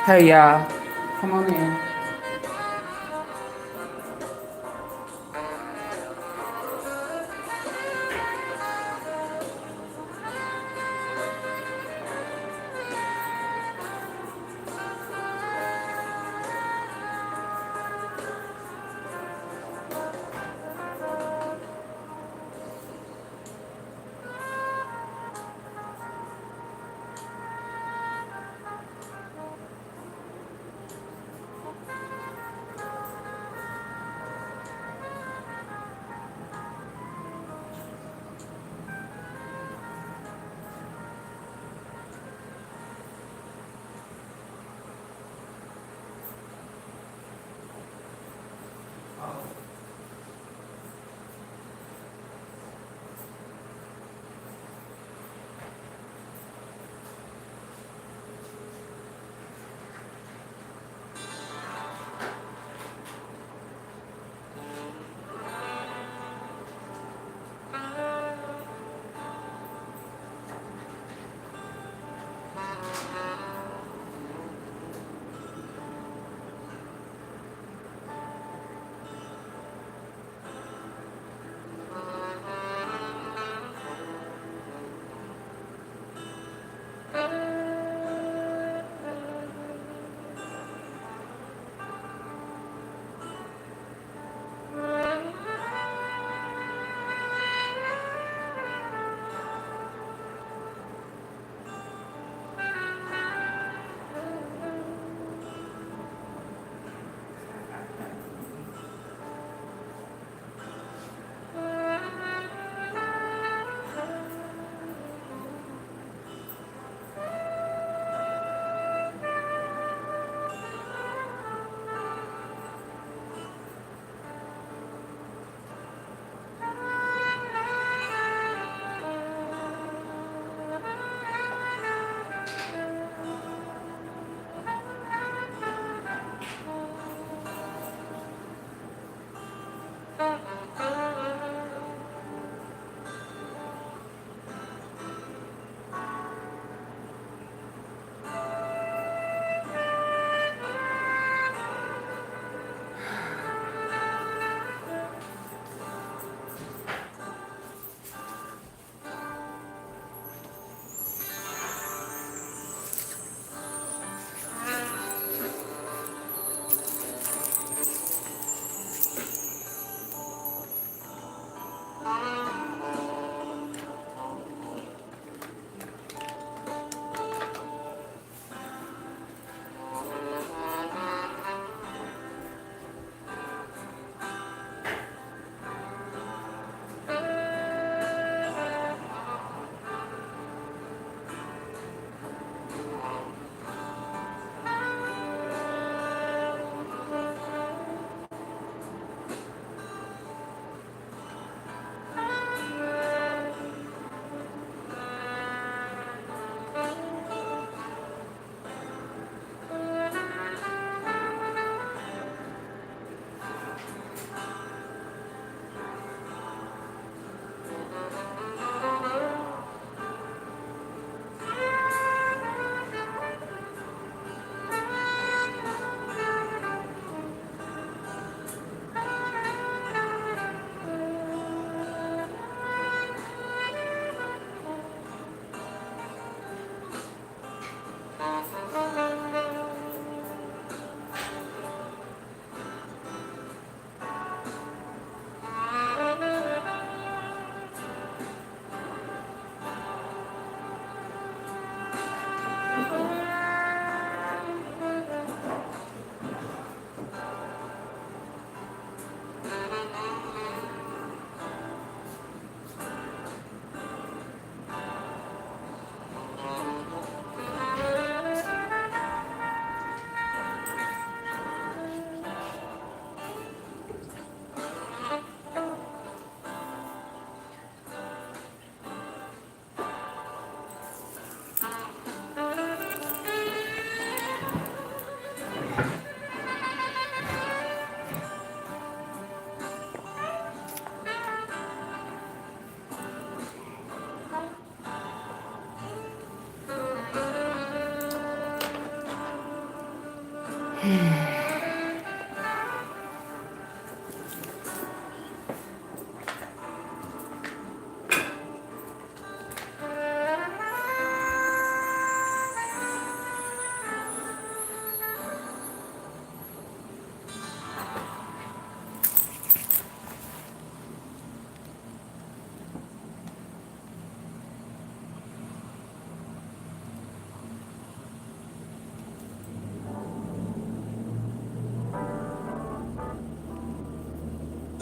Hey y'all, come on in.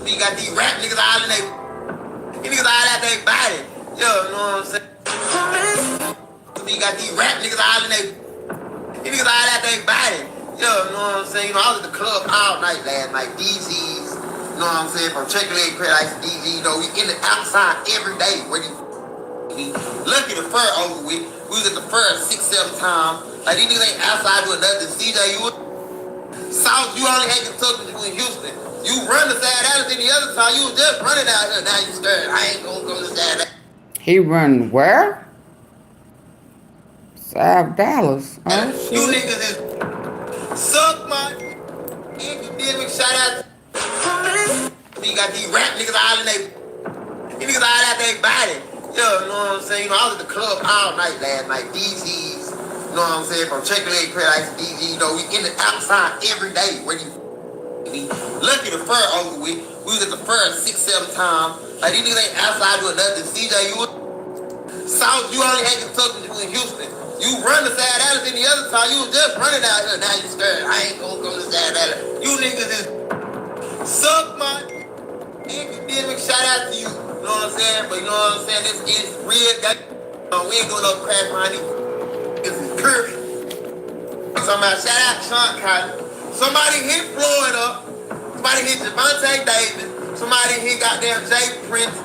You got these rap niggas all in they niggas all out they body. Yo, you know what I'm saying? You got these rap niggas all in they niggas all out they body. Yo, you know what I'm saying? You know, I was at the club all night last night. DZs, you know what I'm saying? From Chicken Leg Paradise to DZ, you know, we in the outside every day. When you lucky the fur over with. We was at the fur 6-7 times. Like these niggas ain't outside doing nothing. CJ, you South, you only had Kentucky, you in Houston. You run the side out in the other time. You was just running out here. Now you scared. I ain't gonna go to the side out. He run where? South Dallas. Oh, shit. You niggas is suck my academic shout out. You got these rap niggas all in they niggas all out they body. Yo, you know what I'm saying? You know, I was at the club all night last night. DZs, you know what I'm saying? From Chicken Leg Paradise to DZ, you know, we in the outside every day. When you lucky the fur over with. We was at the fur 6-7 times. Like these niggas ain't outside doing nothing. CJ, you South, you only had Kentucky, you in Houston. You run the side out in the other time. You was just running out here. Now you scared. I ain't gonna go to the side out. You niggas is suck my academic shout out to you. You know what I'm saying? But you know what I'm saying? This is real. We ain't gonna no crash money. This is pure. Somebody shout out Sean Cotton. Somebody hit Floyd up. Somebody hit Javante Davis. Somebody hit goddamn Jay Prince.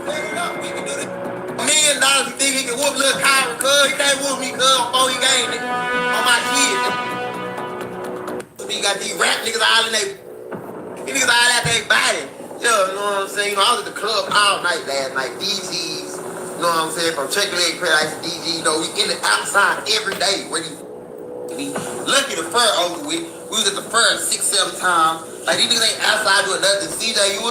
Set it up. We can do this. $1 million. You think he can whoop Lil Kyron? Cuz he can't whoop me, cuz before he game it. On my kids. You got these rap niggas all in they niggas all out they body. Yo, you know what I'm saying? You know, I was at the club all night last night. DZs, you know what I'm saying? From Chicken Leg Paradise to DZ, you know, we in the outside every day. When you lucky the fur over with. We was at the fur 6-7 times. Like these niggas ain't outside doing nothing. CJ, you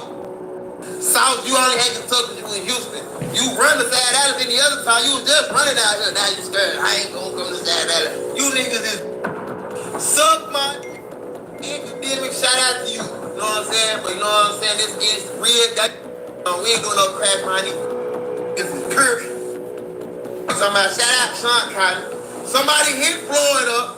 South, you only had Kentucky, you in Houston. You run the side out in the other time. You was just running out here. Now you scared. I ain't gonna go to the side out. You niggas is suck my academic shout out to you. You know what I'm saying? But you know what I'm saying? This is real. We ain't doing no crash money. This is pure. Somebody shout out Sean Cotton. Somebody hit Floyd up.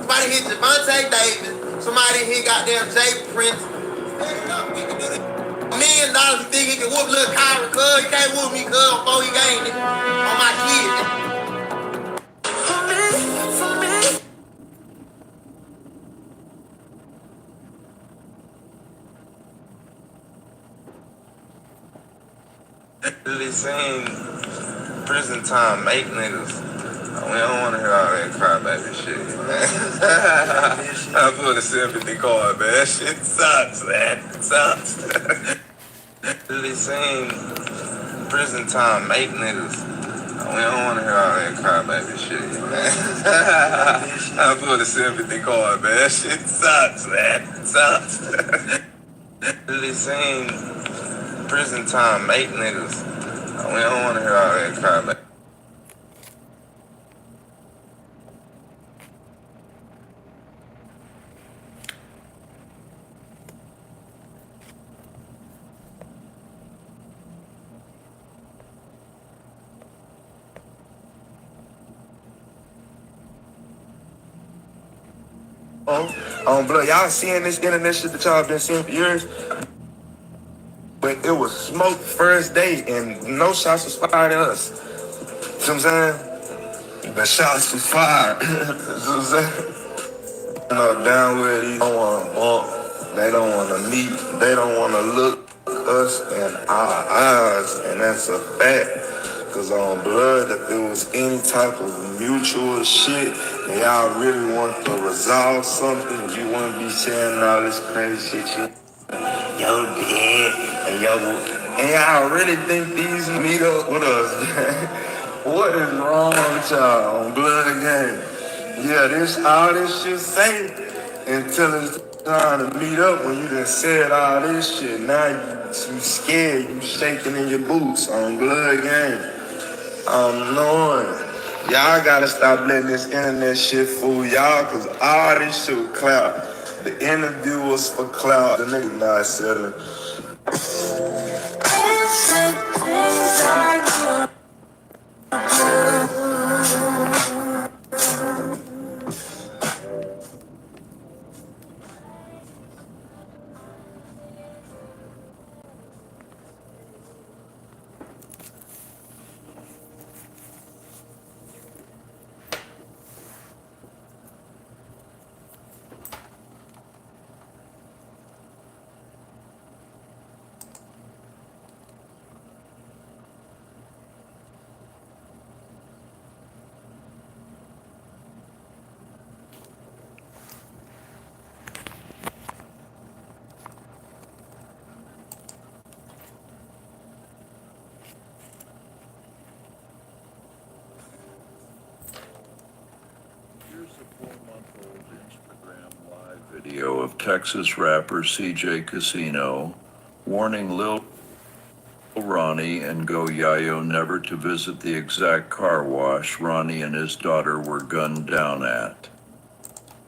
Somebody hit Javante Davis. Somebody hit goddamn Jay Prince. Set it up. We can do this. $1 million. You think he can whoop Lil Kyron? Cuz he can't whoop me, cuz before he game it. On my kids. They saying prison time make niggas. We don't want to hear all that crybaby shit, man. I put a sympathy card, man. That shit sucks, man. It sucks. They saying prison time make niggas. We don't want to hear all that crybaby shit, man. I put a sympathy card, man. That shit sucks, man. It sucks. They saying prison time make niggas. We don't want to hear all that crybaby. On blood, y'all seeing this internet shit that y'all been seeing for years? But it was smoke first day and no shots was fired at us. See what I'm saying? The shots was fired. See what I'm saying? You know, down where they don't want to bump, they don't want to meet, they don't want to look us in our eyes, and that's a fact. Cause on blood, if it was any type of mutual shit, and y'all really want to resolve something, you wouldn't be saying all this crazy shit. Yo, dad, and y'all really think these meet up with us, man? What is wrong with y'all on blood game? Yeah, this all this shit say until it's time to meet up when you done said all this shit. Now you scared, you shaking in your boots on blood game. I'm knowing. Y'all gotta stop letting this internet shit fool y'all, cause all this shit was clout. The interview was for clout. The nigga not selling. Video of Texas rapper CJ Kasino warning Ronnie and Yayo never to visit the exact car wash Ronnie and his daughter were gunned down at.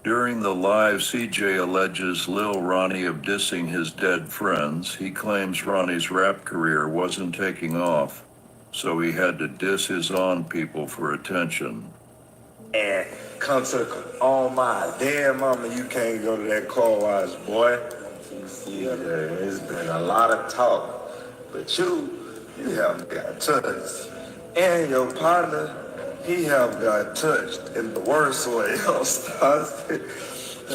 During the live, CJ alleges Lil Ronnie of dissing his dead friends. He claims Ronnie's rap career wasn't taking off, so he had to diss his own people for attention. And come to my damn mama, you can't go to that car wash, boy. Yeah, it's been a lot of talk, but you haven't got touched. And your partner, he have got touched in the worst way.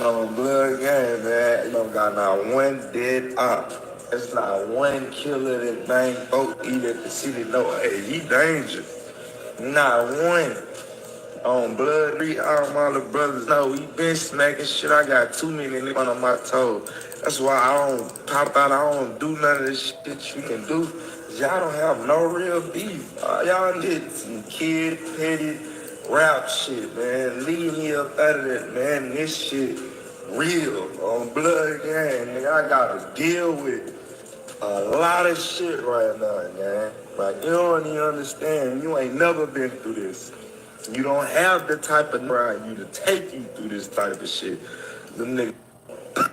On blood game, man. You don't got not one dead op. It's not one killer that bang both eat at the city. No, hey, he dangerous. Not one. On blood, all my little brothers know we been smacking shit. I got 2 million on my toe. That's why I don't pop out. I don't do none of this shit you can do. Y'all don't have no real beef. Y'all did some kid petty rap shit, man. Leave me up out of that, man. This shit real on blood gang. Nigga, I gotta deal with a lot of shit right now, man. Like, you don't even understand. You ain't never been through this. You don't have the type of around you to take you through this type of shit. The nigga,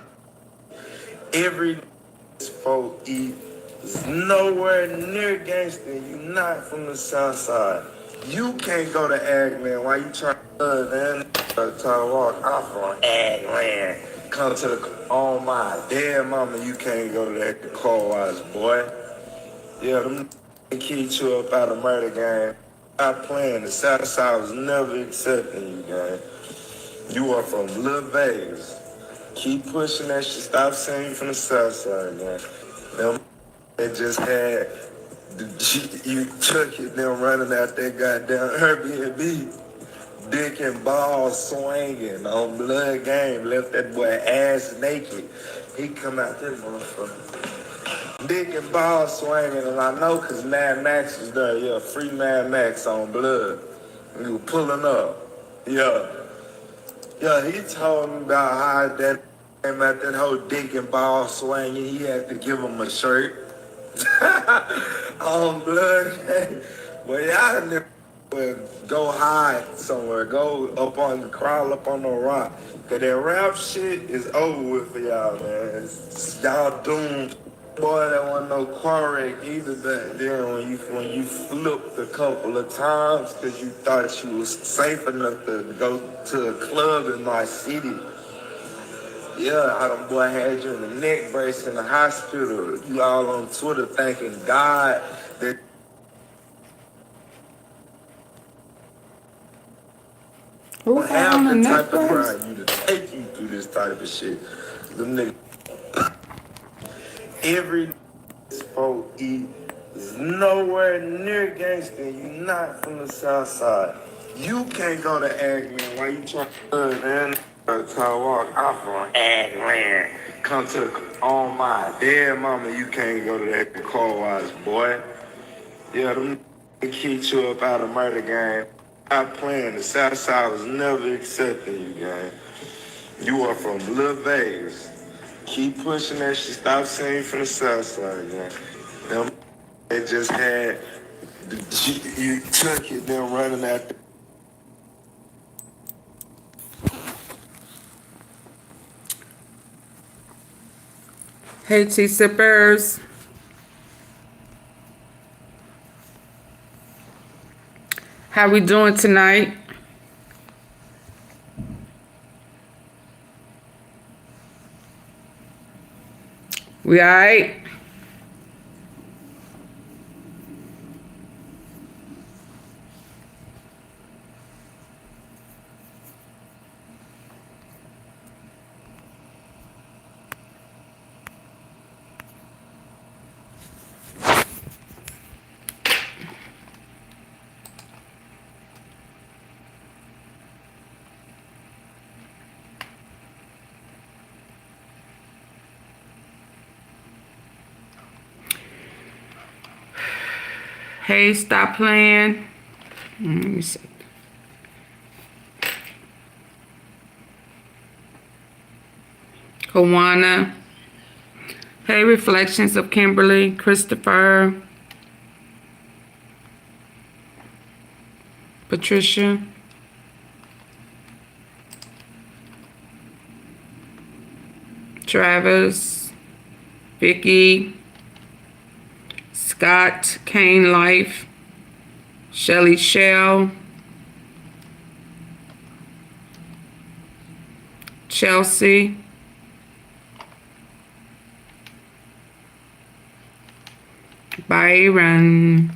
every folk eat is nowhere near gangster. You not from the south side. You can't go to Agland. Why you trying to man? Try to walk off on Agland. Come to the on my damn mama. You can't go to that car wash, boy. Yeah, them kids you up out of murder game. Stop playing. The South Side was never accepting you, gang. You are from Lil Vegas. Keep pushing that shit. Stop saying you from the South Side, man. Them they just had you took it, them running out that goddamn Airbnb. Dick and balls swinging on blood game. Left that boy ass naked. He come out there, motherfucker. Dick and ball swinging, and I know because Mad Max was there. Yeah, free Mad Max on blood. We were pulling up. Yeah. Yeah, he told me about how that came out that whole dick and ball swinging. He had to give him a shirt. On blood. Well, y'all never go hide somewhere. Go up on, crawl up on the rock. Because that rap shit is over with for y'all, man. Y'all doomed. Boy, that wasn't no car wreck either back then when you flipped a couple of times because you thought you was safe enough to go to a club in my city. Yeah, how them boy had you in the neck brace in the hospital. You all on Twitter thanking God that Who have found the the type of necklace? grind you to take you through this type of shit. Them niggas. Every folk eat is nowhere near gangster. You not from the South Side. You can't go to Agland. Why you trying to man? Try to walk off on Agland. Come to on my dead mama. You can't go to that car wash, boy. Yeah, them kids you up out of murder game. Stop playing. The South Side was never accepting you, gang. You are from Lil Vegas. Keep pushing that shit. Stop saying you from the south side, man. Them they just had you took it, them running after. Hey, tea sippers. How we doing tonight? We all right? Hey, stop playing. Let me see. Kawana. Hey, Reflections of Kimberly, Christopher, Patricia. Travis, Vicky, Scott, Kane Life, Shelly Shell, Chelsea, Byron,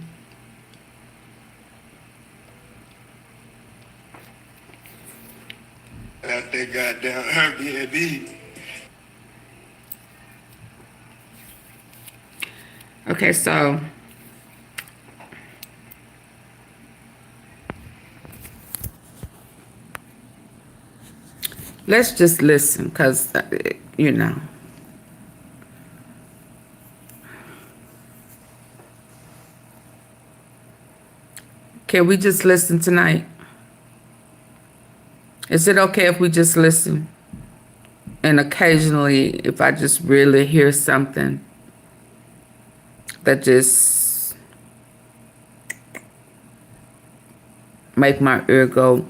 At that goddamn Airbnb. Okay, so let's just listen, because, you know. Can we just listen tonight? Is it okay if we just listen? And occasionally, if I just really hear something that just make my ear go,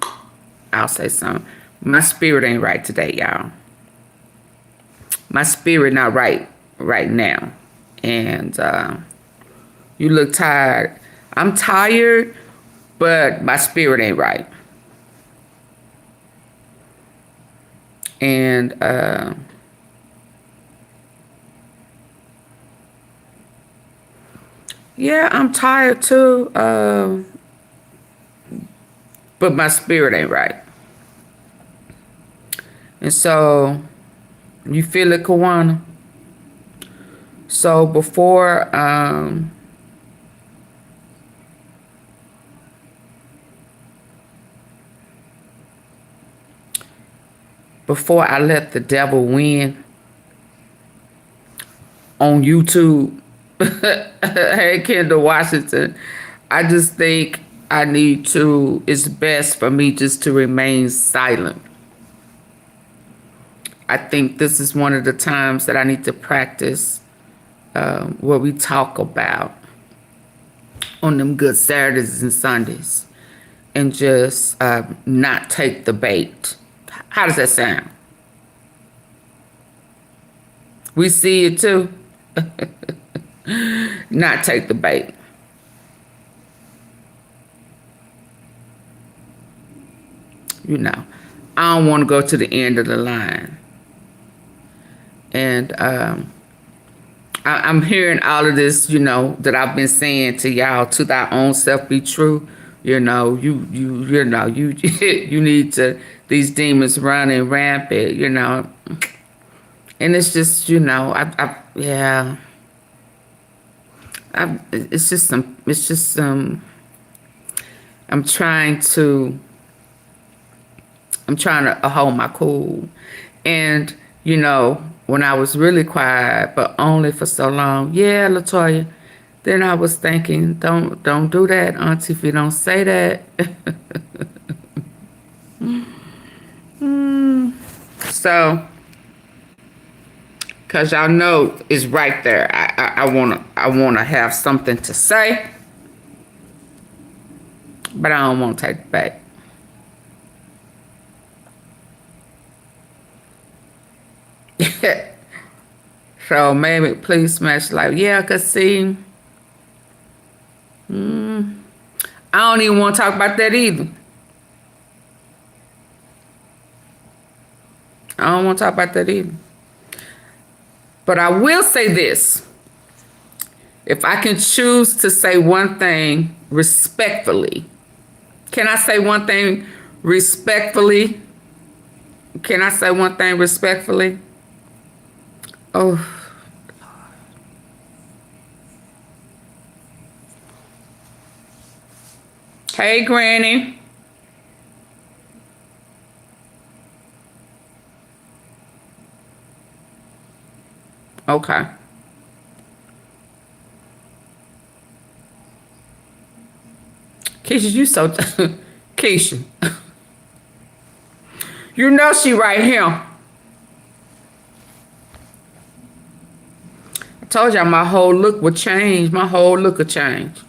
I'll say something. My spirit ain't right today, y'all. My spirit not right now. And you look tired. I'm tired, but my spirit ain't right. And yeah, I'm tired too, but my spirit ain't right. And so, you feel it, Kawana? So before I let the devil win on YouTube, hey, Kendall Washington, I just think it's best for me just to remain silent. I think this is one of the times that I need to practice what we talk about on them good Saturdays and Sundays, and just not take the bait. How does that sound? We see it too. Not take the bait. You know, I don't want to go to the end of the line. And I'm hearing all of this, you know, that I've been saying to y'all, to thy own self be true. You know, you need to, these demons running rampant, you know. And it's just, you know, it's just some, I'm trying to hold my cool. And, you know, when I was really quiet, but only for so long, yeah, Latoya, then I was thinking, don't do that, AunTeaFee, don't say that. So, cause y'all know it's right there. I wanna have something to say, but I don't want to take it back. So maybe please smash like, yeah, cause see, I don't even want to talk about that either. I don't want to talk about that either. But I will say this. If I can choose to say one thing respectfully, can I say one thing respectfully? Can I say one thing respectfully? Oh. Hey, Granny. Okay. Keisha, you so... Keisha. You know she right here. I told y'all my whole look would change. My whole look would change.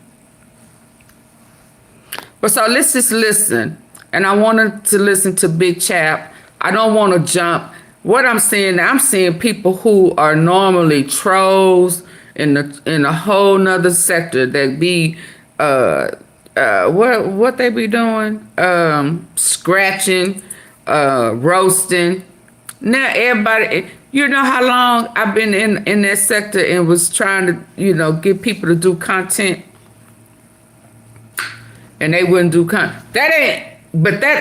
But so let's just listen. And I wanted to listen to Big Chap. I don't want to jump. What I'm seeing, I'm seeing people who are normally trolls in a whole nother sector that be what they be doing? Scratching, roasting. Now everybody, you know how long I've been in that sector and was trying to, you know, get people to do content. And they wouldn't do content. That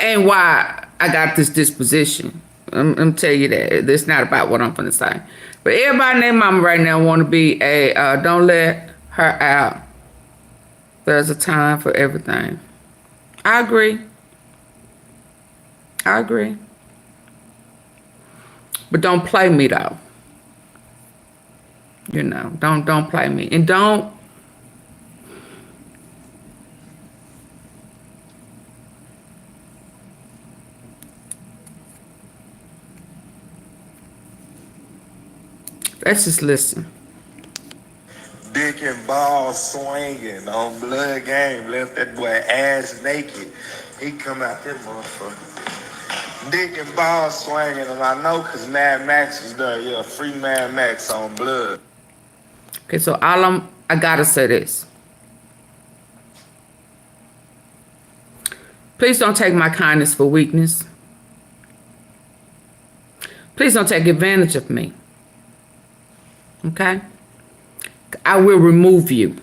ain't why I got this disposition. I'm tell you that. It's not about what I'm gonna say. But everybody and their mama right now want to be a, don't let her out. There's a time for everything. I agree. I agree. But don't play me though. You know, don't play me. And don't, let's just listen. Dick and ball swinging on Blood Game. Left that boy ass naked. He come out that motherfucker. Dick and ball swinging, and I know because Mad Max was there. Yeah, free Mad Max on Blood. Okay, so I gotta say this. Please don't take my kindness for weakness. Please don't take advantage of me. Okay? I will remove you.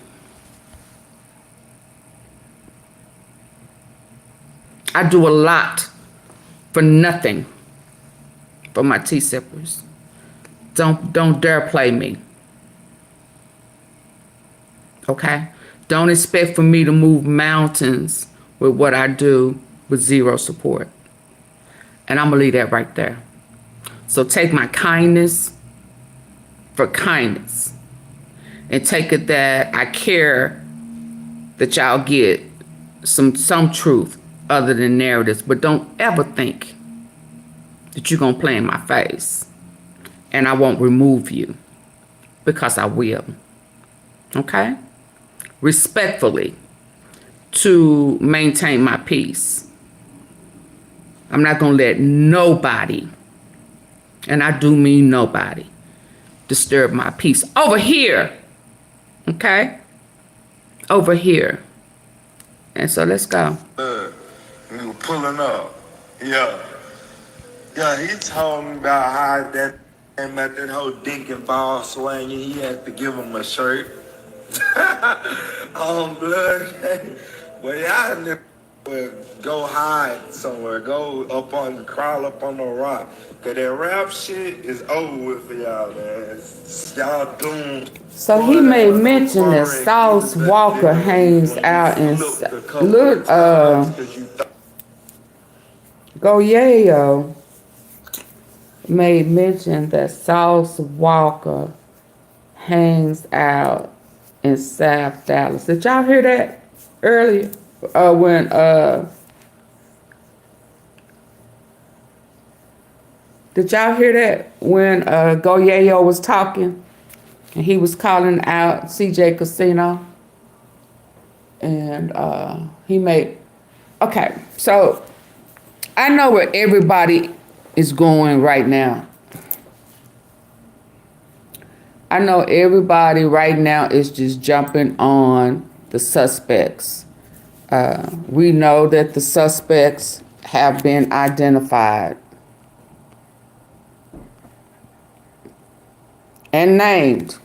I do a lot for nothing for my tea sippers. Don't dare play me. Okay? Don't expect for me to move mountains with what I do with zero support. And I'm gonna leave that right there. So take my kindness for kindness. And take it that I care that y'all get some truth other than narratives. But don't ever think that you're going to play in my face. And I won't remove you. Because I will. Okay? Respectfully. To maintain my peace. I'm not going to let nobody, and I do mean nobody, disturb my peace. Over here. Okay? Over here. And so let's go. We were pulling up. Yeah. Yeah, he told me about how that and about that whole dick and ball swinging. He had to give him a shirt. On Blood. Well, y'all niggas would go hide somewhere. Crawl up on the rock. Cause that rap shit is over with for y'all, man. Y'all doomed. So he made mention that Sauce Walker hangs out in Goyeo made mention that Sauce Walker hangs out in South Dallas. Did y'all hear that earlier? Did y'all hear that when Goyeo was talking and he was calling out CJ Kasino? And he made, okay, so I know where everybody is going right now. I know everybody right now is just jumping on the suspects. We know that the suspects have been identified and named.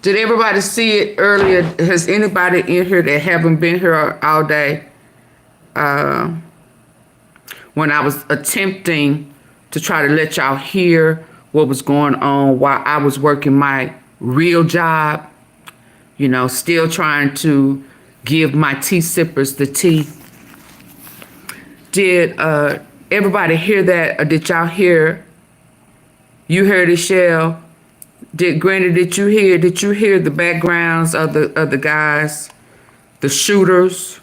Did everybody see it earlier? Has anybody in here that haven't been here all day? When I was attempting to try to let y'all hear what was going on while I was working my real job, you know, still trying to give my tea sippers the tea. Did everybody hear that? Or did y'all hear? You heard it, Shell. Did Granny? Did you hear the backgrounds of the guys, the shooters?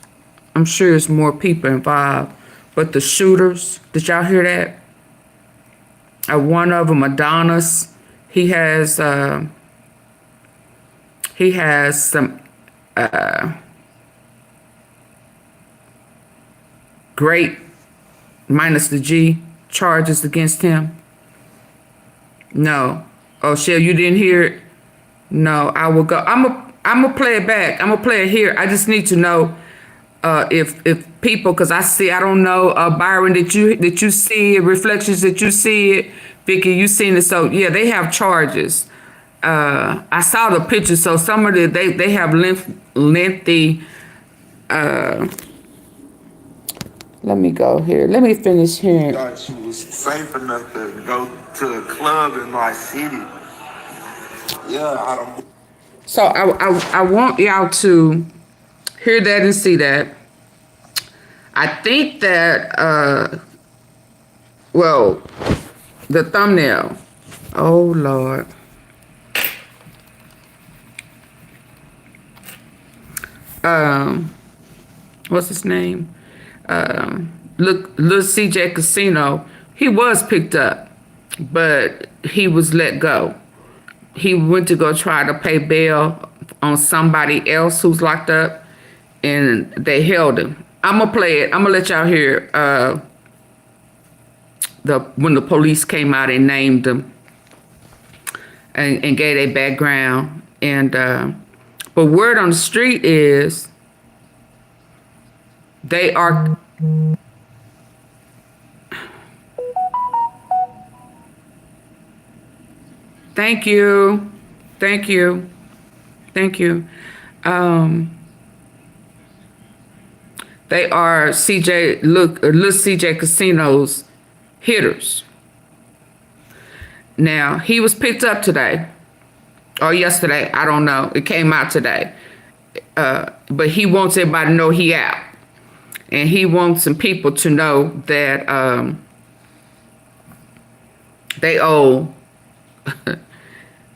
I'm sure there's more people involved, but the shooters. Did y'all hear that? One of them, Adonis. He has some great minus the G charges against him. No. Oh, Shell, you didn't hear it? No, I will go. I'm gonna play it back. I'm gonna play it here. I just need to know if people, because I don't know, Byron, did you see it? Reflections, did you see it? Vicky, you seen it? So yeah, they have charges. I saw the pictures. So some of they have lengthy. Let me go here. Let me finish hearing. Thought she was safe enough to go to a club in my city. Yeah, I don't. So I want y'all to hear that and see that. I think that well, the thumbnail. Oh Lord. What's his name? Lilcj Kasino. He was picked up, but he was let go. He went to go try to pay bail on somebody else who's locked up, and they held him. I'm gonna play it. I'm gonna let y'all hear when the police came out and named him and gave their background. And but word on the street is they are. Thank you. Thank you. Thank you. They are Lilcj Kasino's hitters. Now, he was picked up today or yesterday. I don't know. It came out today. But he wants everybody to know he out. And he wants some people to know that they owe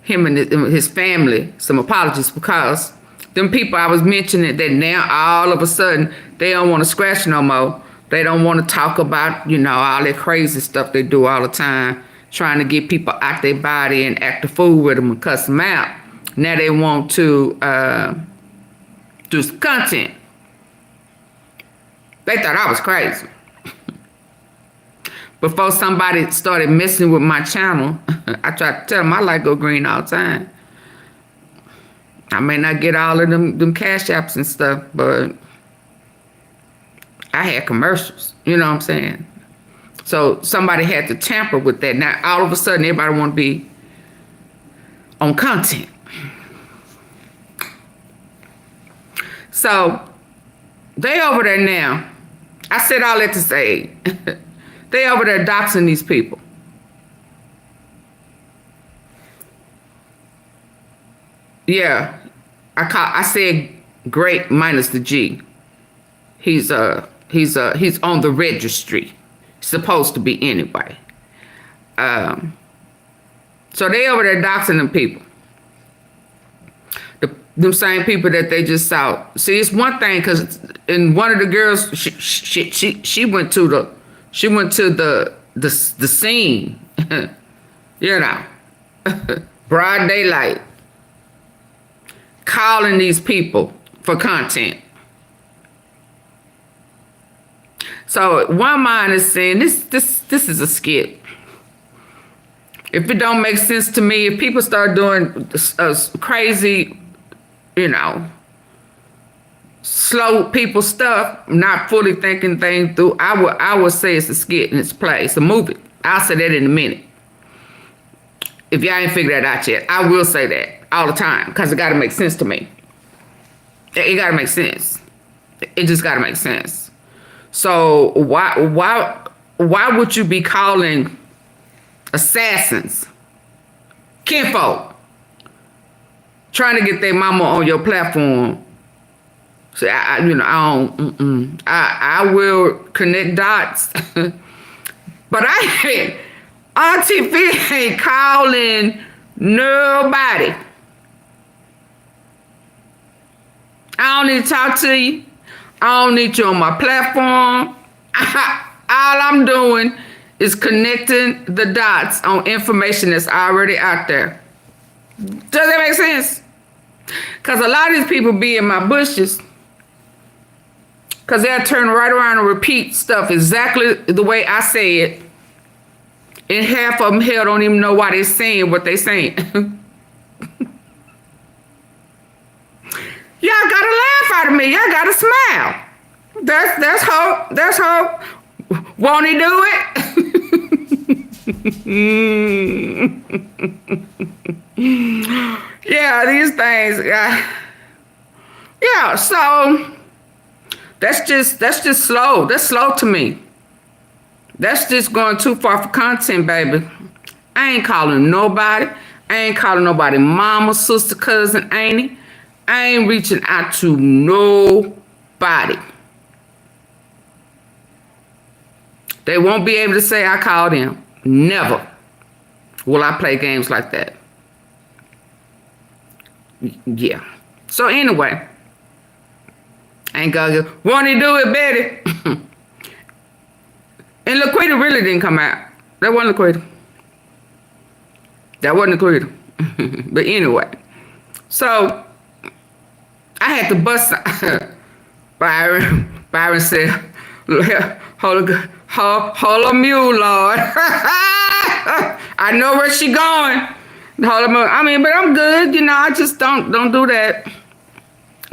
him and his family some apologies, because them people I was mentioning that now all of a sudden they don't want to scratch no more. They don't want to talk about, you know, all that crazy stuff they do all the time, trying to get people out their body and act a fool with them and cuss them out. Now they want to do some content. They thought I was crazy. Before somebody started messing with my channel, I tried to tell them I like Go Green all the time. I may not get all of them cash apps and stuff, but I had commercials. You know what I'm saying? So somebody had to tamper with that. Now all of a sudden everybody want to be on content. So they over there now. I said all that to say they over there doxing these people. Yeah, I said great minus the G. He's on the registry. Supposed to be anyway. So they over there doxing them people. Them same people that they just saw. See, it's one thing because in one of the girls, she went to the the scene, you know, broad daylight, calling these people for content. So one mind is saying this is a skit. If it don't make sense to me, if people start doing crazy, you know, slow people stuff, not fully thinking things through, I would say it's a skit and it's a play, it's a movie. I'll say that in a minute. If y'all ain't figured that out yet, I will say that all the time because it got to make sense to me. It got to make sense. It just got to make sense. So why would you be calling assassins, kinfolk, trying to get their mama on your platform? So I will connect dots, but AunTeaFee ain't calling nobody. I don't need to talk to you. I don't need you on my platform. All I'm doing is connecting the dots on information that's already out there. Does that make sense? Because a lot of these people be in my bushes because they'll turn right around and repeat stuff exactly the way I say it. And half of them hell don't even know why they're saying what they're saying. Y'all gotta laugh out of me. Y'all gotta smile. That's hope. That's hope. Won't he do it? Yeah, these things. Yeah, so that's just slow. That's slow to me. That's just going too far for content, baby. I ain't calling nobody. I ain't calling nobody mama, sister, cousin, auntie. I ain't reaching out to nobody. They won't be able to say I called them. Never will I play games like that. Yeah. So anyway, I ain't gonna go, won't he do it, Betty? And Laquita really didn't come out. That wasn't Laquita. That wasn't Laquita. But anyway, so I had to bust. Byron said, hold a mule, Lord. I know where she going. Hold a mule. I mean, but I'm good. You know, I just don't do that.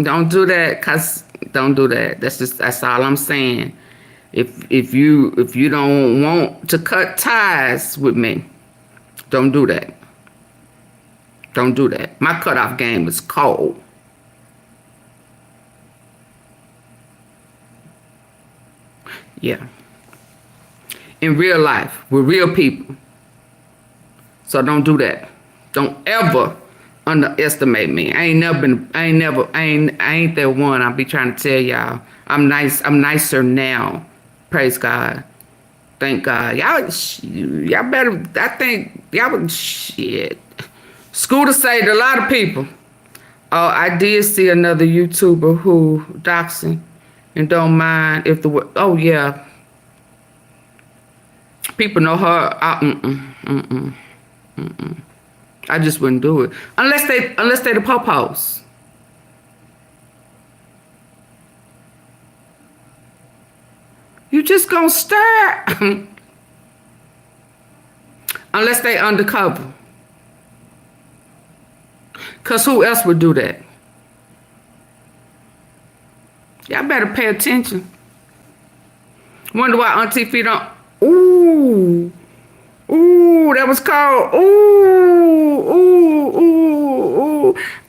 Don't do that, cause don't do that. That's all I'm saying. If you don't want to cut ties with me, don't do that. Don't do that. My cutoff game is cold. Yeah. In real life, with real people. So don't do that. Don't ever underestimate me. I ain't that one. I'll be trying to tell y'all. I'm nice. I'm nicer now. Praise God. Thank God. Y'all better, I think, y'all would, shit. Scooter saved a lot of people. Oh, I did see another YouTuber who doxing and don't mind if oh yeah. People know her. I just wouldn't do it. Unless they the popos. You just gonna stare. Unless they undercover. Cause who else would do that? Y'all better pay attention. Wonder why AunTeaFee don't. Ooh, that was called. Ooh.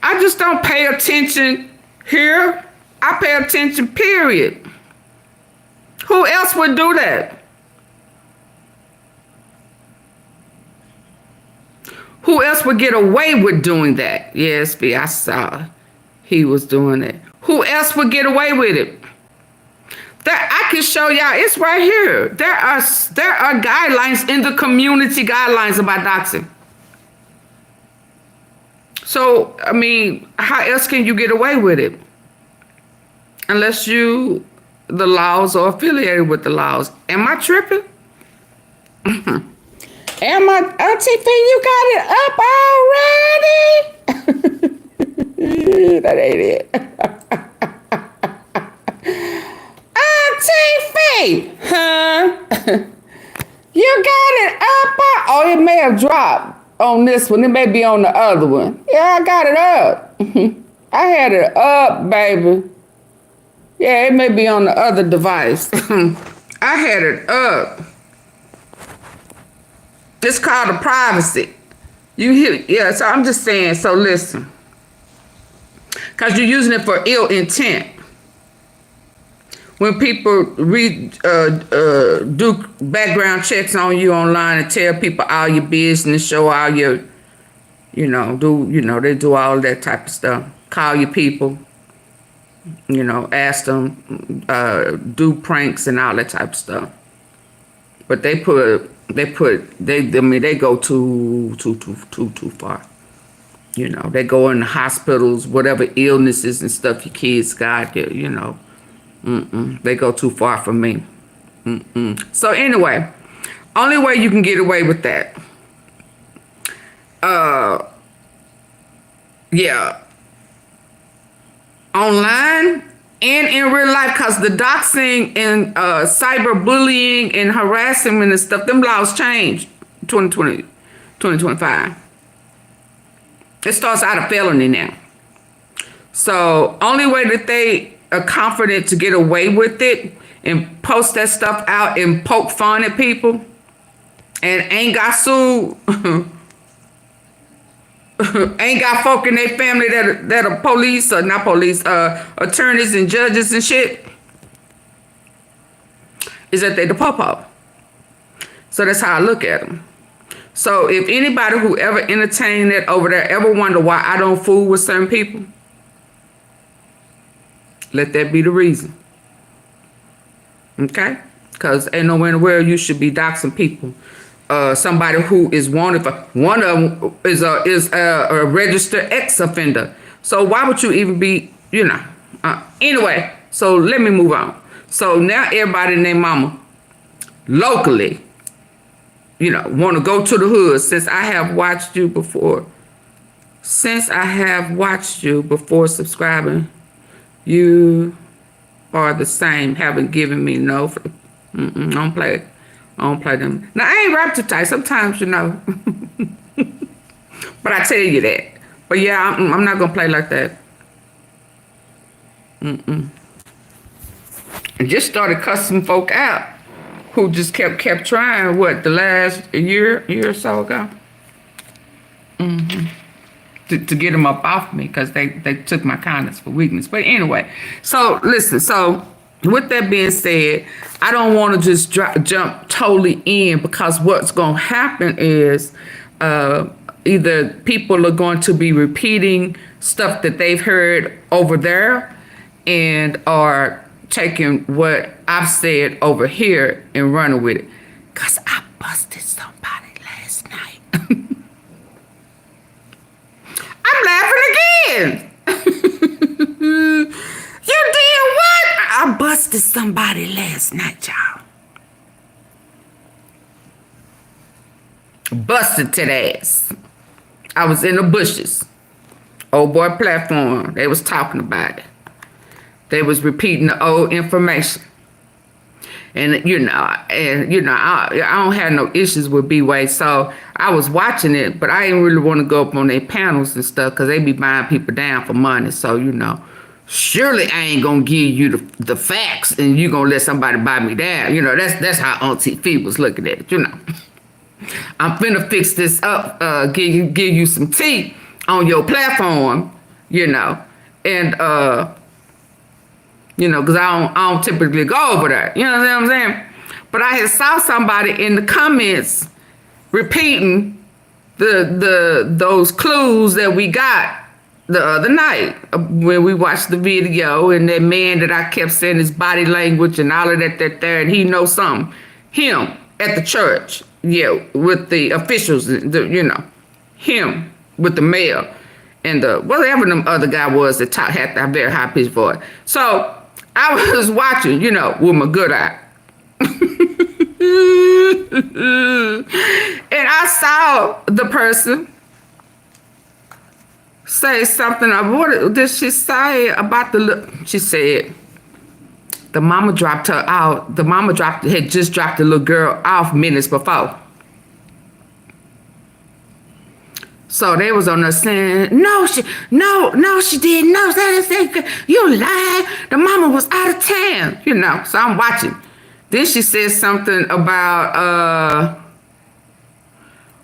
I just don't pay attention here. I pay attention, period. Who else would do that? Who else would get away with doing that? Yes, I saw he was doing it. Who else would get away with it? That I can show y'all. It's right here. There are guidelines in the community guidelines about doxing. So, I mean, how else can you get away with it? Unless the laws are affiliated with the laws. Am I tripping? And my AunTeaFee, you got it up already? That ain't it. AunTeaFee, huh? You got it up? Oh, it may have dropped on this one. It may be on the other one. Yeah, I got it up. I had it up, baby. Yeah, it may be on the other device. I had it up. It's called a privacy. You hear? Yeah, so I'm just saying, so listen. Because you're using it for ill intent. When people do background checks on you online and tell people all your business, show all your, they do all that type of stuff. Call your people, ask them, do pranks and all that type of stuff. But they go too far. They go in the hospitals, whatever illnesses and stuff your kids got, they go too far for me. So anyway, only way you can get away with that. Online and in real life, because the doxing and cyberbullying and harassment and stuff, them laws changed 2025. It starts out a felony now. So only way that they are confident to get away with it and post that stuff out and poke fun at people and ain't got sued, ain't got folk in their family that are police or not police, attorneys and judges and shit, is that they the po-po. So that's how I look at them. So if anybody who ever entertained that over there ever wonder why I don't fool with certain people, let that be the reason. Okay? Because ain't nowhere in the world you should be doxing people. Somebody who is wanted for, one of them is a registered ex-offender. So why would you even be, anyway, so let me move on. So now everybody and their mama locally, want to go to the hood. Since I have watched you before subscribing, you are the same. Haven't given me no. I don't play them. Now I ain't rap too tight. Sometimes but I tell you that. But yeah, I'm not gonna play like that. And just started cussing folk out who just kept trying. What, the last year or so ago? To get them up off me because they took my kindness for weakness. But anyway, so listen. So with that being said, I don't want to just jump totally in, because what's going to happen is either people are going to be repeating stuff that they've heard over there and are taking what I've said over here and running with it. Because I busted somebody last night. I'm laughing again. You did what? I busted somebody last night, y'all. Busted Ttas. I was in the bushes. Old boy platform. They was talking about it. They was repeating the old information. And I don't have no issues with B-Way, so I was watching it, but I didn't really want to go up on their panels and stuff because they be buying people down for money. So, surely I ain't gonna give you the facts and you gonna let somebody buy me down. That's how AunTeaFee was looking at it. I'm finna fix this up, give you some tea on your platform, and because I don't typically go over there. You know what I'm saying? But I had saw somebody in the comments repeating those clues that we got the other night when we watched the video, and that man that I kept saying his body language and all of that there, and he knows something. Him at the church, with the officials, him with the mayor and whatever them other guy was that had that very high pitched voice. So I was watching, with my good eye. And I saw the person say something. What did she say about she said the mama dropped her out. The mama had just dropped the little girl off minutes before. So they was on there saying, no, she didn't. No, that you lied. The mama was out of town, you know. So I'm watching. Then she said something about,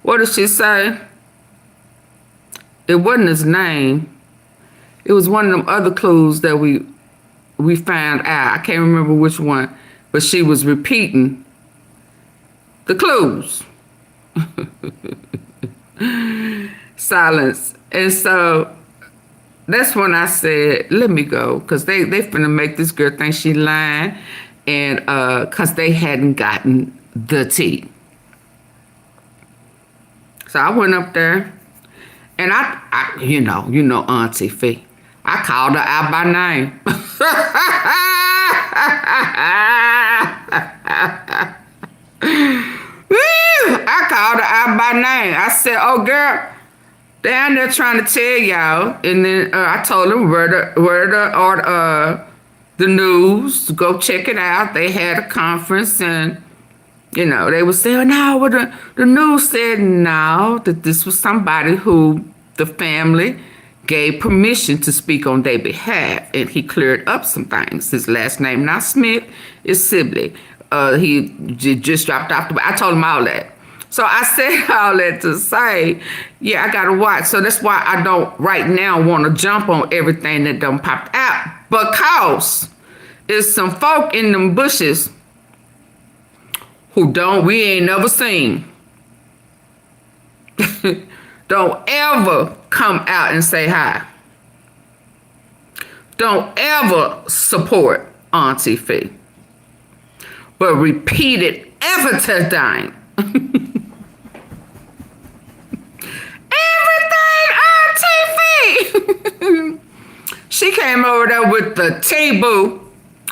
what did she say? It wasn't his name. It was one of them other clues that we found out. I can't remember which one, but she was repeating the clues. Silence. And so that's when I said, let me go, because they finna make this girl think she lying, and because they hadn't gotten the tea. So I went up there, and I you know AunTeaFee. I called her out by name. I called her out by name. I said, oh, girl, down there trying to tell y'all. And then I told them where the news, go check it out. They had a conference, and, you know, they were saying, no, well, the news said no, that this was somebody who the family gave permission to speak on their behalf. And he cleared up some things. His last name, not Smith, is Sibley. He just dropped off I told him all that. So I said all that to say, yeah, I gotta watch. So that's why I don't right now want to jump on everything that done popped out, because there's some folk in them bushes who we ain't never seen. Don't ever come out and say hi. Don't ever support AunTeaFee. But repeat it every time. Everything AunTeaFee. She came over there with the tea, boo.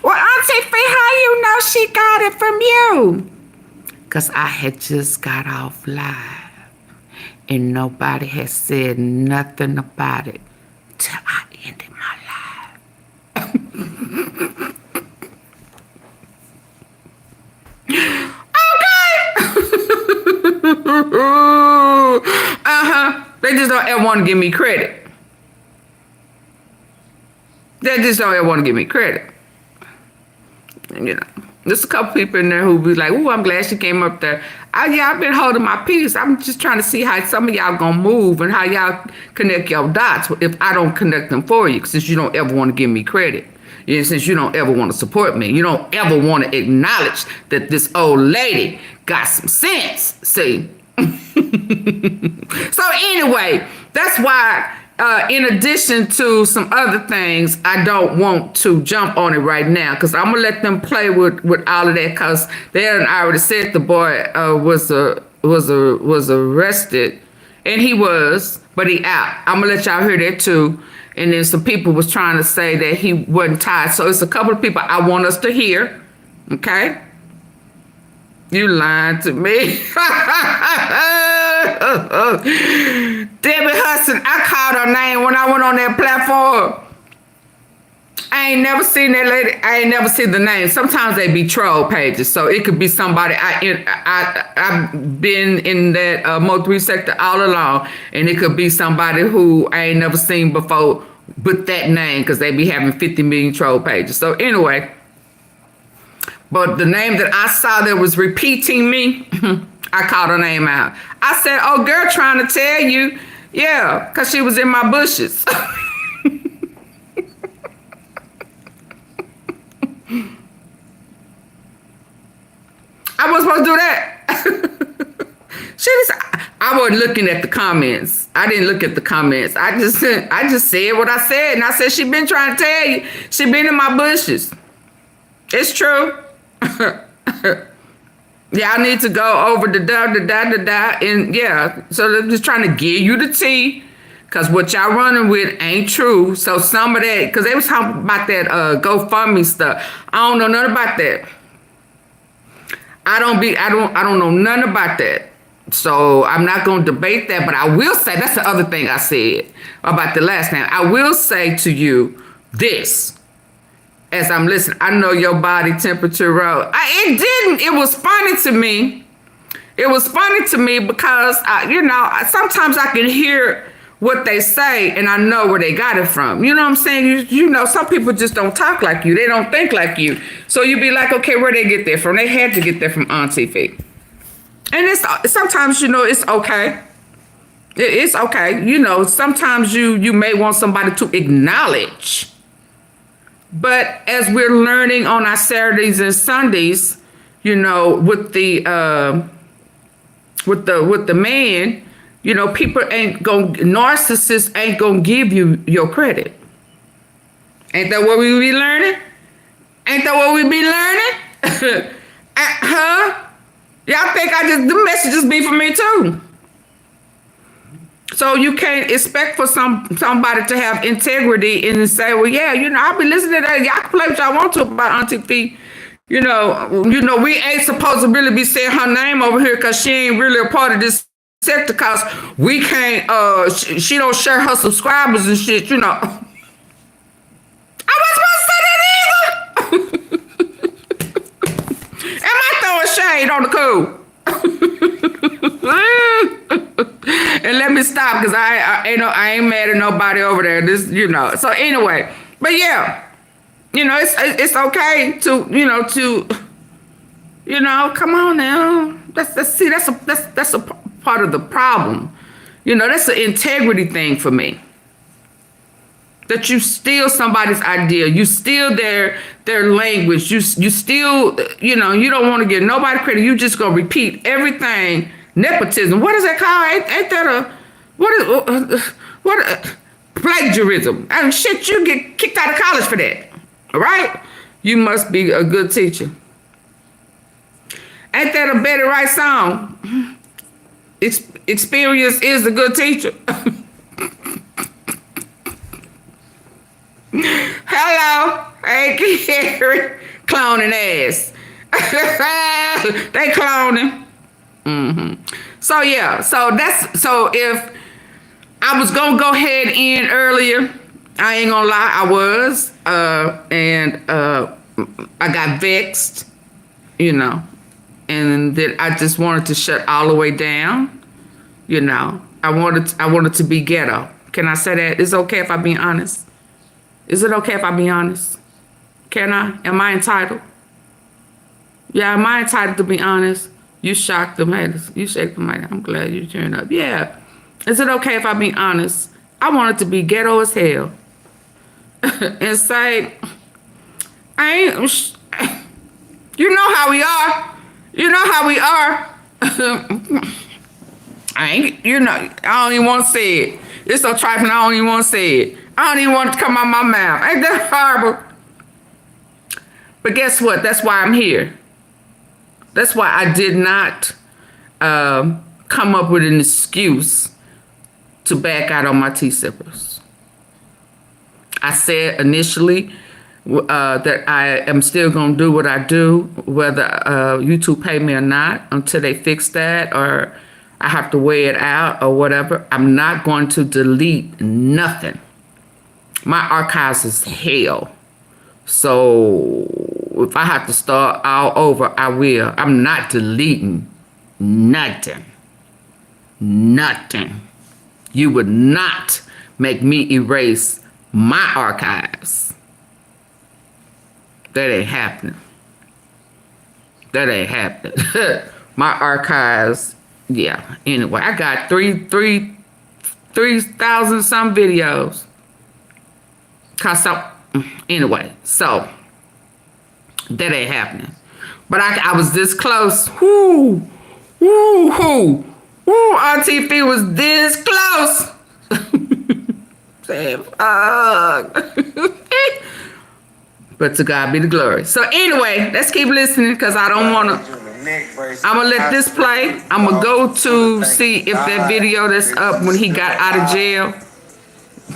Well, AunTeaFee, how you know she got it from you? Because I had just got off live, and nobody has said nothing about it till I ended my live. They just don't ever want to give me credit. They just don't ever want to give me credit. You know, there's a couple people in there who be like, "Ooh, I'm glad she came up there." I've been holding my peace. I'm just trying to see how some of y'all gonna move and how y'all connect your dots if I don't connect them for you, since you don't ever want to give me credit. Since you don't ever want to support me, you don't ever want to acknowledge that this old lady got some sense, see? So anyway, that's why, in addition to some other things, I don't want to jump on it right now, because I'm going to let them play with all of that, because they had already said the boy was arrested, and he was, but he out. I'm going to let y'all hear that too. And then some people was trying to say that he wasn't tied. So it's a couple of people I want us to hear. Okay? You lying to me. Debbie Hudson, I called her name when I went on that platform. I ain't never seen that lady. I ain't never seen the name. Sometimes they be troll pages. So it could be somebody. I've been in that Mo3 sector all along. And it could be somebody who I ain't never seen before with that name, because they be having 50 million troll pages. So anyway. But the name that I saw that was repeating me, I called her name out. I said, oh, girl, trying to tell you. Yeah, because she was in my bushes. I wasn't supposed to do that. I wasn't looking at the comments. I didn't look at the comments. I just said what I said. And I said, she been trying to tell you. She been in my bushes. It's true. Y'all need to go over the da. And yeah, so they're just trying to give you the tea. Because what y'all running with ain't true. So some of that, because they was talking about that GoFundMe stuff. I don't know nothing about that. I don't know nothing about that. So I'm not going to debate that, but I will say, that's the other thing I said about the last name. I will say to you this, as I'm listening, I know your body temperature rose. It didn't. It was funny to me. It was funny to me because, sometimes I can hear what they say and I know where they got it from. You know what I'm saying? You know, some people just don't talk like you. They don't think like you. So you be like, okay, where they get that from? They had to get that from AunTeaFee. And it's sometimes, it's okay. It's okay. You know, sometimes you may want somebody to acknowledge. But as we're learning on our Saturdays and Sundays, with the man, people narcissists ain't gonna give you your credit. Ain't that what we be learning? Ain't that what we be learning? Huh? Y'all think the messages be for me too. So you can't expect for somebody to have integrity and say, well, yeah, I'll be listening to that. Y'all can play what y'all want to about AunTeaFee. We ain't supposed to really be saying her name over here because she ain't really a part of this sector because we can't, she don't share her subscribers and shit, I wasn't supposed to say that either. Am I throwing shade on the cool? And let me stop because I ain't mad at nobody over there. So anyway, but yeah, it's okay to come on now. That's a part of the problem. That's an integrity thing for me. That you steal somebody's idea, you steal their language, you still, you don't want to give nobody credit. You just gonna repeat everything. Nepotism. What is that called? Ain't that what plagiarism? And shit, you get kicked out of college for that. All right? You must be a good teacher. Ain't that a Betty Wright song? Experience is a good teacher. Hello, hey Gary, cloning ass. They cloning. So yeah, so if I was gonna go ahead in earlier, I ain't gonna lie, I was, and I got vexed, and then I just wanted to shut all the way down, I wanted to be ghetto. Can I say that? It's okay if I be honest. Is it okay if I be honest? Can I? Am I entitled? Yeah, am I entitled to be honest? You shocked them haters. You shake them haters. I'm glad you turned up. Yeah. Is it okay if I be honest? I wanted to be ghetto as hell. And say, you know how we are. You know how we are. I don't even want to say it. It's so trifling, I don't even want to say it. I don't even want it to come out my mouth. Ain't that horrible? But guess what? That's why I'm here. That's why I did not come up with an excuse to back out on my tea sippers. I said initially that I am still going to do what I do, whether YouTube pay me or not, until they fix that or I have to weigh it out or whatever. I'm not going to delete nothing. My archives is hell. So if I have to start all over, I will. I'm not deleting nothing. Nothing. You would not make me erase my archives. That ain't happening. That ain't happening. My archives, yeah. Anyway, I got 3,000 some videos. Anyway, so that ain't happening. But I was this close. Whoo, whoo, whoo, whoo. AunTeaFee was this close. Say fuck. But to God be the glory. So anyway, let's keep listening because I don't want to. I'm going to let this play. I'm going to go to see if that video that's up when he got out of jail.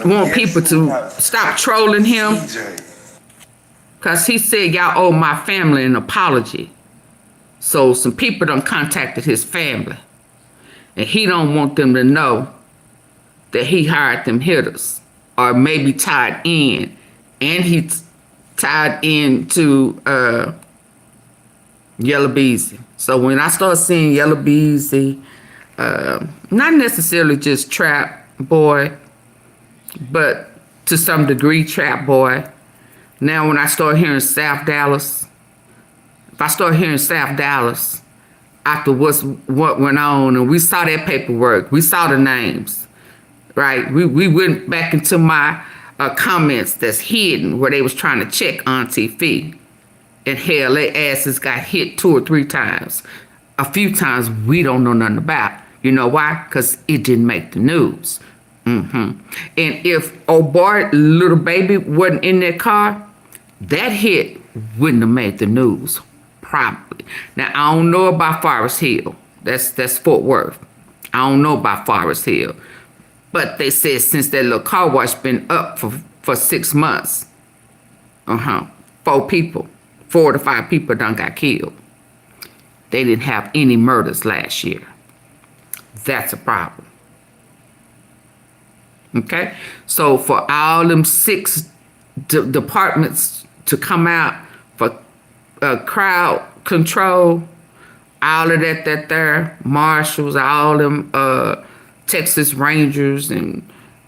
I want people to stop trolling him. Because he said, y'all owe my family an apology. So some people done contacted his family. And he don't want them to know that he hired them hitters. Or maybe tied in. And he tied into Yellow Beezy. So when I start seeing Yellow Beezy, not necessarily just Trap Boy, but to some degree Trap Boy. Now when I start hearing South Dallas, if I start hearing South Dallas after what went on, and we saw that paperwork, we saw the names, right? We went back into my comments that's hidden where they was trying to check AunTeaFee. And hell, their asses got hit 2 or 3 times. A few times we don't know nothing about. You know why? Because it didn't make the news. And if old boy, little baby, wasn't in that car, that hit wouldn't have made the news. Probably. Now, I don't know about Forest Hill. That's Fort Worth. I don't know about Forest Hill. But they said since that little car wash been up for 6 months, 4 to 5 people done got killed. They didn't have any murders last year. That's a problem. Okay? So for all them 6 departments to come out for crowd control, all of that there, marshals, all them Texas Rangers and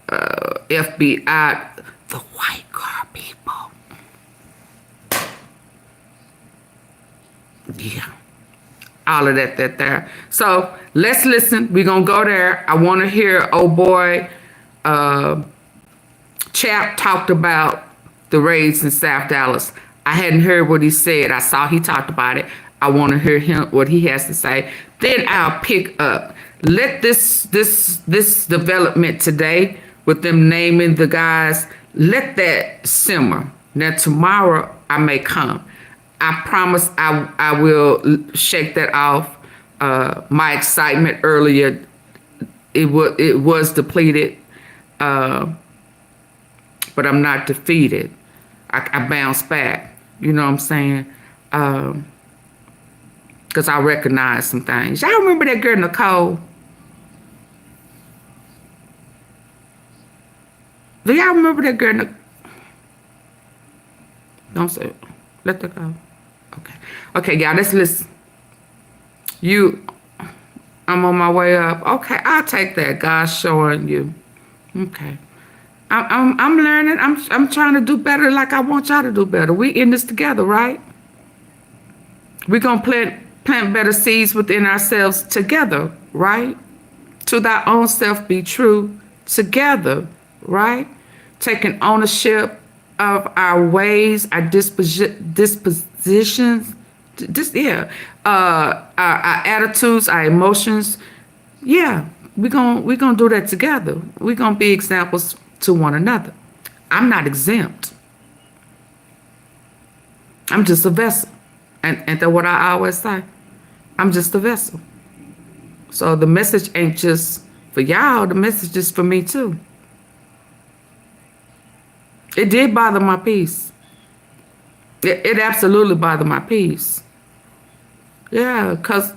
FBI, the white car people. Yeah. All of that there. So let's listen. We're going to go there. I want to hear old boy Chap talked about the raids in South Dallas. I hadn't heard what he said. I saw he talked about it. I want to hear him what he has to say. Then I'll pick up. Let this development today with them naming the guys, let that simmer. Now tomorrow I may come. I promise I will shake that off. My excitement earlier, it was depleted, but I'm not defeated. I bounce back. You know what I'm saying? Because I recognize some things. Y'all remember that girl Nicole? Do y'all remember that girl Nicole? Don't say it. Let that go. Okay. Okay, y'all, let's listen. I'm on my way up. Okay, I'll take that. God's showing you. Okay. I'm learning. I'm trying to do better like I want y'all to do better. We in this together, right? We're gonna plant better seeds within ourselves together, right? To thy own self be true together, right? Taking ownership of our ways, our dispositions, our attitudes, our emotions. Yeah, we're gonna do that together. We're gonna be examples to one another. I'm not exempt. I'm just a vessel. And that's what I always say. I'm just a vessel. So the message ain't just for y'all, the message is for me too. It did bother my peace. It absolutely bothered my peace. Yeah, because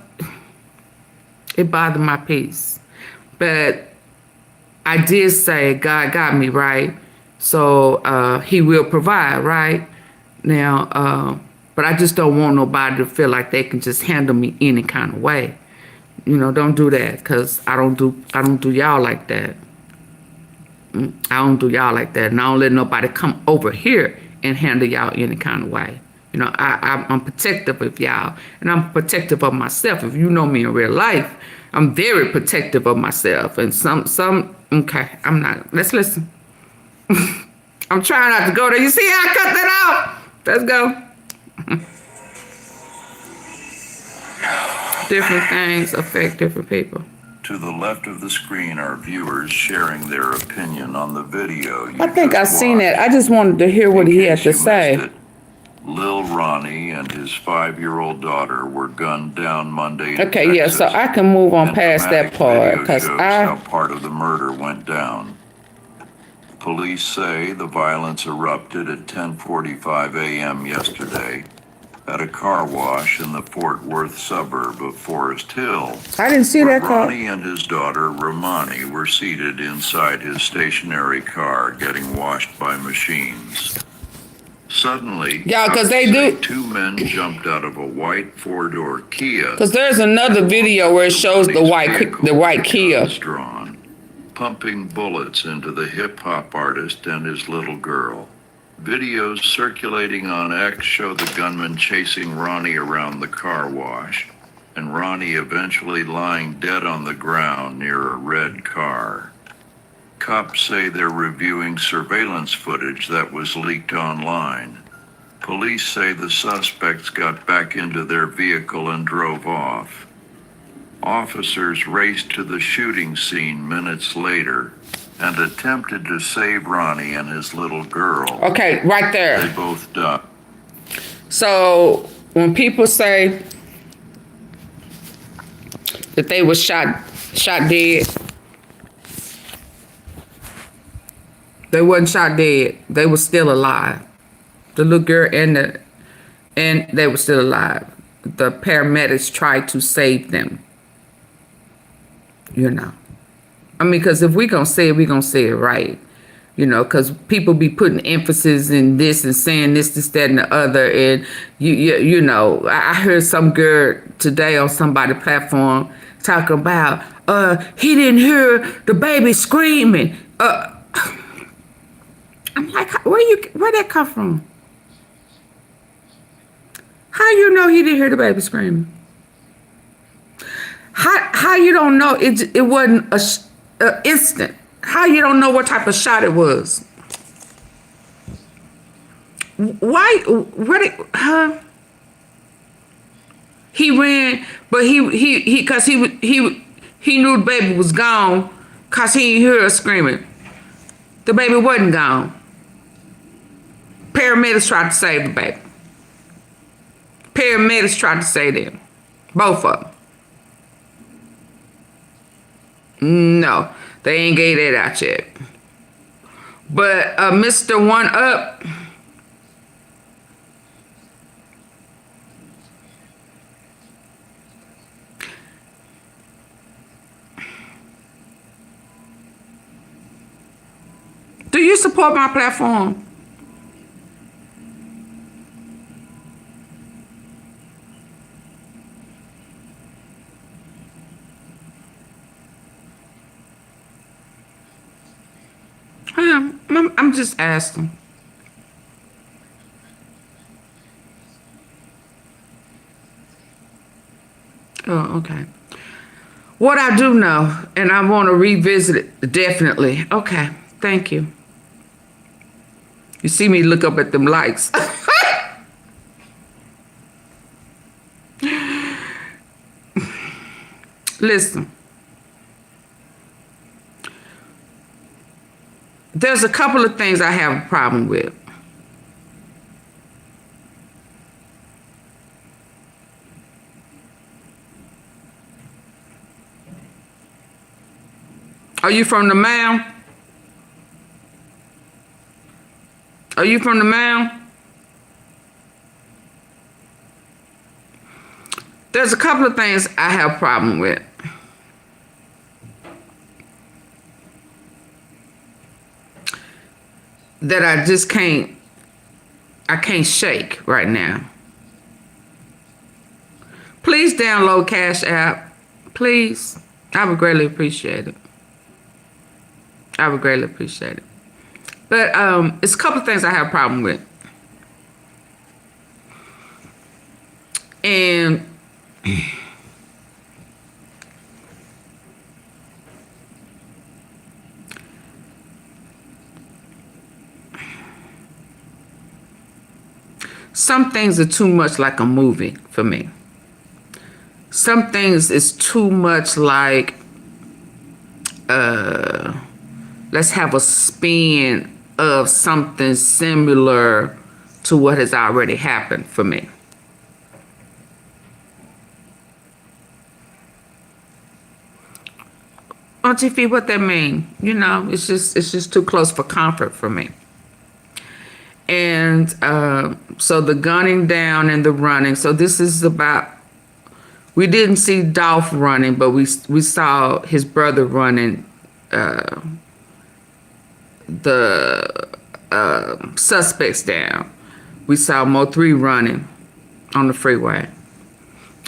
it bothered my peace. But I did say God got me, right? So he will provide, right? Now, but I just don't want nobody to feel like they can just handle me any kind of way. You know, don't do that, because I don't do y'all like that. I don't do y'all like that. And I don't let nobody come over here and handle y'all any kind of way. You know, I'm protective of y'all, and I'm protective of myself. If you know me in real life, I'm very protective of myself. And okay, I'm not. Let's listen. I'm trying not to go there. You see how I cut that out? Let's go. Different things affect different people. To the left of the screen are viewers sharing their opinion on the video. I think I've seen it. I just wanted to hear what he had to say. LILRONNIE and his 5-year-old daughter were gunned down Monday in Okay, Texas, yeah, so I can move on past that part, because how part of the murder went down. Police say the violence erupted at 10:45 a.m. yesterday. at a car wash in the Fort Worth suburb of Forest Hill. I didn't see that car. Ronnie and his daughter Romani were seated inside his stationary car getting washed by machines. Suddenly, Yeah, 'cause they do. two men jumped out of a white four-door Kia. Because there's another video where it shows the white Kia. Guns drawn, pumping bullets into the hip-hop artist and his little girl. Videos circulating on X show the gunman chasing Ronnie around the car wash, and Ronnie eventually lying dead on the ground near a red car. Cops say they're reviewing surveillance footage that was leaked online. Police say the suspects got back into their vehicle and drove off. Officers raced to the shooting scene minutes later and attempted to save Ronnie and his little girl. Okay, right there. They both died. So when people say that they were shot dead, they wasn't shot dead. They were still alive. The little girl and they were still alive. The paramedics tried to save them. You know. I mean, because if we're going to say it, we're going to say it right. You know, because people be putting emphasis in this and saying this, that, and the other. And, you know, I heard some girl today on somebody's platform talking about, he didn't hear the baby screaming. I'm like, where that come from? How you know he didn't hear the baby screaming? How you don't know it wasn't a instant? How you don't know what type of shot it was? Why? He ran, but he cause he knew the baby was gone, cause he didn't hear her screaming. The baby wasn't gone. Paramedics tried to save the baby. Paramedics tried to save them, both of them. No, they ain't gave that out yet. But Mr. One Up, do you support my platform? I'm just asking. Oh, okay. What I do know, and I want to revisit it definitely. Okay, thank you. You see me look up at them likes. Listen. There's a couple of things I have a problem with. Are you from the Mound? Are you from the Mound? There's a couple of things I have a problem with. That I just can't shake right now. Please download Cash App. Please. I would greatly appreciate it. I would greatly appreciate it. But it's a couple of things I have a problem with. And some things are too much like a movie for me. Some things is too much like, let's have a spin of something similar to what has already happened for me. AunTeaFee, what that mean? You know, it's just too close for comfort for me. And so the gunning down and the running. So this is about, we didn't see Dolph running, but we saw his brother running the suspects down. We saw Mo3 running on the freeway.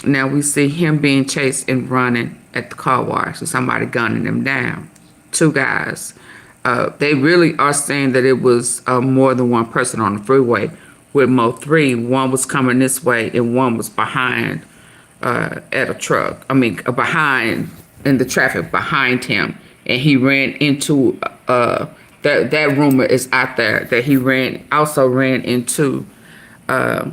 Now we see him being chased and running at the car wash, and somebody gunning him down. 2 guys. They really are saying that it was more than one person on the freeway with Mo3. One was coming this way and one was behind at a truck. I mean, behind in the traffic behind him, and he ran into that rumor is out there that he also ran into a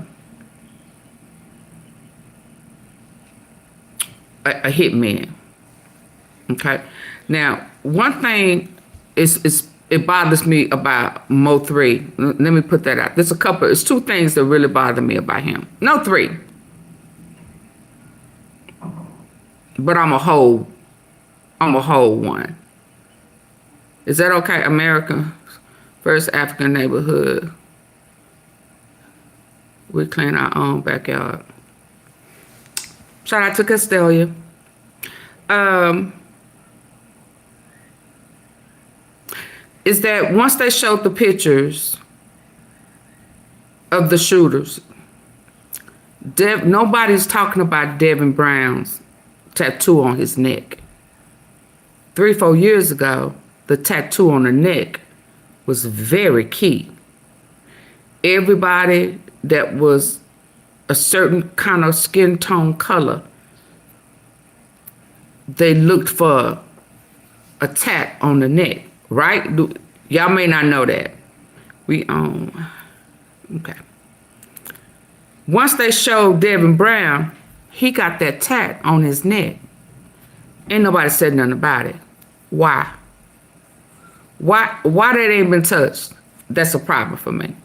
hitman. Okay. Now, one thing is it bothers me about Mo3. Let me put that out. It's 2 things that really bother me about him. No, 3. But I'm a whole one. Is that okay? America, first African neighborhood. We clean our own backyard. Shout out to Castelia. Is that once they showed the pictures of the shooters, nobody's talking about Devin Brown's tattoo on his neck. 3-4 years ago, the tattoo on the neck was very key. Everybody that was a certain kind of skin tone color, they looked for a tat on the neck, right? Y'all may not know that. Okay. Once they showed Devin Brown, he got that tat on his neck. Ain't nobody said nothing about it. Why? Why that ain't been touched? That's a problem for me.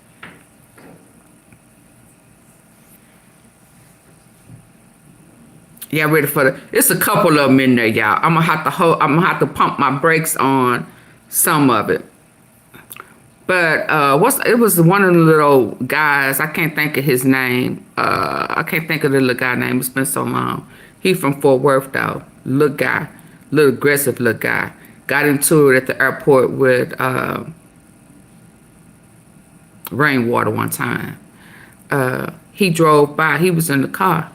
Y'all ready for it's a couple of them in there, y'all. I'm gonna have to pump my brakes on some of it. But it was one of the little guys, I can't think of his name. I can't think of the little guy name. It's been so long. He from Fort Worth though. Little guy, little aggressive little guy. Got into it at the airport with Rainwater one time. He drove by. He was in the car.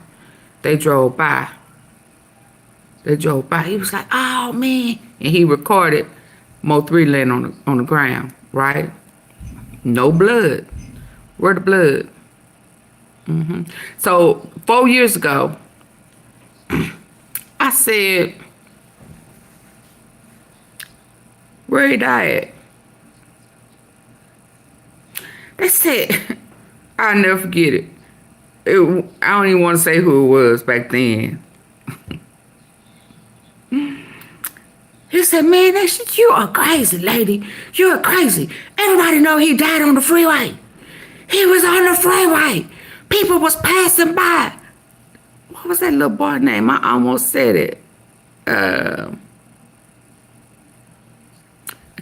They drove by. He was like, "Oh man!" And he recorded Mo3 laying on the ground. Right? No blood. Where the blood? So 4 years ago, I said, "Where he died?" They said, I'll never forget it. I don't even want to say who it was back then. He said, "Man, that shit, you are crazy, lady. You're crazy. Everybody know he died on the freeway. He was on the freeway. People was passing by." What was that little boy name? I almost said it. I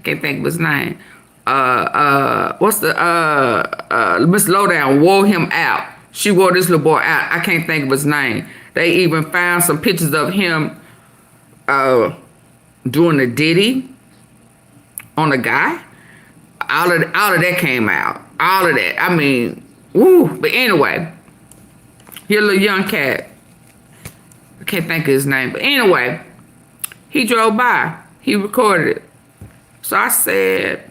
can't think of his name. What's the Miss Lowdown wore him out. She wore this little boy out. I can't think of his name. They even found some pictures of him doing the ditty on a guy. All of that came out. All of that. I mean, woo. But anyway, he a little young cat. I can't think of his name. But anyway, he drove by. He recorded it. So I said,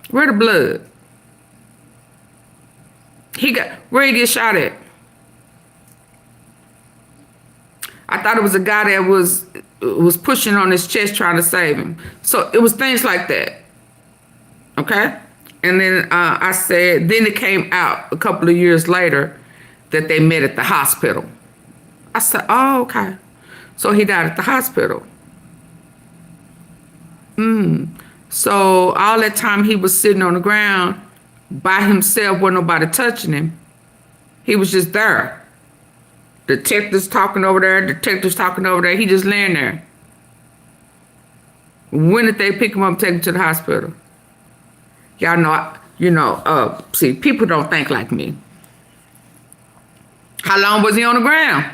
"Where the blood? Where he get shot at?" I thought it was a guy that was pushing on his chest trying to save him. So it was things like that. Okay? And then I said, then it came out a couple of years later that they met at the hospital. I said, "Oh, okay. So he died at the hospital." So all that time he was sitting on the ground by himself, wasn't nobody touching him. He was just there. Detectives talking over there. He just laying there. When did they pick him up and take him to the hospital? Y'all know, see, people don't think like me. How long was he on the ground?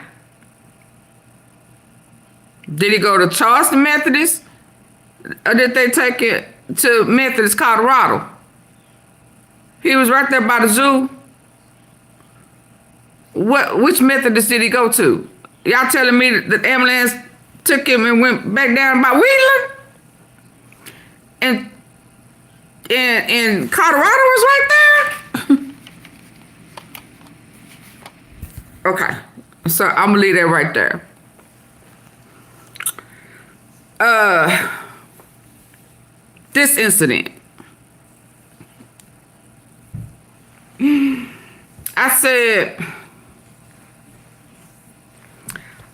Did he go to Charleston Methodist? Or did they take it to Methodist, Colorado? He was right there by the zoo. Which Methodist did he go to? Y'all telling me that the ambulance took him and went back down by Wheeler? And Colorado was right there? Okay, so I'm gonna leave that right there. This incident. I said,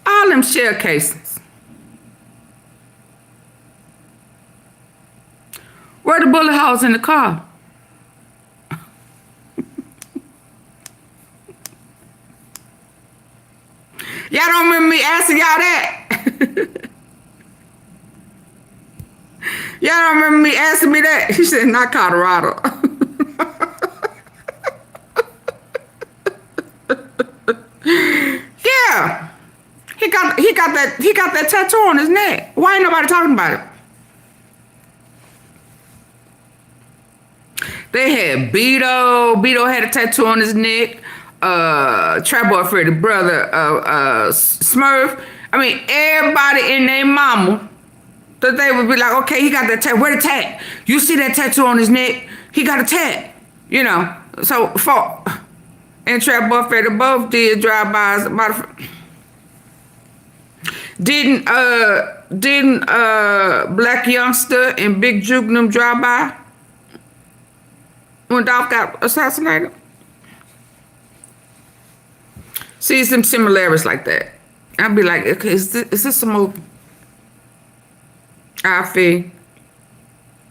all them shell casings. Where the bullet holes in the car? Y'all don't remember me asking y'all that? Y'all don't remember me asking me that? He said, not Colorado. Yeah. He got that tattoo on his neck. Why ain't nobody talking about it? They had Beto. Beto had a tattoo on his neck. Trap Boy Freddy brother, Smurf. I mean, everybody in their mama, that they would be like, okay, he got that tattoo. Where the tat? You see that tattoo on his neck? He got a tat. You know. So and Trap Boy Freddy both did drive-bys. Didn't Black Youngster and Big Juke them drive by when Dolph got assassinated? See some similarities like that. I'd be like, okay, is this a movie? AunTeaFee.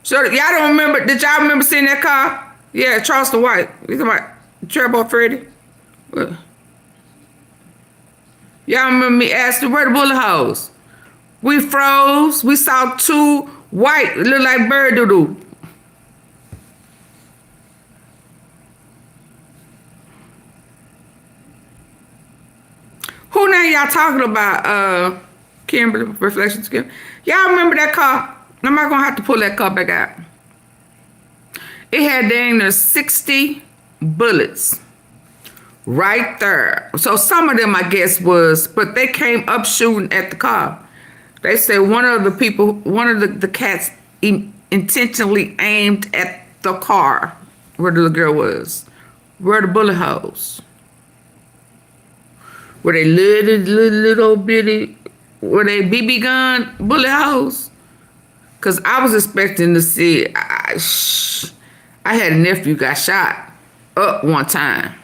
So y'all don't remember? Did y'all remember seeing that car? Yeah, Charleston White. You talking about Trevor Freddy? Y'all remember me asking where the bullet holes? We froze. We saw two white, look like bird doodle. Who now y'all talking about? Kimberly, Reflections Kim. Y'all remember that car? I'm not gonna have to pull that car back out. It had dang near 60 bullets right there. So some of them, I guess, but they came up shooting at the car. They said one of the cats intentionally aimed at the car where the little girl was. Where the bullet holes? Were they little bitty, were they BB gun bullet holes? Because I was expecting to see, I had a nephew got shot up one time.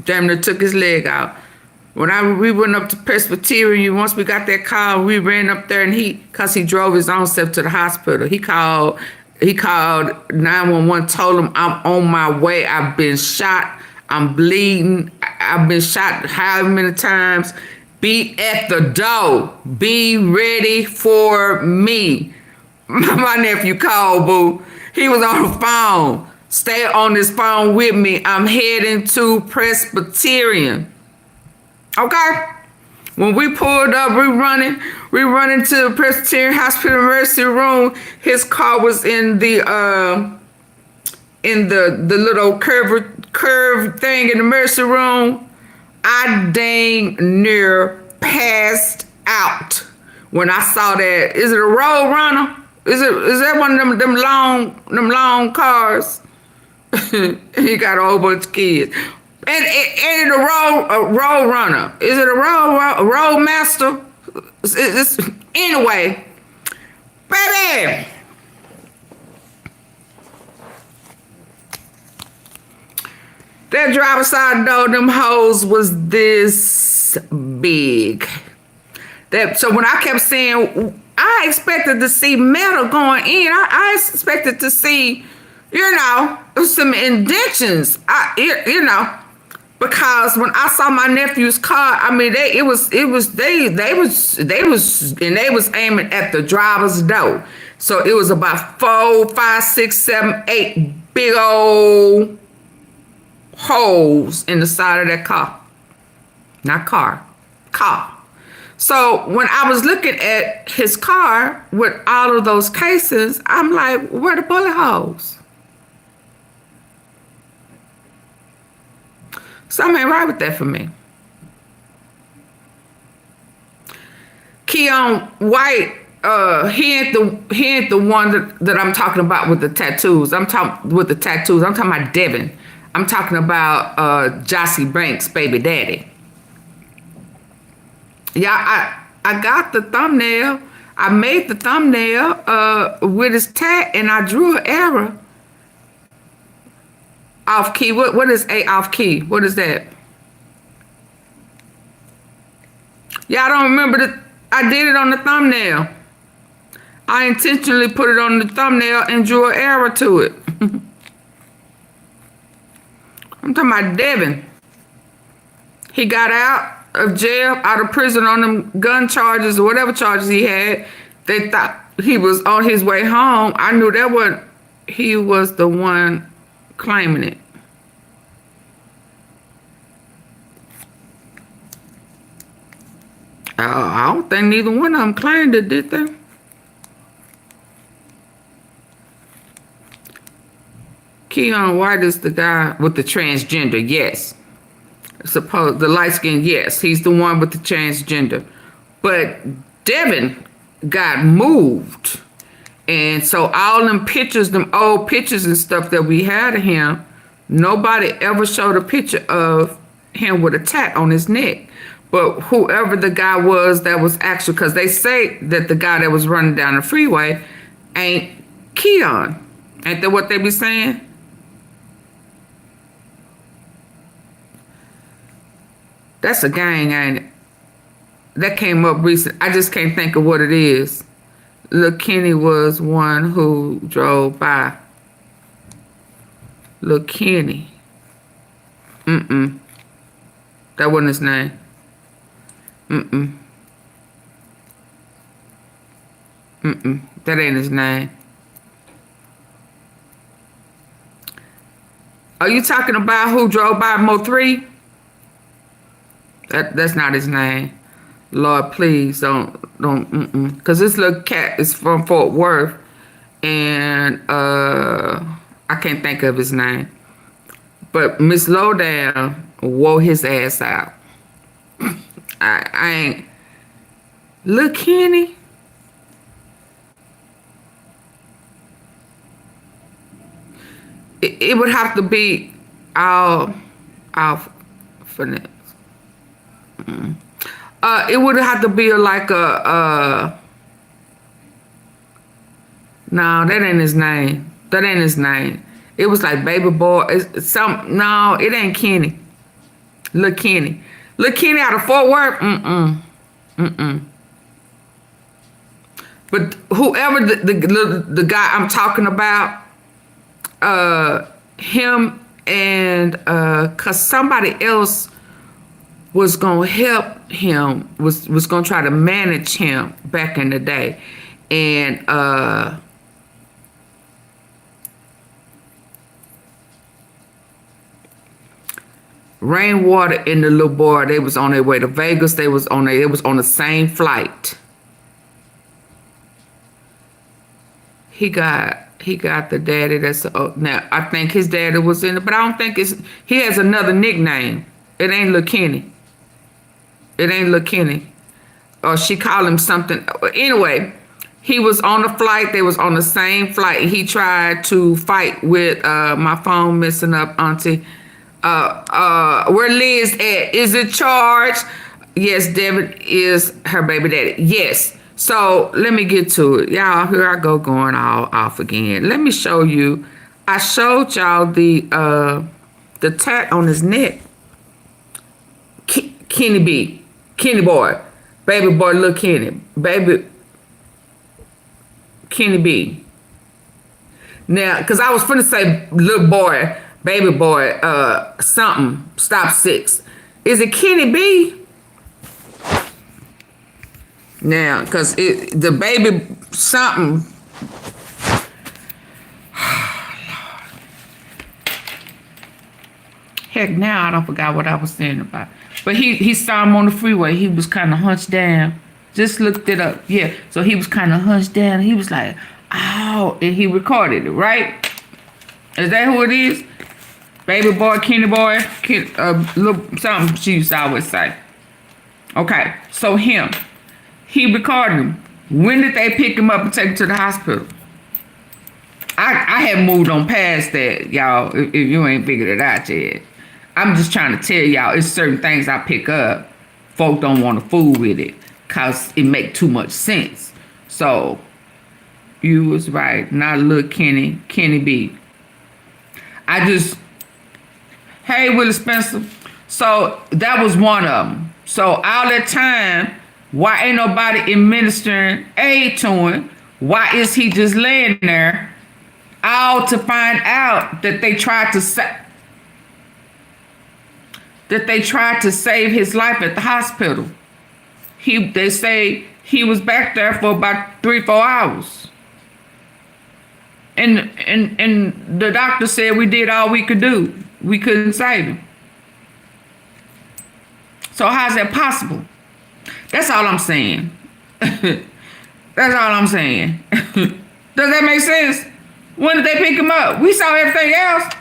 Damn near took his leg out. When we went up to Presbyterian, once we got that call, we ran up there and because he drove his own self to the hospital. He called 911, told him, I'm on my way. I've been shot. I'm bleeding. I've been shot however many times. Be at the door. Be ready for me. My nephew called, boo. He was on the phone. Stay on this phone with me. I'm heading to Presbyterian. Okay? When we pulled up, we running to the Presbyterian Hospital emergency room. His car was in the little curved thing in the emergency room. I dang near passed out when I saw that. Is it a Road Runner? Is that one of them long cars? He got a whole bunch of kids. And a road runner. Is it a road master? Anyway, baby. That driver's side door, them hoes was this big. So when I kept saying, I expected to see metal going in. I expected to see, some indentions. Because when I saw my nephew's car, I mean, they was aiming at the driver's door. So it was about 4, 5, 6, 7, 8 big old holes in the side of that car. Not car, car. So when I was looking at his car with all of those cases, I'm like, where the bullet holes? Something ain't right with that for me. Keon White, he ain't the one that I'm talking about with the tattoos. I'm talking about Devin. I'm talking about Jossie Banks' baby daddy. Yeah, I got the thumbnail. I made the thumbnail with his tat, and I drew an arrow off key. What is A off key? What is that? Yeah, I don't remember that. I did it on the thumbnail. I intentionally put it on the thumbnail and drew an arrow to it. I'm talking about Devin. He got out of jail, out of prison on them gun charges or whatever charges he had. They thought he was on his way home. I knew that wasn't, he was the one claiming it. I don't think neither one of them claimed it, did they? Keon White is the guy with the transgender, yes. Suppose the light skin, yes, he's the one with the transgender. But Devin got moved. And so all them pictures, them old pictures and stuff that we had of him, nobody ever showed a picture of him with a tat on his neck. But whoever the guy was that was actually, because they say that the guy that was running down the freeway ain't Keon. Ain't that what they be saying? That's a gang, ain't it? That came up recent. I just can't think of what it is. Lil Kenny was one who drove by. Lil Kenny. That wasn't his name. That ain't his name. Are you talking about who drove by Mo 3? That's not his name. Lord, please don't. Because this little cat is from Fort Worth, and I can't think of his name. But Miss Lowdown wore his ass out. I ain't. Lil Kenny. It would have to be all finesse. It would have to be like a no, that ain't his name. That ain't his name. It was like baby boy. No, it ain't Kenny. Lil Kenny. Lil Kenny out of Fort Worth. But whoever the guy I'm talking about, him and cause somebody else was gonna help him, was gonna try to manage him back in the day. And Rainwater and the little boy, they was on their way to Vegas. They was on the same flight. He got the daddy that's now I think his daddy was in it, but I don't think he has another nickname. It ain't Lil Kenny. It ain't Lil Kenny. Or she called him something. Anyway, he was on the flight. They was on the same flight. He tried to fight with my phone messing up, Auntie. Where Liz at? Is it charged? Yes, Devin is her baby daddy. Yes. So let me get to it. Y'all, here I go going all off again. Let me show you. I showed y'all the tat on his neck. Kenny B. Kenny boy. Baby boy, Lil Kenny. Baby Kenny B. Now, because I was finna say little boy, baby boy, something, stop 6. Is it Kenny B? Now, because the baby something Heck, now I don't forgot what I was saying about. But he saw him on the freeway. He was kind of hunched down. Just looked it up. Yeah. So he was kind of hunched down. He was like, "Ow," and he recorded it. Right? Is that who it is? Baby boy, Kenny boy, little something she used to always say. Okay. So he recorded him. When did they pick him up and take him to the hospital? I haven't moved on past that, y'all, if you ain't figured it out yet. I'm just trying to tell y'all, it's certain things I pick up. Folk don't want to fool with it because it make too much sense. So, you was right. Not little Kenny B. Hey, Willie Spencer. So, that was one of them. So, all that time, why ain't nobody administering aid to him? Why is he just laying there? All to find out that they tried to save his life at the hospital. They say he was back there for about 3-4 hours. And the doctor said we did all we could do. We couldn't save him. So how's that possible? That's all I'm saying. That's all I'm saying. Does that make sense? When did they pick him up? We saw everything else.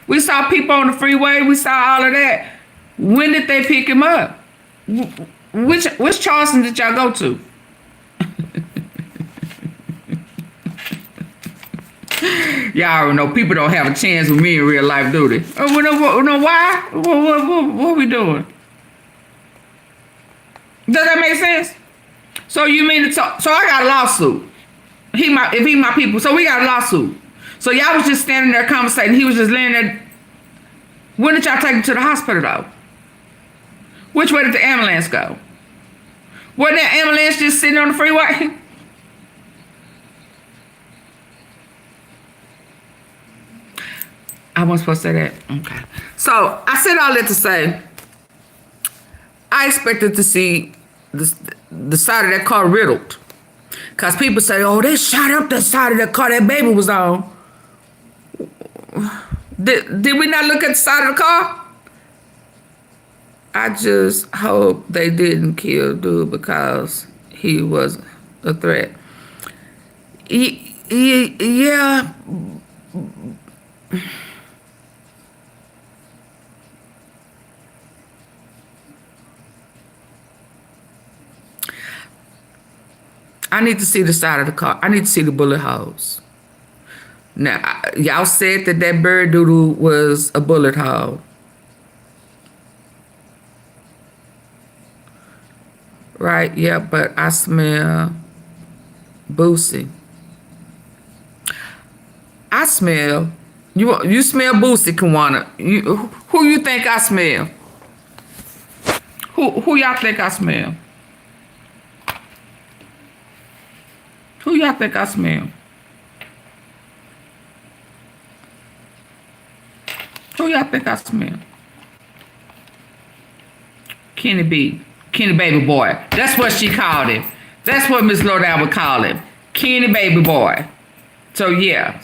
We saw people on the freeway. We saw all of that. When did they pick him up? Which Charleston did y'all go to? Y'all know people don't have a chance with me in real life, do they? Oh, we know why? What we doing? Does that make sense? So you mean to talk? So I got a lawsuit. If he my people, so we got a lawsuit. So y'all was just standing there conversating. He was just laying there. When did y'all take him to the hospital though? Which way did the ambulance go? Wasn't that ambulance just sitting on the freeway? I wasn't supposed to say that. Okay. So I said all that to say, I expected to see the side of that car riddled. Because people say, oh, they shot up the side of the car that baby was on. Did we not look at the side of the car? I just hope they didn't kill dude because he was a threat. Yeah. I need to see the side of the car. I need to see the bullet holes. Now, y'all said that bird doodle was a bullet hole. Right, yeah, but I smell Boosie. I smell, you smell Boosie, Kawana. Who you think I smell? Who y'all think I smell? Who y'all think I smell? Who y'all think I smell? Kenny Baby Boy. That's what she called him. That's what Miss Lowdown would call him. Kenny Baby Boy. So yeah.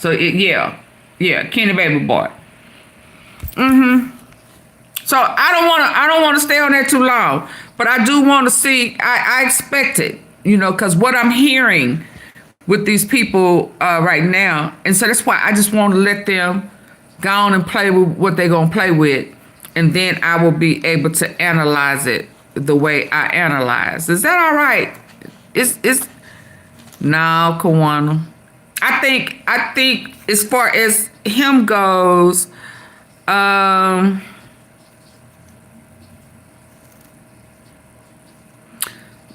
Yeah, Kenny Baby Boy. So I don't want to stay on there too long, but I do want to see. I expect it, because what I'm hearing with these people right now, and so that's why I just want to let them go on and play with what they're gonna play with, and then I will be able to analyze it the way I analyze. Is that all right? It's no, Kawana. I think as far as him goes,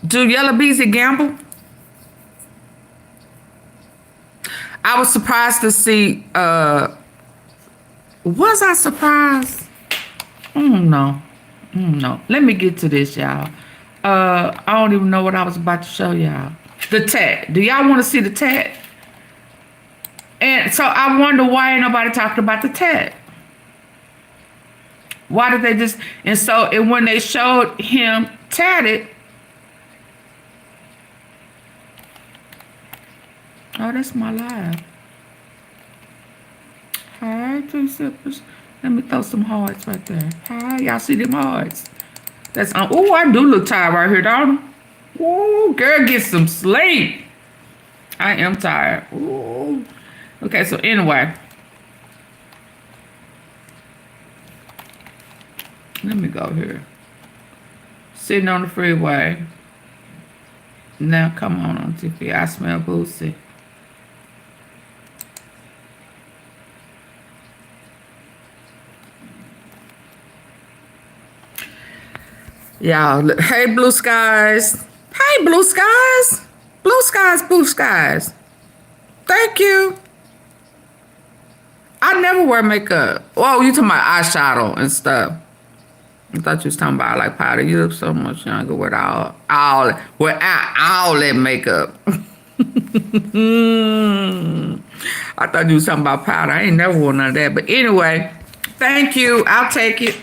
do Yellow Beezy gamble? I was surprised to see, was I surprised? No. Let me get to this, y'all. I don't even know what I was about to show y'all. The tat. Do y'all want to see the tat? And so I wonder why ain't nobody talking about the tat. Why did they just, and so when they showed him tatted, oh, that's my live. Hi, two sippers. Let me throw some hearts right there. Hi, y'all see them hearts? That's on. Oh, I do look tired right here, don't I? Oh, girl, get some sleep. I am tired. Ooh. Okay, so anyway. Let me go here. Sitting on the freeway. Now, come on TV. I smell Boosie. Y'all, hey, blue skies. Hey, blue skies. Blue skies, blue skies. Thank you. I never wear makeup. Oh, you talking about eyeshadow and stuff. I thought you was talking about like powder. You look so much younger without all that makeup. I thought you was talking about powder. I ain't never worn none of that. But anyway, thank you. I'll take it.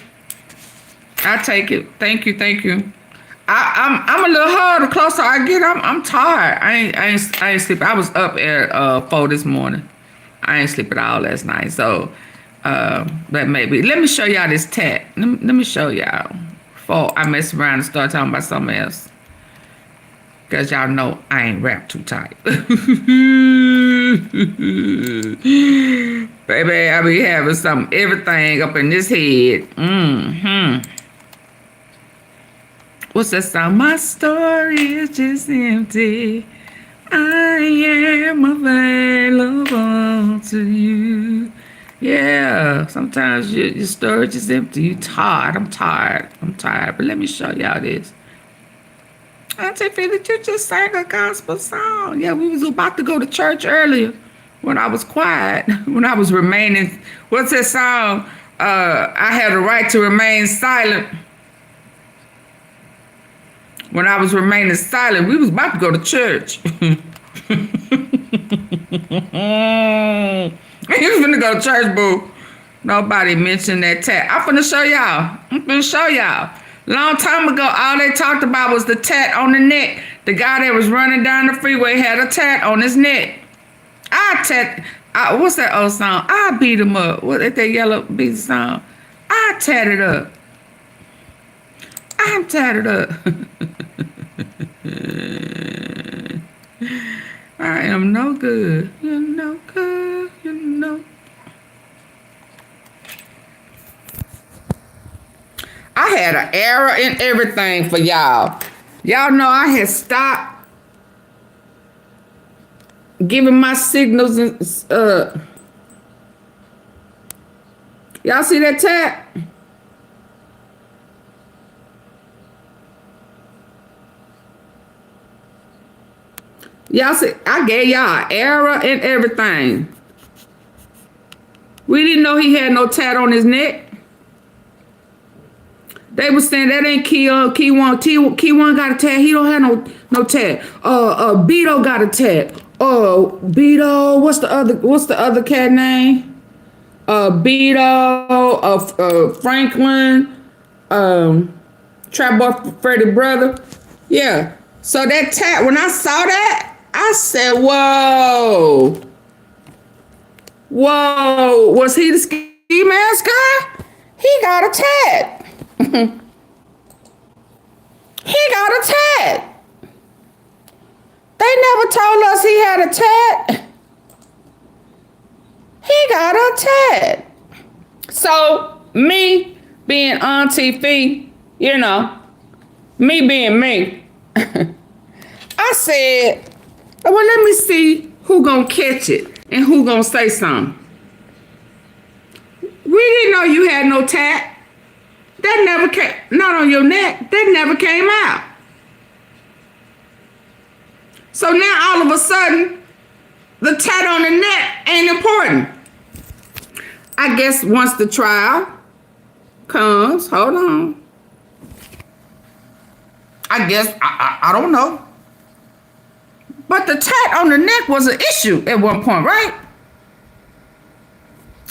I'll take it. Thank you. Thank you. I'm a little hard. The closer I get, I'm tired. I ain't sleep. I was up at 4 this morning. I ain't sleep at all last night. So but maybe let me show y'all this tat. Let me show y'all before I mess around and start talking about something else. Cause y'all know I ain't wrapped too tight. Baby, I be having everything up in this head. What's that song? My story is just empty. I am available to you. Yeah, sometimes your storage is empty. You tired. I'm tired. But let me show y'all this. AunTeaFee, that you just sang a gospel song. Yeah, we was about to go to church earlier when I was quiet. When I was remaining. What's that song? I had a right to remain silent. When I was remaining silent, we was about to go to church. We was gonna go to church, boo. Nobody mentioned that tat. I'm finna show y'all. Long time ago, all they talked about was the tat on the neck. The guy that was running down the freeway had a tat on his neck. What's that old song? I beat him up. What that yellow beat song? I tatted up. I'm tatted up. I am no good. You're no good. You're no. I had an error in everything for y'all. Y'all know I had stopped giving my signals and y'all see that tat? Y'all see, I gave y'all an error and everything. We didn't know he had no tat on his neck. They was saying that ain't Key1. Key1 got a tat. He don't have no tat. Beto got a tat. Beto, what's the other cat name? Beto, Franklin, Trap Boy Freddy brother. Yeah. So that tat, when I saw that, I said, whoa. Whoa. Was he the ski mask guy? He got a tat. He got a tat. They never told us he had a tat. He got a tat. So, me being AunTeaFee, you know, me being me, I said, well, let me see who gonna catch it and who gonna say something. We didn't know you had no tat. That never came, not on your neck, that never came out. So now all of a sudden, the tat on the neck ain't important. I guess once the trial comes, hold on. I guess, I don't know. But the tat on the neck was an issue at one point, right?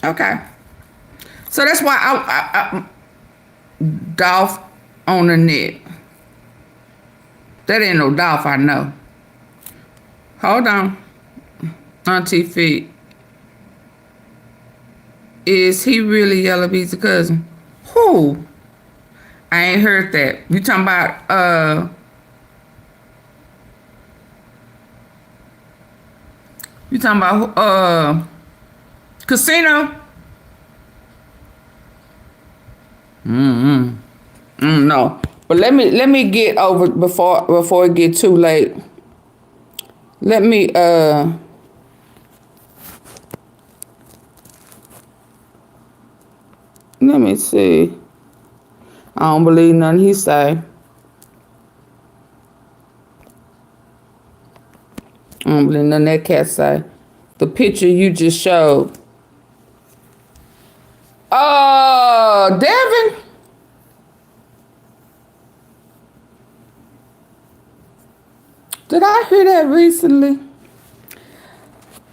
Okay. So that's why I Dolph on the neck. That ain't no Dolph, I know. Hold on. AunTeaFee. Is he really Yellow Bee's cousin? Who? I ain't heard that. You talking about Kasino? No. But let me get over before it get too late. Let me see. I don't believe nothing he say. I don't believe nothing that cat say. The picture you just showed. Oh, Devin. Did I hear that recently?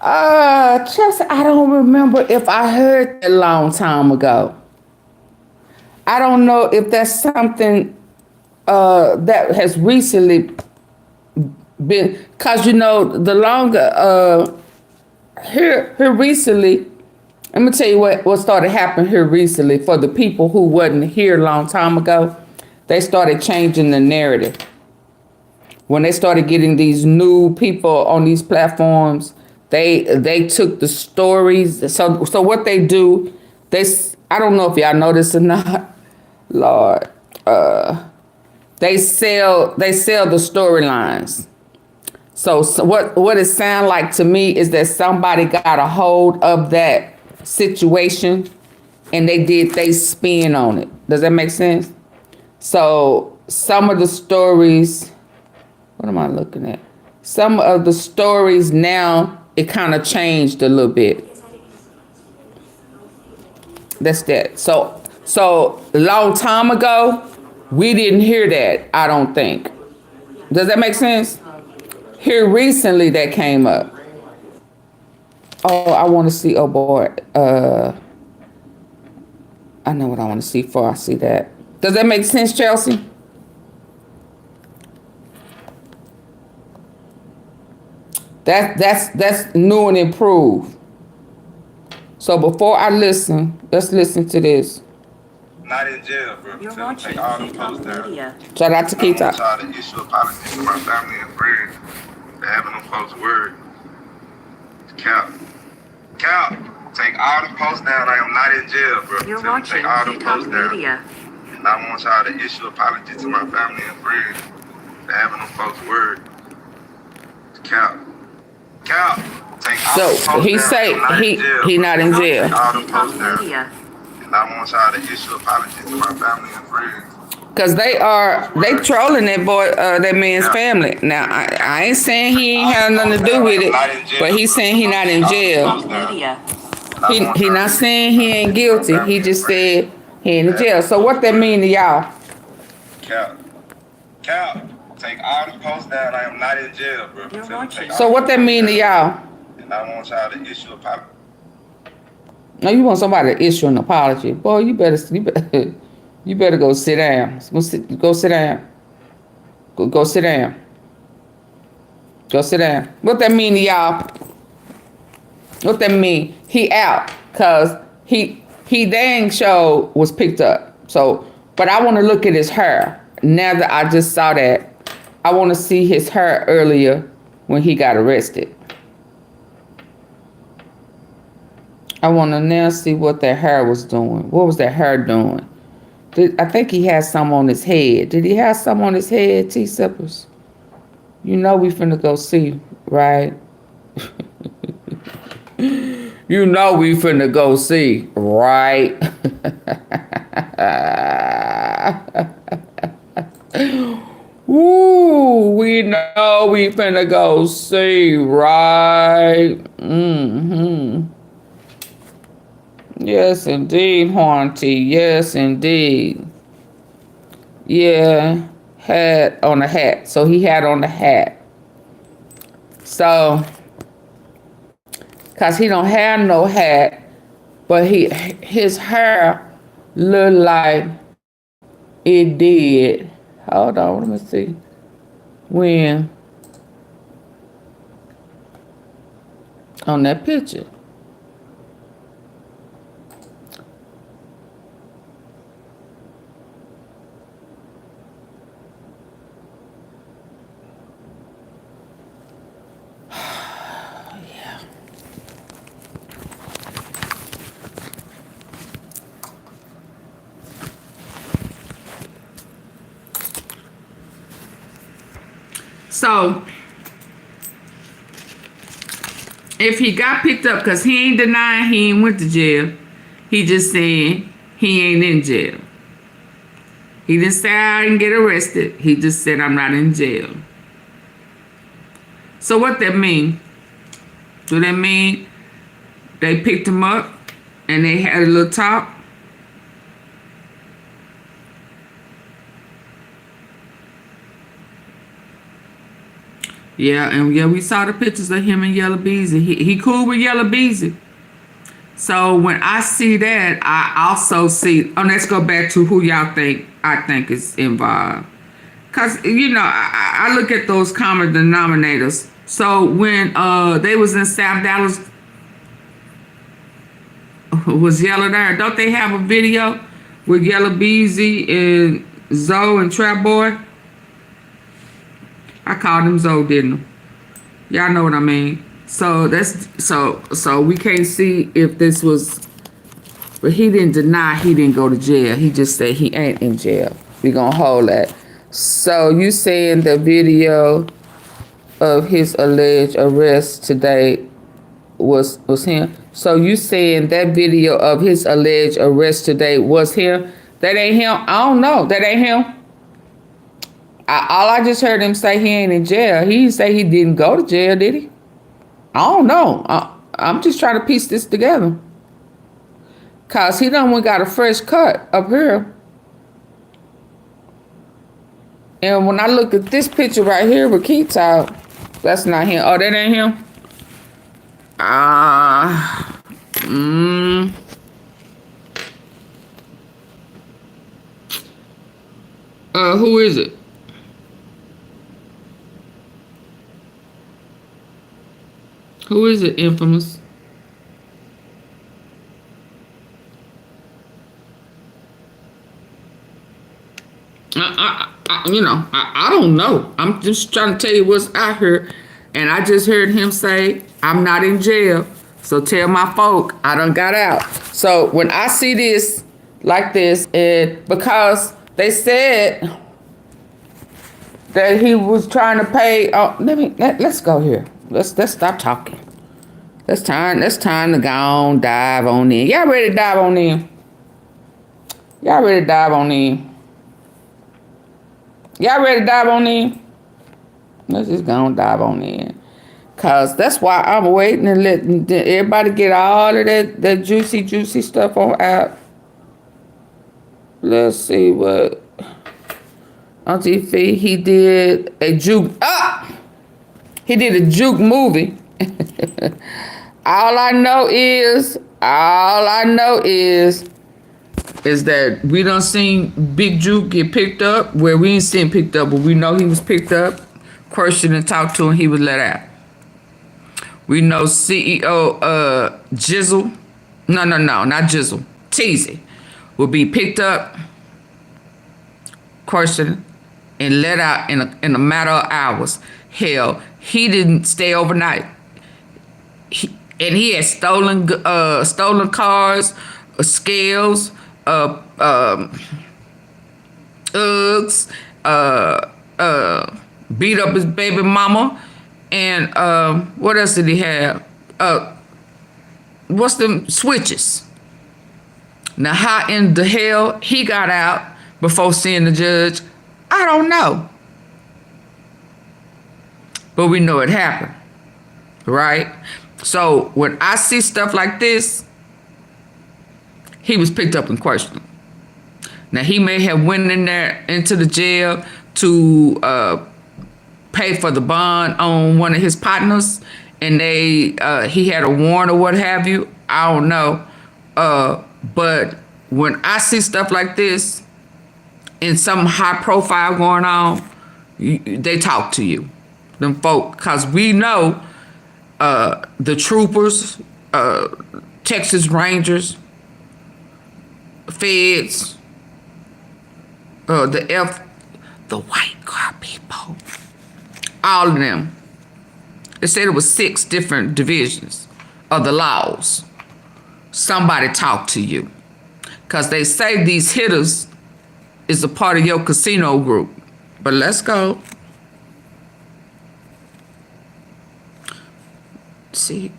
Chelsea, I don't remember if I heard that a long time ago. I don't know if that's something that has recently been, cause you know the longer here recently. Let me tell you what started happening here recently for the people who wasn't here a long time ago. They started changing the narrative. When they started getting these new people on these platforms, they took the stories. So what they do, I don't know if y'all know this or not, Lord. They sell the storylines. So what it sounds like to me is that somebody got a hold of that situation and they spin on it. Does that make sense? So some of the stories, what am I looking at? Some of the stories now, it kind of changed a little bit. That's that. So a long time ago, we didn't hear that, I don't think. Does that make sense? Here recently that came up. Oh, I want to see, oh boy. I know what I want to see before I see that. Does that make sense, Chelsea? That's new and improved. So before I listen, let's listen to this. Not in jail, bro. You're Tell them watching take all them TikTok posts down. media. Shout out to I want Keita. y'all to issue apologies to my family and friends for having them folks word. Cap. Take all them posts down. I am not in jail, bro. You're Tell them watching take all them TikTok posts down. media. And I want y'all to issue apologies to my family and friends for having them folks word. Cap. Take all them So posts he down. say I'm not in jail, he bro. not in jail. Take all them TikTok posts down. media. And I want y'all to issue apologies to my family and friends. Cause they trolling that boy, that man's family. Now I ain't saying he ain't had nothing to do with it, but he's saying he not in jail. Media. He not saying he ain't guilty. He just said he in jail. So what that mean to y'all? Cap. Take all the posts down. I am not in jail, bro. You're Tell them watching. take all So the what that posts mean to down. y'all? And I want y'all to issue a apology. No, you want somebody to issue an apology, boy. You better go sit down. Go sit down. Go sit down. Go sit down. What that mean to y'all? What that mean? He out, cause he dang show was picked up. So, but I want to look at his hair. Now that I just saw that, I want to see his hair earlier when he got arrested. I want to now see what that hair was doing. What was that hair doing? I think he had some on his head. Did he have some on his head, T-Sippers? You know we finna go see, right? You know we finna go see, right? Ooh, we know we finna go see, right? Yes, indeed, Haunty. Yes, indeed. Yeah, had on a hat. So he had on the hat. So, cause he don't have no hat, but his hair looked like it did. Hold on, let me see. When on that picture. So if he got picked up, because he ain't denying he ain't went to jail. He just saying he ain't in jail. He didn't say I didn't get arrested. He just said I'm not in jail. So what that mean? Do that mean they picked him up and they had a little talk? Yeah, and yeah, we saw the pictures of him and Yellow Beezy. He cool with Yellow Beezy. So when I see that, I also see, let's go back to who y'all I think is involved. Because, you know, I look at those common denominators. So when they was in South Dallas, was Yellow there? Don't they have a video with Yellow Beezy and Zoe and Trap Boy? I called him Zoe, didn't I? Y'all know what I mean. So that's so we can't see if this was, but he didn't deny he didn't go to jail. He just said he ain't in jail. We gonna hold that. So you saying the video of his alleged arrest today was him? So you saying that video of his alleged arrest today was him? That ain't him? I don't know. That ain't him? All I just heard him say he ain't in jail. He didn't say he didn't go to jail, did he? I don't know. I'm just trying to piece this together. Because he done got a fresh cut up here. And when I look at this picture right here with KEYGLOCK, that's not him. Oh, that ain't him? Who is it? Who is it, Infamous? I don't know. I'm just trying to tell you what's out here. And I just heard him say, I'm not in jail. So tell my folk, I done got out. So when I see this like this, and because they said that he was trying to pay, let's go here. Let's stop talking. It's time to go on, dive on in. Y'all ready to dive on in? Y'all ready to dive on in? Y'all ready to dive on in? Let's just go and dive on in. Cause that's why I'm waiting to let everybody get all of that juicy stuff on out. Let's see what AunTeaFee, he did a juke. He did a juke movie. All I know is that we done seen Big Juke get picked up. Where we ain't seen picked up, but we know he was picked up, questioned and talked to, and he was let out. We know CEO Jizzle, no, not Jizzle, Teasy, will be picked up, questioned, and let out in a matter of hours. Hell, he didn't stay overnight. He had stolen cars, scales, Uggs, beat up his baby mama, and what else did he have? What's them switches? Now, how in the hell he got out before seeing the judge, I don't know. But we know it happened, right? So when I see stuff like this, he was picked up and questioned. Now, he may have went in there into the jail to pay for the bond on one of his partners, and he had a warrant or what have you. I don't know. But when I see stuff like this and some high profile going on, they talk to you, them folk, because we know the troopers, Texas Rangers, feds, the white car people, all of them. They said it was 6 different divisions of the laws. Somebody talk to you, because they say these hitters is a part of your casino group. But let's go. see.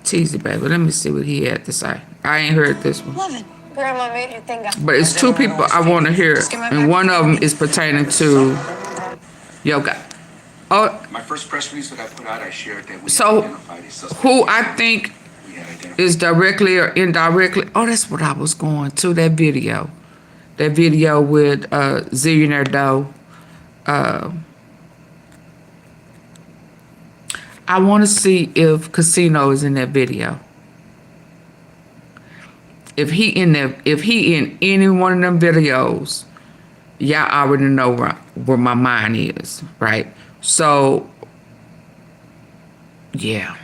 Teasy baby. Let me see what he had to say. I ain't heard this one. Love it. Grandma made you think I... But it's two people I want to hear. And one of them is pertaining to yoga. Oh, My first press release that I put out, I shared that we so identified a suspect. who I think We had identified. is directly or indirectly. Oh, that's what I was going to, that video. That video with Zillionaire Doe. I want to see if Kasino is in that video. If he in any one of them videos, y'all already know where my mind is, right? So, yeah.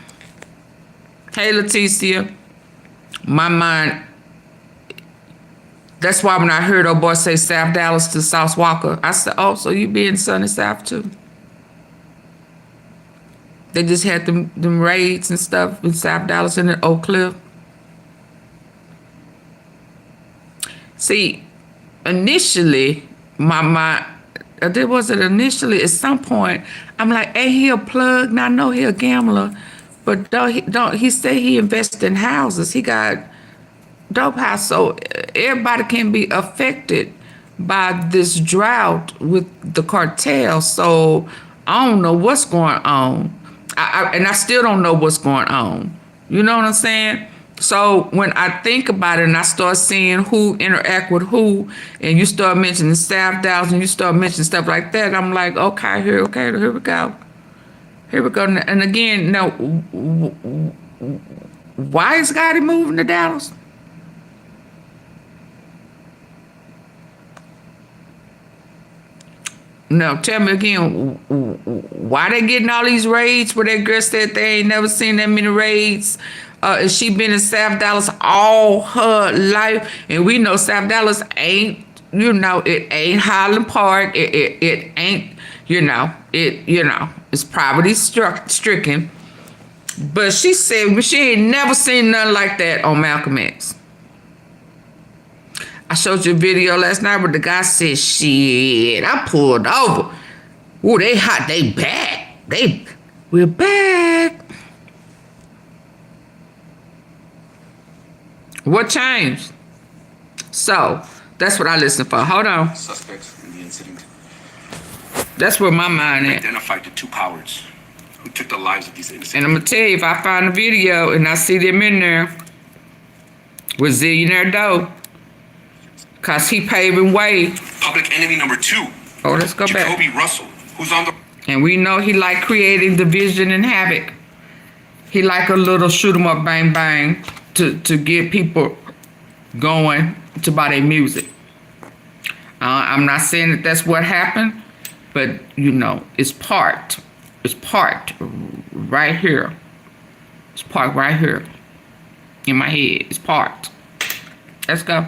Hey, Leticia. My mind. That's why when I heard old boy say South Dallas to South Walker, I said, oh, so you be in sunny South too? They just had them raids and stuff in South Dallas and in Oak Cliff. See, initially, there was it initially at some point, I'm like, hey, he a plug, now I know he a gambler, but he said he invested in houses. He got dope house, so everybody can be affected by this drought with the cartel. So I don't know what's going on. And I still don't know what's going on. You know what I'm saying? So when I think about it and I start seeing who interact with who, and you start mentioning South Dallas and you start mentioning stuff like that, I'm like, okay, here we go. Here we go. And again, now, why is Gotti moving to Dallas? No, tell me again, why they getting all these raids where that girl said they ain't never seen that many raids? She been in South Dallas all her life, and we know South Dallas ain't, it ain't Highland Park. It ain't, it's poverty stricken. But she said she ain't never seen nothing like that on Malcolm X. I showed you a video last night where the guy said, shit, I pulled over. Ooh, they hot, they back. We're back. What changed? So, that's what I listen for. Hold on. Suspects in the incident. That's where my mind is. Identified the two cowards who took the lives of these innocent. And I'm going to tell you, if I find a video and I see them in there with Zillionaire Doe, because he paving way. Public enemy number 2. Oh, let's go back. Jacoby Russell, who's on the... And we know he like creating division and havoc. He like a little shoot 'em up, bang, bang, to get people going to buy their music. I'm not saying that that's what happened, but, it's parked. It's parked right here. It's parked right here in my head. It's parked. Let's go.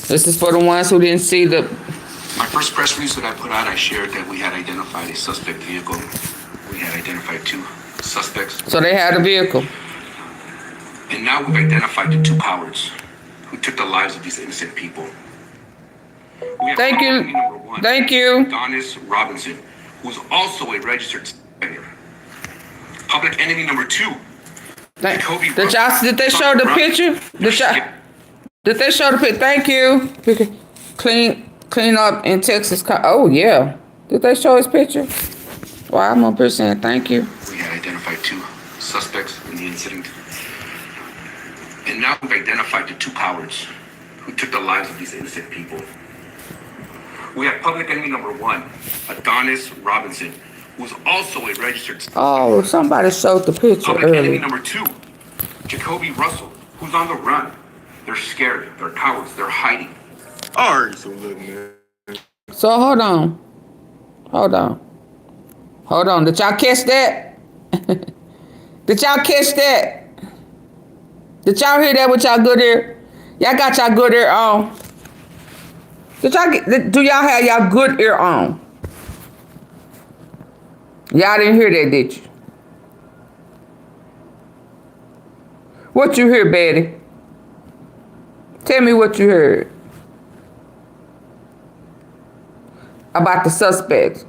This is for the ones who didn't see the... My first press release that I put out, I shared that we had identified a suspect vehicle. We had identified 2 suspects. So they had a vehicle. And now we've identified the 2 cowards who took the lives of these innocent people. We have Thank you. enemy number 1, Thank you. Adonis Robinson, who's also a registered offender. Public enemy number 2. Did they show the picture? Did they show the picture? Thank you. Clean up in Texas. Oh, yeah. Did they show his picture? Well, I'm up here saying thank you. We had identified 2 suspects in the incident. And now we've identified the 2 cowards who took the lives of these innocent people. We have public enemy number 1, Adonis Robinson, who's also a registered... Oh, somebody showed the picture Public enemy earlier. number 2, Jacoby Russell, who's on the run. They're scared. They're cowards. They're hiding. Alright, so look, man. So hold on. Did y'all catch that? Did y'all catch that? Did y'all hear that with y'all good ear? Y'all got y'all good ear on. Do y'all have y'all good ear on? Y'all didn't hear that, did you? What you hear, Betty? Tell me what you heard about the suspects.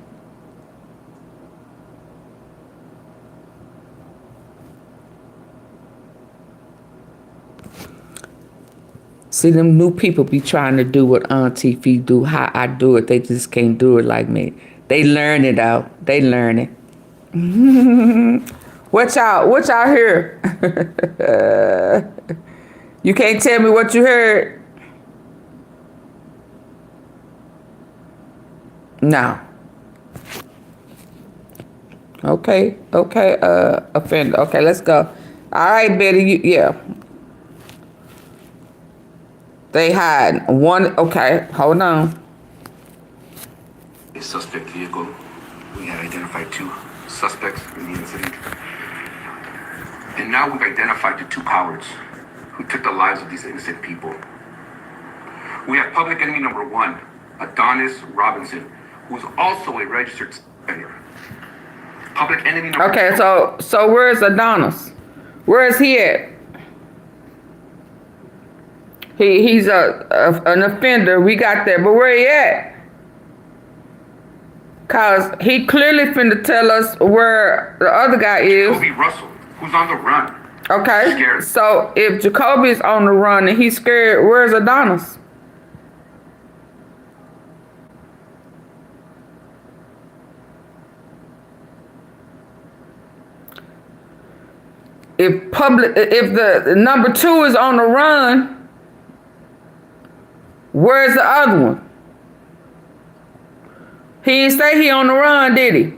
See, them new people be trying to do what AunTeaFee do, how I do it. They just can't do it like me. They learn it out. They learn it. What y'all hear? You can't tell me what you heard? No. Okay, offender. Okay, let's go. All right, Betty, yeah. They had one, okay, hold on. A suspect vehicle. We had identified 2 suspects in the incident. And now we've identified the 2 cowards who took the lives of these innocent people. We have public enemy number 1, Adonis Robinson, who is also a registered offender. Public enemy number Okay, so where's Adonis? Where is he at? He's an offender. We got that, but where he at? Cause he clearly finna tell us where the other guy is. Jacoby Russell, who's on the run. Okay. Scared. So if Jacoby's on the run and he's scared, where's Adonis? If the number 2 is on the run, where's the other one? He didn't say he on the run, did he?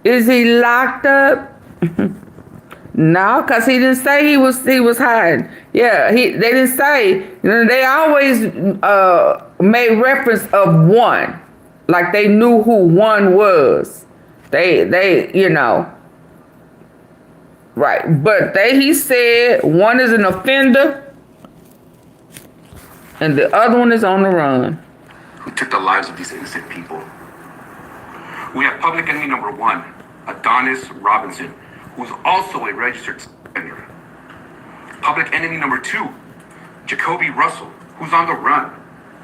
Is he locked up? No, cause he didn't say he was hiding. Yeah, they didn't say. You know, they always made reference of 1, like they knew who 1 was. They you know. Right, but he said 1 is an offender and the other one is on the run. Who took the lives of these innocent people. We have public enemy number 1, Adonis Robinson, who is also a registered offender. Public enemy number 2, Jacoby Russell, who's on the run.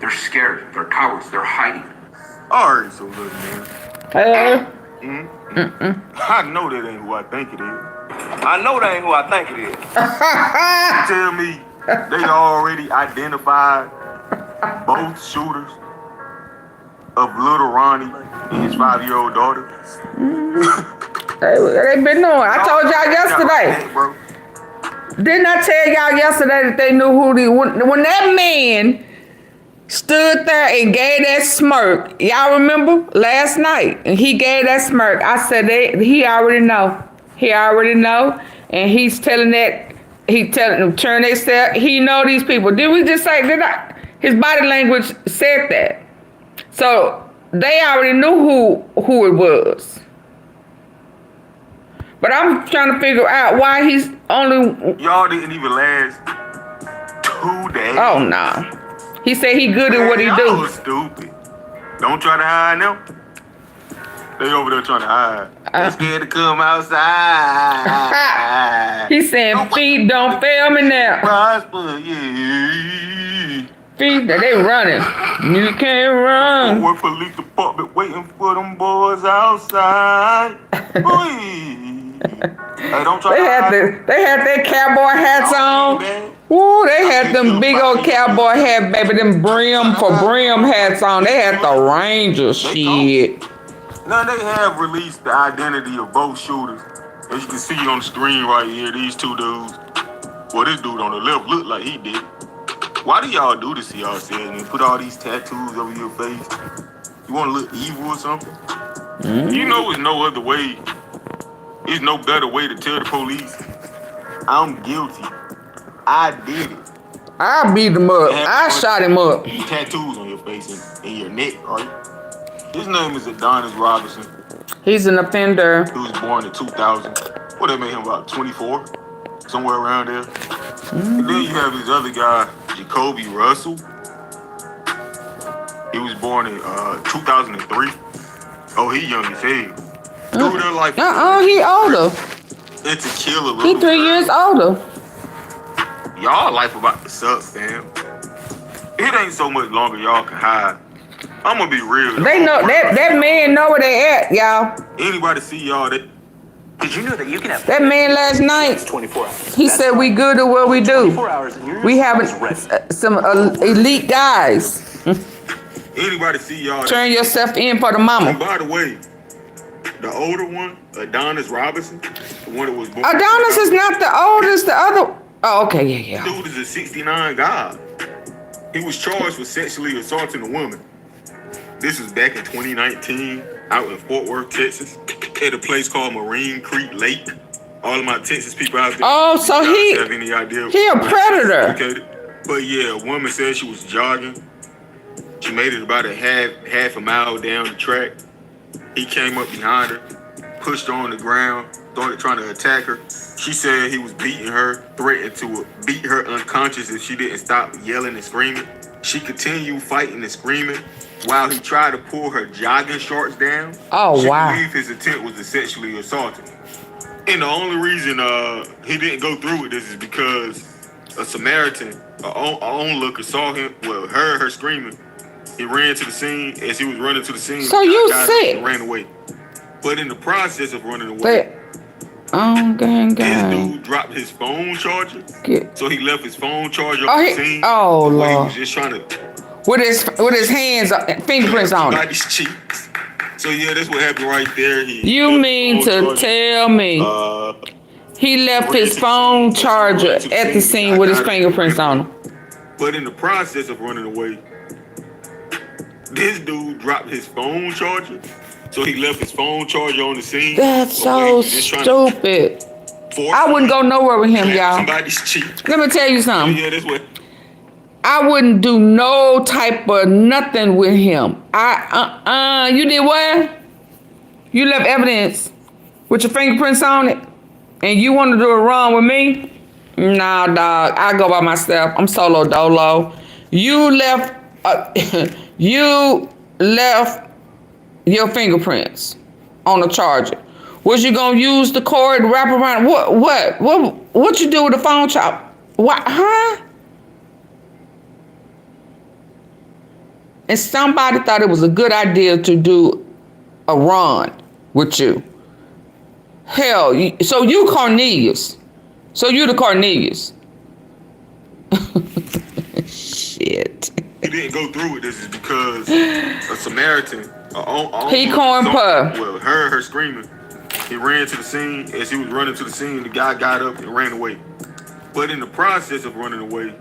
They're scared, they're cowards, they're hiding. Alright, so look, man. Hey. I know that ain't who I think it is. I know that ain't who I think it is. You tell me they already identified both shooters of little Ronnie and his 5-year-old daughter. They been knowing. I told y'all yesterday. Bro. Didn't I tell y'all yesterday that they knew who when that man stood there and gave that smirk, y'all remember last night, and he gave that smirk. I said he already know. He already know, and he's telling that he telling them turn they step. He know these people. Did we just say his body language said that? So they already knew who it was. But I'm trying to figure out why he's only. Y'all didn't even last 2 days. Oh no. He said he good at what he y'all do. Stupid. Don't try to hide them. They over there trying to hide. They scared to come outside. He's saying feet don't fail me now. Prosper, yeah. Feet, they running. You can't run. One police department waiting for them boys outside. Hey, don't try They to had hide. they had their cowboy hats on. Woo, they had them big old cowboy hat, baby, them brim hats on. They had the Ranger shit. Now they have released the identity of both shooters. As you can see on the screen right here, these 2 dudes. Well, this dude on the left looked like he did. Why do y'all do this to yourselves and put all these tattoos over your face? You want to look evil or something? You know there's no other way. There's no better way to tell the police, I'm guilty. I did it. I beat him up. I shot him up. Tattoos on your face and your neck, right? His name is Adonis Robinson. He's an offender. He was born in 2000. What, that made him about 24? Somewhere around there. And then you have this other guy, Jacoby Russell. He was born in 2003. Oh, he young as hell. Dude, they're like, he older. it's a killer. He 3 years older. Y'all life about to suck, fam. It ain't so much longer y'all can hide. I'm gonna be real. They know that man know where they at, y'all. Anybody see y'all that? Did you know that you can have That man last night, 24 hours? he said we good at what we do. 24 hours and yours We having is ready. some elite guys. Anybody see y'all that? Turn yourself in for the And mama. by the way, the older one, Adonis Robinson, the one that was born. Adonis is not the oldest. The other. Oh, okay, yeah. Dude is a 69 guy. He was charged with sexually assaulting a woman. This was back in 2019, out in Fort Worth, Texas, at a place called Marine Creek Lake. All of my Texas people out there. Oh, so you guys have any idea? he a predator. Okay. But yeah, a woman said she was jogging. She made it about a half a mile down the track. He came up behind her, pushed her on the ground, started trying to attack her. She said he was beating her, threatened to beat her unconscious if she didn't stop yelling and screaming. She continued fighting and screaming while he tried to pull her jogging shorts down. Oh, wow. She believed his intent was to sexually assault her. And the only reason he didn't go through with this is because a Samaritan, an onlooker, saw him, heard her screaming. He ran to the scene. As he was running to the scene, So you got sick. and ran away. But in the process of running away, Gang. this dude dropped his phone charger. So he left his phone charger on the scene. Oh, He Lord. was just trying to With his hands, fingerprints on it. somebody's cheeks. So yeah, that's what happened right there. You mean to tell me he left his phone charger at the scene with his fingerprints on him? But in the process of running away, this dude dropped his phone charger. So he left his phone charger on the scene. That's so stupid. I wouldn't go nowhere with him, y'all. Somebody's cheek. Let me tell you something. Yeah, that's what. I wouldn't do no type of nothing with him. You did what? You left evidence with your fingerprints on it, and you want to do it wrong with me? Nah, dog. I go by myself. I'm solo dolo. You left your fingerprints on the charger. Was you gonna use the cord to wrap around? What you do with the phone charger? What? Huh? And somebody thought it was a good idea to do a run with you. Hell, so you Cornelius. So you the Cornelius. Shit. He didn't go through with this is because a Samaritan, He corn puff. Heard her screaming. He ran to the scene. As he was running to the scene, the guy got up and ran away. But in the process of running away,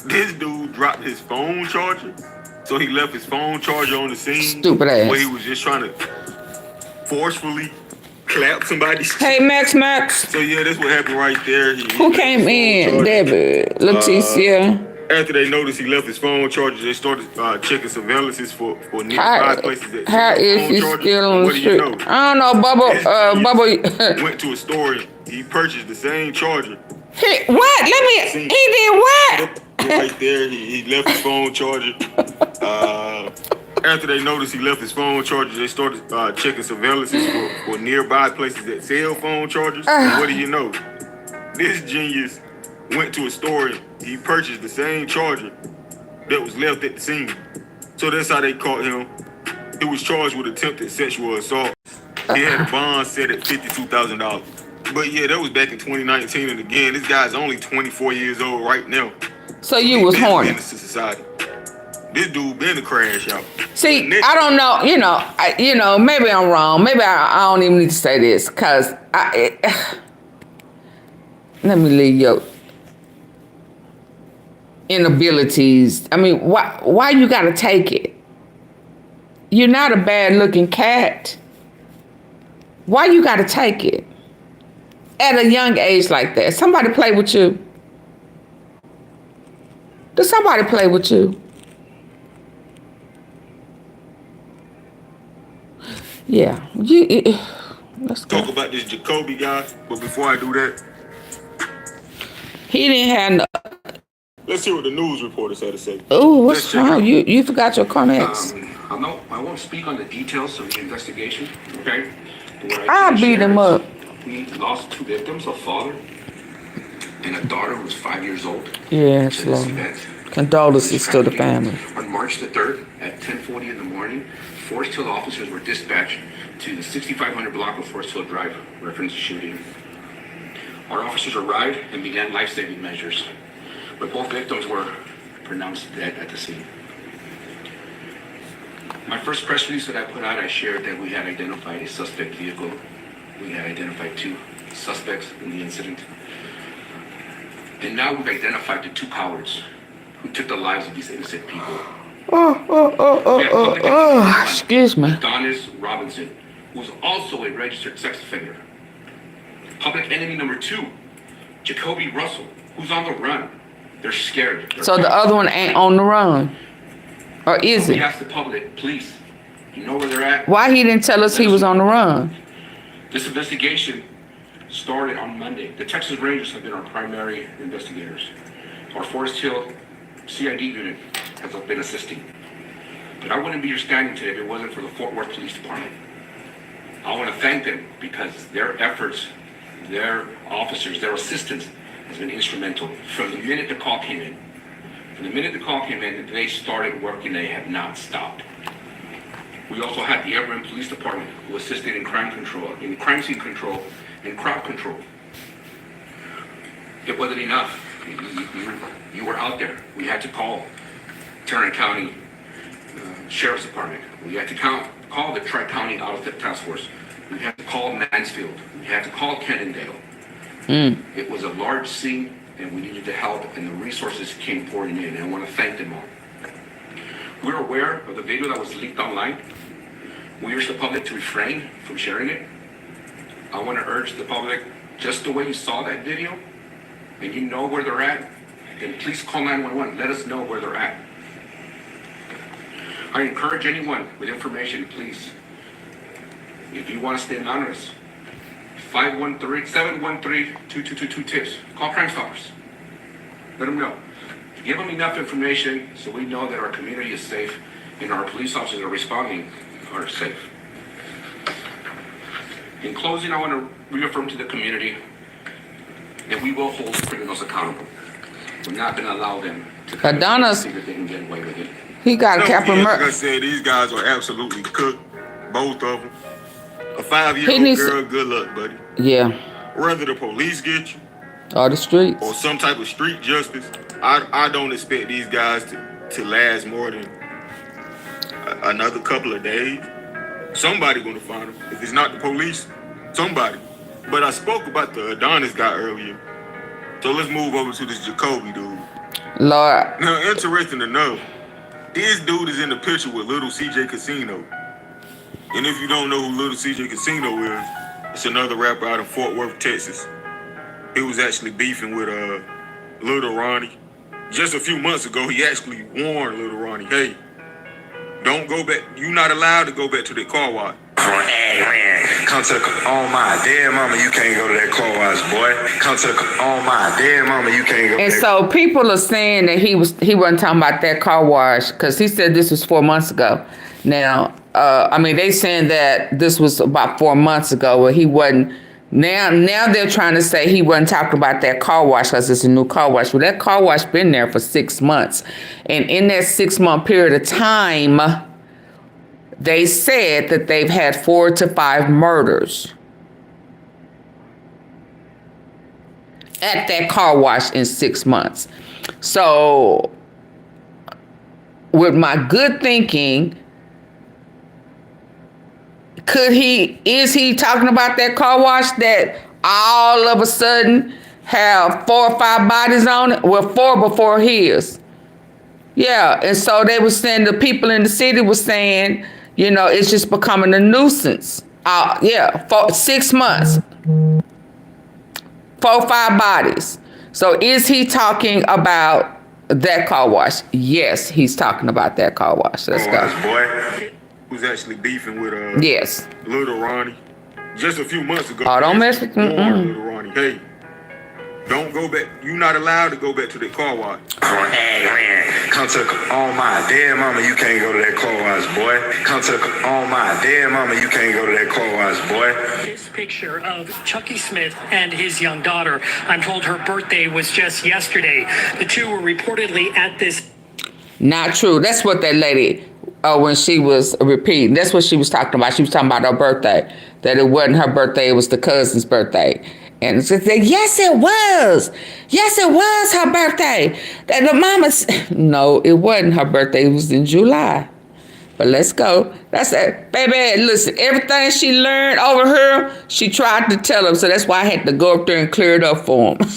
this dude dropped his phone charger. So he left his phone charger on the scene. Stupid ass. Where he was just trying to forcefully clap somebody's cheek. Hey, Max. So yeah, that's what happened right there. Who came in? Debbie. Leticia. After they noticed he left his phone charger, they started checking surveillances for nearby places that How is he still on the street? I don't know, Bubba. Went to a store and he purchased the same charger. He did what? Right there, he left his phone charger. After they noticed he left his phone charger, they started checking surveillances for nearby places that sell phone chargers. And what do you know? This genius went to a store and he purchased the same charger that was left at the scene. So that's how they caught him. He was charged with attempted sexual assault. He had a bond set at $52,000. But yeah, that was back in 2019. And again, this guy's only 24 years old right now. So you was horny. Society. This dude been a crash out. See, I don't know. Maybe I'm wrong. Maybe I don't even need to say this because let me leave your inabilities. I mean, why you gotta take it? You're not a bad looking cat. Why you gotta take it at a young age like that? Somebody play with you. Does somebody play with you? Yeah. Let's go. Talk about this Jacoby guy, but before I do that, he didn't have no. Let's hear what the news reporters had to say. Oh, what's wrong? You forgot your comments. I won't speak on the details of the investigation, okay? I'll beat him up. We lost two victims, a father and a daughter who was 5 years old. Yes, to this Lord. event. Condolences to the family. On March the 3rd at 10:40 in the morning, Forest Hill officers were dispatched to the 6500 block of Forest Hill Drive, reference shooting. Our officers arrived and began life-saving measures, but both victims were pronounced dead at the scene. My first press release that I put out, I shared that we had identified a suspect vehicle. We had identified 2 suspects in the incident. And now we've identified the 2 cowards who took the lives of these innocent people. Excuse me. Adonis Robinson, who is also a registered sex offender. Public enemy number 2, Jacoby Russell, who's on the run. They're scared. So the other one ain't on the run. Or is We it? ask the public, please, you know where they're at? Why he didn't tell us he was on the run? This investigation started on Monday. The Texas Rangers have been our primary investigators. Our Forest Hill CID unit has been assisting. But I wouldn't be here standing today if it wasn't for the Fort Worth Police Department. I want to thank them because their efforts, their officers, their assistance has been instrumental from the minute the call came in. From the minute the call came in, they started working, they have not stopped. We also had the Everett Police Department who assisted in crime control, in crime scene control, and crowd control. It wasn't enough. You were out there. We had to call Tarrant County Sheriff's Department. We had to call the Tri-County ADOLPH Task Force. We had to call Mansfield. We had to call Cannondale. It was a large scene, and we needed the help, and the resources came pouring in, and I want to thank them all. We're aware of the video that was leaked online. We urge the public to refrain from sharing it. I want to urge the public, just the way you saw that video, and you know where they're at, then please call 911. Let us know where they're at. I encourage anyone with information, please, if you want to stay anonymous, 713-2222 tips. Call Crime Stoppers. Let them know. Give them enough information so we know that our community is safe and our police officers that are responding are safe. In closing, I want to reaffirm to the community that we will hold criminals accountable. We're not going to allow them to Adonis, think that they can get away with it. he got a capital Like I murder. said, these guys are absolutely cooked, both of them. A He 5-year-old needs girl, good luck, buddy. Yeah. Whether the police get you Or the streets. or some type of street justice, I don't expect these guys to last more than another couple of days. Somebody gonna find them. If it's not the police, somebody. But I spoke about the Adonis guy earlier. So let's move over to this Jacoby dude. Lord. Now, interesting enough, this dude is in the picture with Lilcj Kasino. And if you don't know who Lilcj Kasino is, it's another rapper out of Fort Worth, Texas. He was actually beefing with LILRONNIE. Just a few months ago, he actually warned LILRONNIE, hey, don't go back. You're not allowed to go back to the car wash. Come to on my dead mama, you can't go to that car wash, boy. Come to on my dead mama, you can't go. And so people are saying that he wasn't talking about that car wash because he said this was 4 months ago. Now, I mean, they saying that this was about 4 months ago where he wasn't. Now they're trying to say he wasn't talking about that car wash because it's a new car wash. Well, that car wash been there for 6 months. And in that 6-month period of time, they said that they've had 4 to 5 murders at that car wash in 6 months. So with my good thinking, is he talking about that car wash that all of a sudden have 4 or 5 bodies on it? Well, 4 before his. Yeah, and so they were saying, the people in the city were saying, you know, it's just becoming a nuisance. For 6 months. 4 or 5 bodies. So is he talking about that car wash? Yes, he's talking about that car wash. Let's go. Boy, who's actually beefing with Yes. LILRONNIE. Just a few months ago, Oh, don't mess with LILRONNIE, hey, Don't go back. You're not allowed to go back to the car wash. Come to on my dead mama, you can't go to that car wash, boy. Come to on my dead mama, you can't go to that car wash, boy. This picture of Chucky Smith and his young daughter. I'm told her birthday was just yesterday. The two were reportedly at this. Not true. That's what that lady, when she was repeating, that's what she was talking about. She was talking about her birthday. That it wasn't her birthday, it was the cousin's birthday. And she said, yes, it was. Yes, it was her birthday. That the mama's. No, it wasn't her birthday. It was in July. But let's go. That's it. Baby, listen, everything she learned over here, she tried to tell him. So that's why I had to go up there and clear it up for him.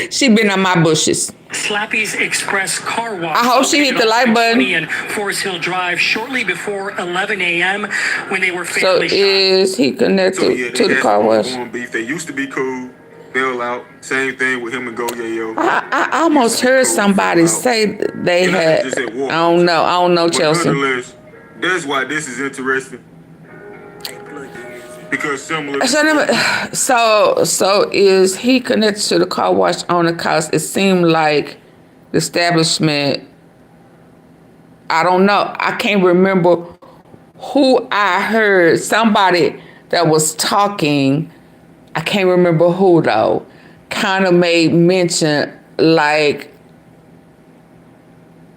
She been on my bushes. Slappy's Express Car Wash. I hope she hit the like button. In Forest Hill Drive shortly before 11 a.m. when they were So fatally shot. is he connected to the car wash? Beef. They used to be cool. Fell out. Same thing with him and Go Yayo. I almost heard somebody say they had. I don't know, Chelsea. Nonetheless, that's why this is interesting. Because similar. So is he connected to the car wash owner? Cause it seemed like the establishment. I don't know. I can't remember who I heard. Somebody that was talking. I can't remember who though. Kind of made mention like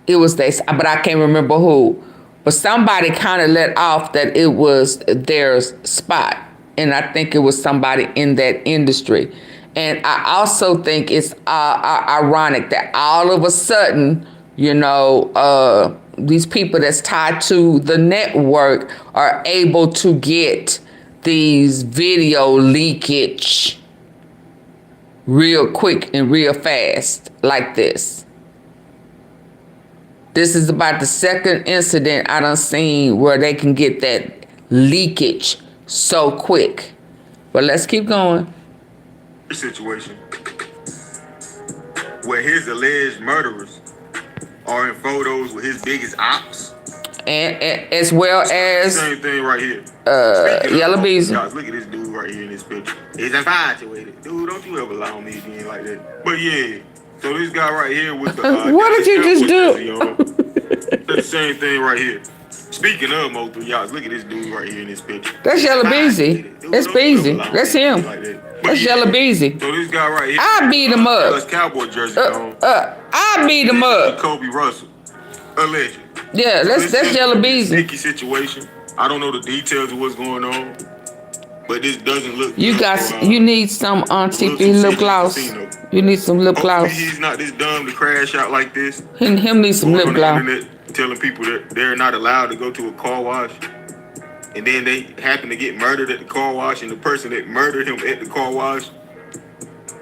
it was this, but I can't remember who. But somebody kind of let off that it was their spot. And I think it was somebody in that industry. And I also think it's ironic that all of a sudden, you know, these people that's tied to the network are able to get these video leakage real quick and real fast like this. This is about the second incident I done seen where they can get that leakage so quick. But let's keep going. Situation where his alleged murderers are in photos with his biggest ops. And as well as same thing right here. Yellow Beezy. Look at this dude right here in this picture. He's infatuated. Dude, don't you ever lie on me again like that. But yeah. So this guy right here with the what did you just do? That's the same thing right here. Speaking of multiple yachts, look at this dude right here in this picture. That's Yellow Beezy. That's Beezy. That's him. That's Yellow Beezy. So this guy right here. I beat him up. Dallas Cowboy jersey on. I beat him up. Kobe Russell. Alleged. Yeah, that's Yellow Beezy. Sticky situation. I don't know the details of what's going on. But this doesn't look. You need some AunTeaFee lip gloss. You need some lip gloss. He's not this dumb to crash out like this. Him need some lip gloss. Telling people that they're not allowed to go to a car wash, and then they happen to get murdered at the car wash, and the person that murdered him at the car wash,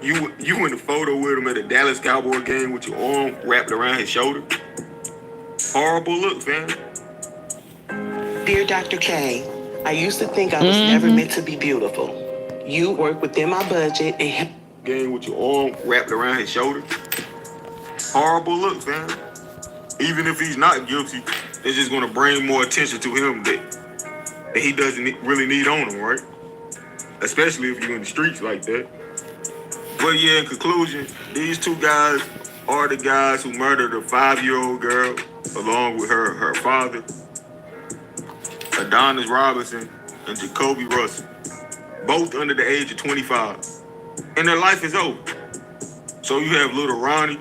you in the photo with him at a Dallas Cowboy game with your arm wrapped around his shoulder. Horrible look, fam. Dear Dr. K, I used to think I was never meant to be beautiful. You work within my budget and game with your arm wrapped around his shoulder. Horrible look, fam. Even if he's not guilty, it's just going to bring more attention to him that he doesn't really need on him, right? Especially if you're in the streets like that. But yeah, in conclusion, these two guys are the guys who murdered a 5-year-old girl along with her father, Adonis Robinson and Jacoby Russell, both under the age of 25. And their life is over. So you have little Ronnie,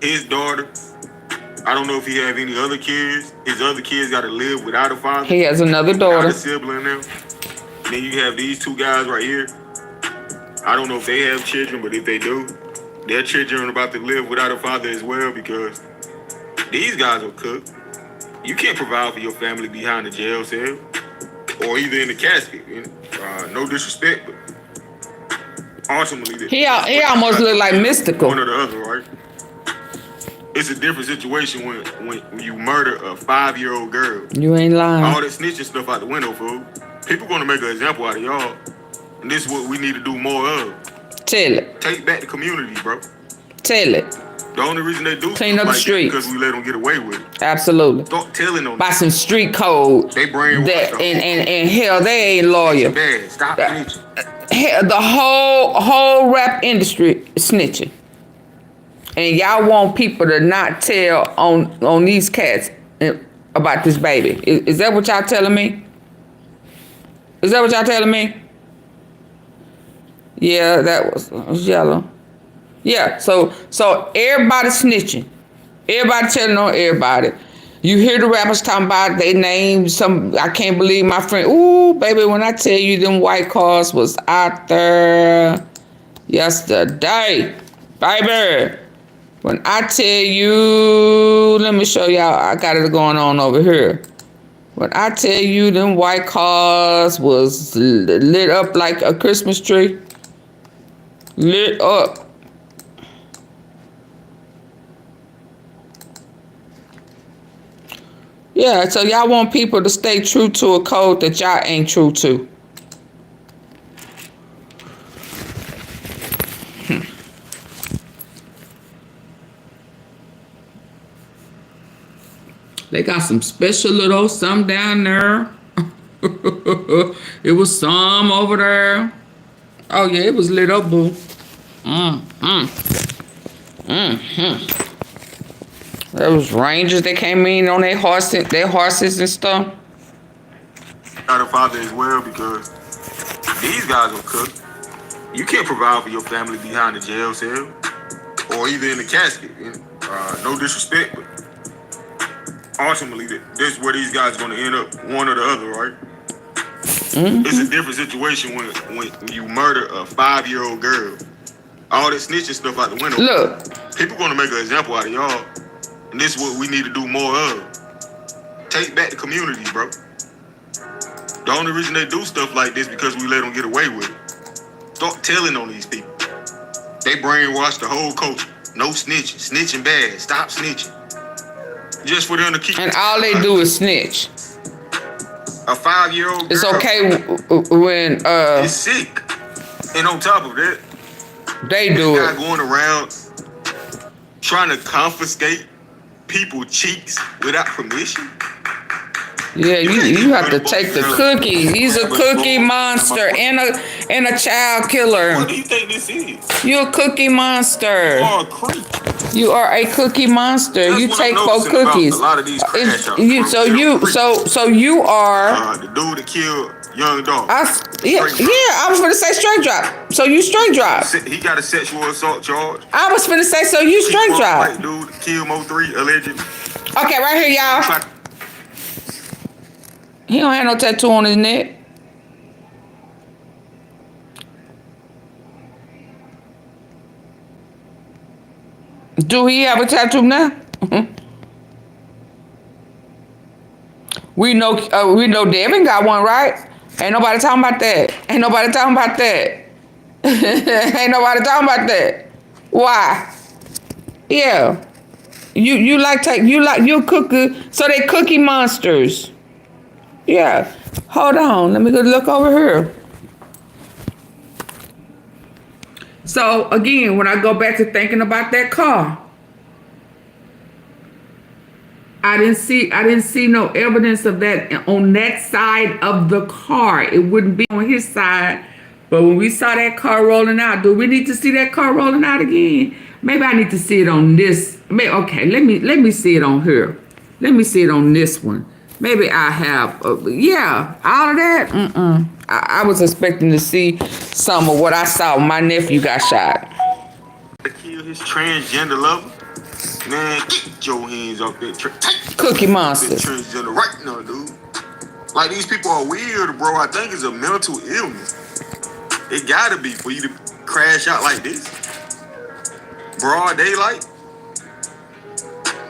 his daughter. I don't know if he have any other kids. His other kids got to live without a father. He has another daughter. Without a sibling now. Then you have these two guys right here. I don't know if they have children, but if they do, their children are about to live without a father as well because these guys will cook. You can't provide for your family behind the jail cell or either in the casket. No disrespect, but ultimately, he almost looked like Mystical. One or the other, right? It's a different situation when you murder a 5-year-old girl. You ain't lying. All that snitching stuff out the window, fool. People gonna make an example out of y'all. And this is what we need to do more of. Tell it. Take back the community, bro. Tell it. The only reason they do clean up the streets because we let them get away with it. Absolutely. Stop telling them. By some street code. They brainwashed that and hell, they ain't loyal. Bad. Stop snitching. The whole rap industry is snitching. And y'all want people to not tell on these cats about this baby. Is that what y'all telling me? Is that what y'all telling me? Yeah, that was yellow. Yeah, so everybody snitching. Everybody telling on everybody. You hear the rappers talking about they names. I can't believe my friend. Ooh, baby, when I tell you them white cars was out there yesterday, baby. When I tell you, let me show y'all. I got it going on over here. When I tell you them white cars was lit up like a Christmas tree. Lit up. Yeah, so y'all want people to stay true to a code that y'all ain't true to. They got some special little some down there. It was some over there. Oh yeah, it was lit up, boo. There was rangers that came in on their horses and stuff. Not a father as well, because these guys will cook. You can't provide for your family behind the jail cell or either in the casket. No disrespect, but ultimately, this is where these guys are going to end up, one or the other, right? It's a different situation when you murder a 5-year-old girl. All that snitching stuff out the window. Look. People going to make an example out of y'all. And this is what we need to do more of. Take back the communities, bro. The only reason they do stuff like this because we let them get away with it. Start telling on these people. They brainwash the whole culture. No snitching. Snitching bad. Stop snitching. Just for them to keep... And all they do is snitch. A 5-year-old girl... It's okay when... It's sick. And on top of that... They do it. This guy going around trying to confiscate people's cheeks without permission. Yeah, you have to take the cookies. He's a cookie monster and a child killer. What do you think this is? You're a cookie monster. You are a creep. You are a cookie monster. That's you what take I'm 4 noticing about cookies. a lot of these crash So outs. you are. The dude that killed YOUNGDOLPH. I was gonna say straight drop. So you straight drop. He got a sexual assault charge. I was finna say so you straight drop. White dude killed Mo3 allegedly. Okay, right here, y'all. He don't have no tattoo on his neck. Do he have a tattoo now? We know Devin got one, right? Ain't nobody talking about that. Ain't nobody talking about that. Ain't nobody talking about that. Why? Yeah. You cookie. So they cookie monsters. Yeah. Hold on. Let me go look over here. So again, when I go back to thinking about that car, I didn't see no evidence of that on that side of the car. It wouldn't be on his side. But when we saw that car rolling out, do we need to see that car rolling out again? Maybe I need to see it on this. Okay, let me see it on here. Let me see it on this one. Maybe I have, yeah, all of that. I was expecting to see some of what I saw when my nephew got shot. To kill his transgender lover, man, get your hands off that cookie monster. Transgender right now, dude. Like, these people are weird, bro. I think it's a mental illness. It gotta be for you to crash out like this. Broad daylight,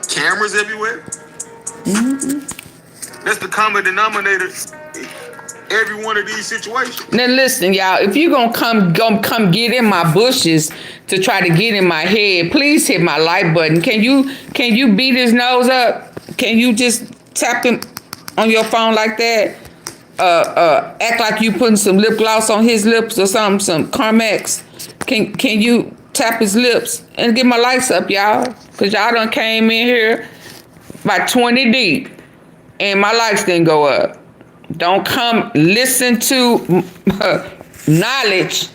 cameras everywhere. That's the common denominator. Every one of these situations. Now listen, y'all. If you gonna come get in my bushes to try to get in my head, please hit my like button. Can you beat his nose up? Can you just tap him on your phone like that? Act like you putting some lip gloss on his lips or something, some Carmex. Can you tap his lips and get my lights up, y'all? Cause y'all done came in here by 20 deep and my lights didn't go up. Don't come listen to knowledge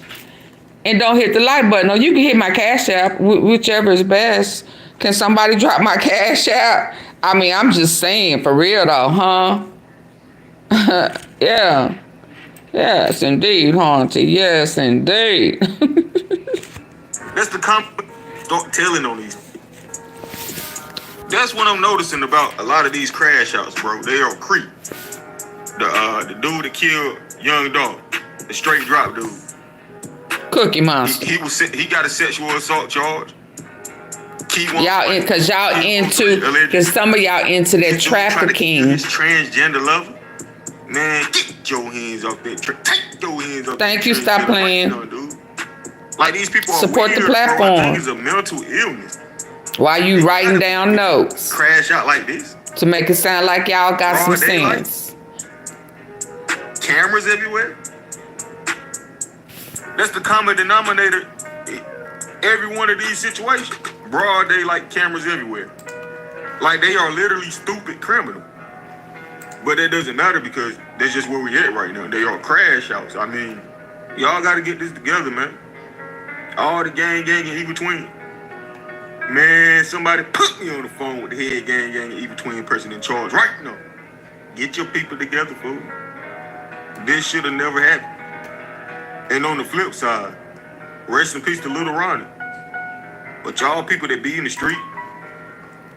and don't hit the like button. Or you can hit my Cash App, whichever is best. Can somebody drop my Cash App? I mean, I'm just saying, for real though, huh? Yeah. Yes, indeed, Haunty. Yes, indeed. That's the start telling on these. That's what I'm noticing about a lot of these crash outs, bro. They are creep. The dude that killed YOUNGDOLPH, the straight drop dude. Cookie Monster. He got a sexual assault charge. Y'all, cause some of y'all into that trafficking. This transgender lover. Man, get your hands off that. Take your hands off. Thank you. Stop playing. Like these people are support weird, the platform. Bro. I think it's a mental illness. Why you writing down notes? Crash out like this to make it sound like y'all got some sense. Cameras everywhere. That's the common denominator. Every one of these situations, broad daylight, cameras everywhere. Like they are literally stupid criminals. But that doesn't matter because that's just where we at right now. They are crash outs. I mean, y'all got to get this together, man. All the gang in E-Between. Man, somebody put me on the phone with the head gang and E-Between person in charge right now. Get your people together, fool. This should have never happened. And on the flip side, rest in peace to LILRONNIE. But y'all people that be in the street,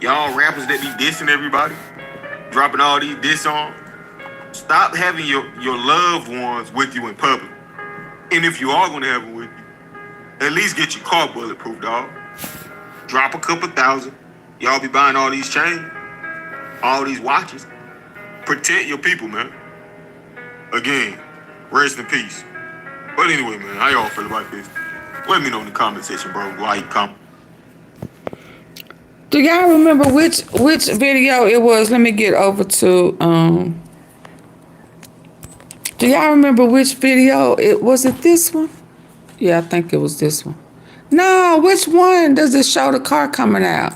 y'all rappers that be dissing everybody, dropping all these diss songs, stop having your loved ones with you in public. And if you are going to have them with you, at least get your car bulletproof, dog. Drop a couple thousand. Y'all be buying all these chains, all these watches. Protect your people, man. Again, rest in peace. But anyway, man, how y'all feel about this? Let me know in the comment section, bro. Like, comment. Do y'all remember which video it was? Let me get over to do y'all remember which video it was? It this one? Yeah, I think it was this one. No, which one does it show the car coming out?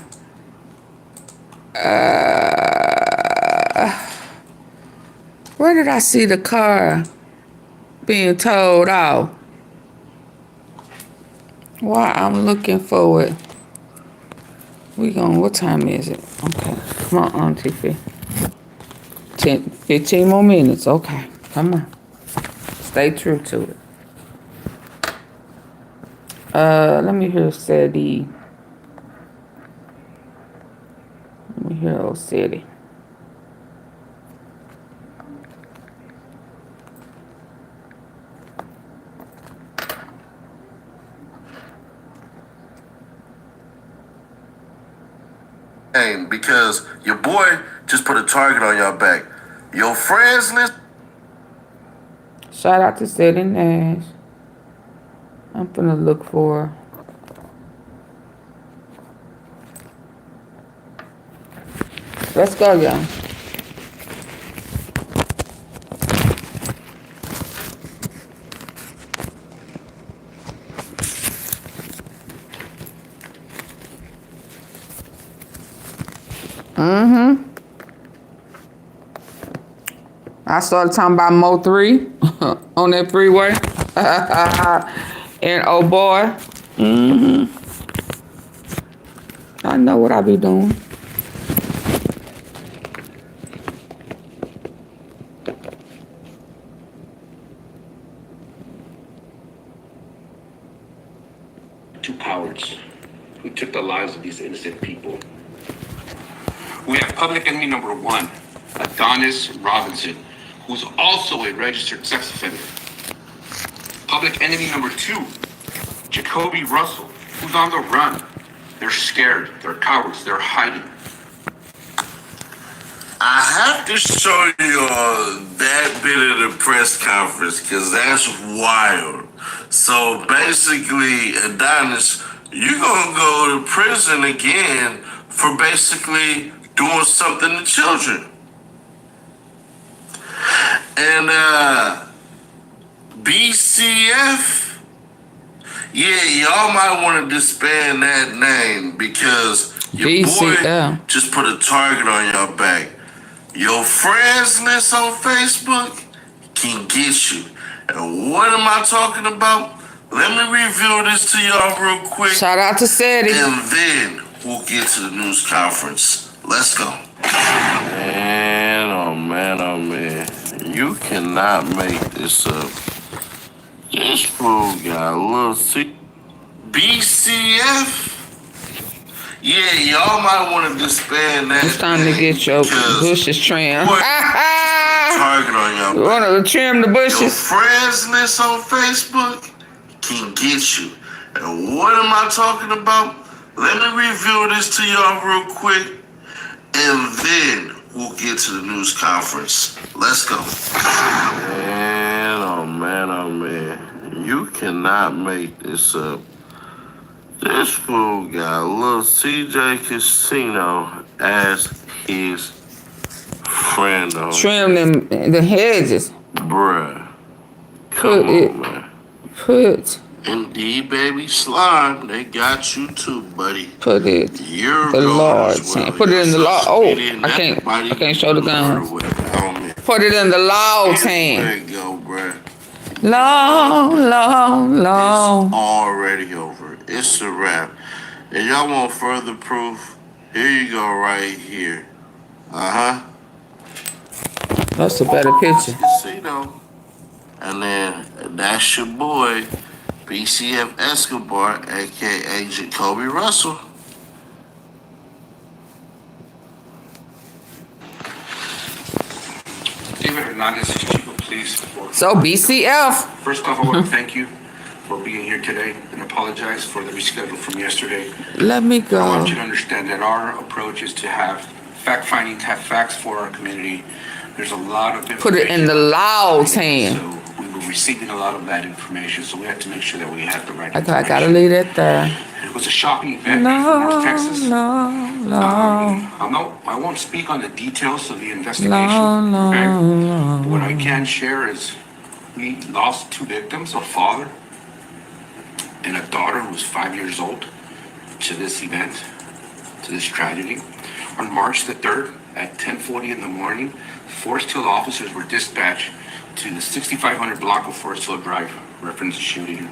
Where did I see the car being towed off? Why I'm looking for it. What time is it? Okay, come on, AunTeaFee. 15 more minutes, okay, come on. Stay true to it. Let me hear Sadie. Let me hear old Sadie. Because your boy just put a target on your back. Your friends list. Shout out to Sadie Nash. I'm gonna look for her. Let's go, y'all. I started talking about Mo 3 on that freeway. And oh boy. I know what I be doing. Two cowards who took the lives of these innocent people. We have public enemy number 1, Adonis Robinson, who's also a registered sex offender. Public enemy number 2, Jacoby Russell, who's on the run. They're scared, they're cowards, they're hiding. I have to show you that bit of the press conference because that's wild. So basically, Adonis, you're going to go to prison again for basically doing something to children. And BCF, yeah, y'all might want to disband that name because your boy just put a target on your back. Your friends list on Facebook can get you. And what am I talking about? Let me review this to y'all real quick. Shout out to Sadie. And then we'll get to the news conference. Let's go. Man, oh man, oh man. You cannot make this up. This fool got a little BCF? Yeah, y'all might want to disband that. It's time to get your bushes trimmed. Target on y'all. You want to trim the bushes? Your friends list on Facebook can get you. And what am I talking about? Let me review this to y'all real quick, and then we'll get to the news conference. Let's go. Man, oh man, oh man. You cannot make this up. This fool got a little CJ Kasino as his friend on. Trim them the hedges. Bruh. Put it. Man. Put. Indeed, baby. Slime, they got you too, buddy. Put it. You're the large. Well. Put it in the large. Oh, I can't show the gun. Put it in the large hand. There you go, bruh. Long. It's already over. It's a wrap. And y'all want further proof? Here you go, right here. That's a better picture. Casino. And then that's your boy, BCF Escobar, aka Jacoby Russell. David Hernandez, Chief of Police. So BCF. First off, I want to thank you for being here today and apologize for the reschedule from yesterday. Let me go. I want you to understand that our approach is to have fact-finding, to have facts for our community. There's a lot of information. Put it in the loud hand. So we were receiving a lot of that information, so we had to make sure that we had the right I information. gotta leave it there. It was a shocking event in North Texas. I won't speak on the details of the investigation. Okay? What I can share is we lost 2 victims, a father and a daughter who was 5 years old, to this event, to this tragedy. On March the 3rd at 10:40 in the morning, Forest Hill officers were dispatched to the 6500 block of Forest Hill Drive, reference shooting.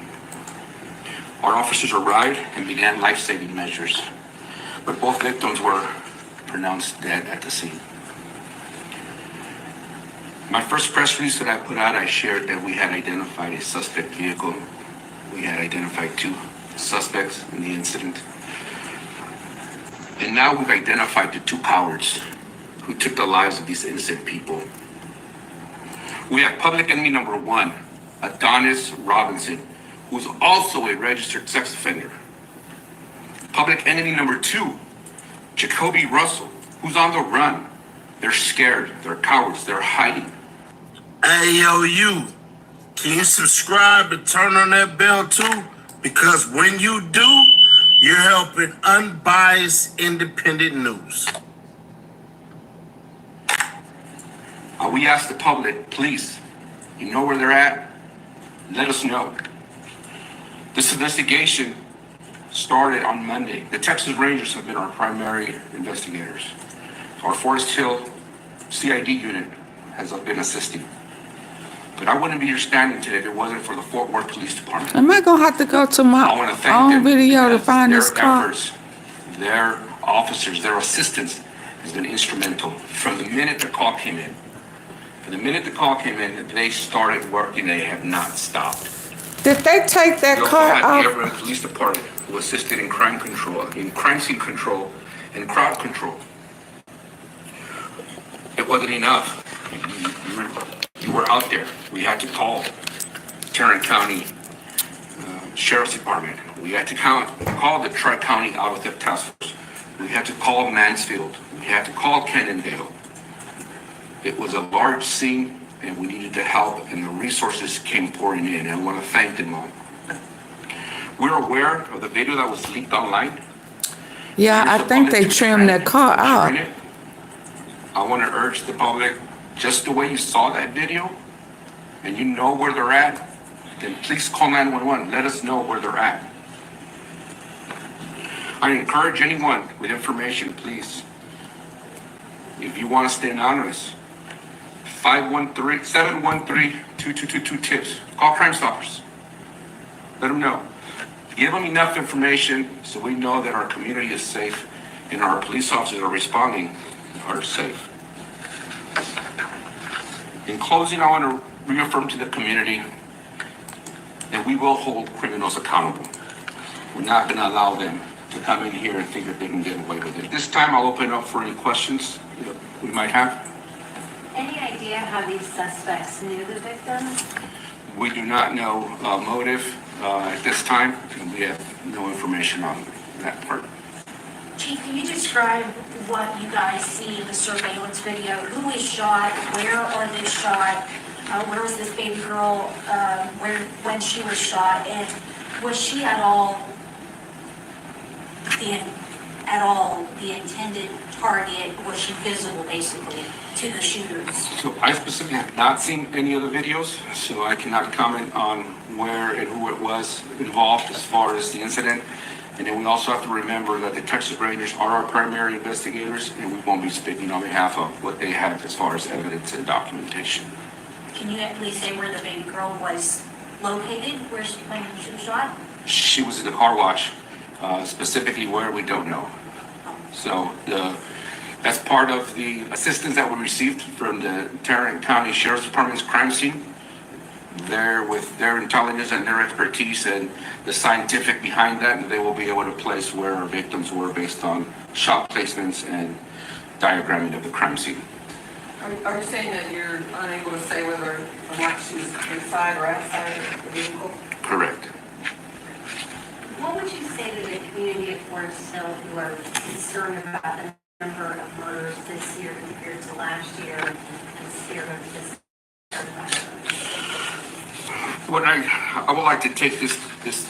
Our officers arrived and began life-saving measures, but both victims were pronounced dead at the scene. My first press release that I put out, I shared that we had identified a suspect vehicle. We had identified 2 suspects in the incident. And now we've identified the 2 cowards who took the lives of these innocent people. We have public enemy number 1, Adonis Robinson, who is also a registered sex offender. Public enemy number 2, Jacoby Russell, who's on the run. They're scared, they're cowards, they're hiding. Hey, yo, you. Can you subscribe and turn on that bell too? Because when you do, you're helping unbiased, independent news. We ask the public, please, you know where they're at? Let us know. This investigation started on Monday. The Texas Rangers have been our primary investigators. Our Forest Hill CID unit has been assisting. But I wouldn't be here standing today if it wasn't for the Fort Worth Police Department. Am I gonna have to go to my own video to find this car? Efforts, their officers, their assistance has been instrumental from the minute the call came in. From the minute the call came in, they started working. They have not stopped. Did they take that car out? off? The Everett Police Department who assisted in crime control, in crime scene control, and crowd control. It wasn't enough. You were out there. We had to call Tarrant County Sheriff's Department. We had to call the Tri-County ADOLPH Task Force. We had to call Mansfield. We had to call Cannondale. It was a large scene, and we needed the help, and the resources came pouring in, and I want to thank them all. We're aware of the video that was leaked online. Yeah, I think they trimmed that car out. I want to urge the public, just the way you saw that video, and you know where they're at, then please call 911. Let us know where they're at. I encourage anyone with information, please, if you want to stay anonymous, 713-3 2222 tips. Call Crime Stoppers. Let them know. Give them enough information so we know that our community is safe and our police officers that are responding are safe. In closing, I want to reaffirm to the community that we will hold criminals accountable. We're not going to allow them to come in here and think that they can get away with it. This time, I'll open up for any questions that we might have. Any idea how these suspects knew the victim? We do not know motive at this time, and we have no information on that part. Chief, can you describe what you guys see in the surveillance video? Who was shot? Where are they shot? Where was this baby girl? When she was shot? And was she at all the intended target? Was she visible, basically, to the shooters? So I specifically have not seen any of the videos, so I cannot comment on where and who it was involved as far as the incident. And then we also have to remember that the Texas Rangers are our primary investigators, and we won't be speaking on behalf of what they have as far as evidence and documentation. Can you at least say where the baby girl was located, when she was shot? She was in the car wash, specifically where we don't know. So that's part of the assistance that we received from the Tarrant County Sheriff's Department's crime scene. There, with their intelligence and their expertise and the scientific behind that, they will be able to place where our victims were based on shot placements and diagramming of the crime scene. Are you saying that you're unable to say whether or not she was inside or outside the vehicle? Correct. What would you say to the community of Forest Hill who are concerned about the number of murders this year compared to last year and scared of this? What I would like to take this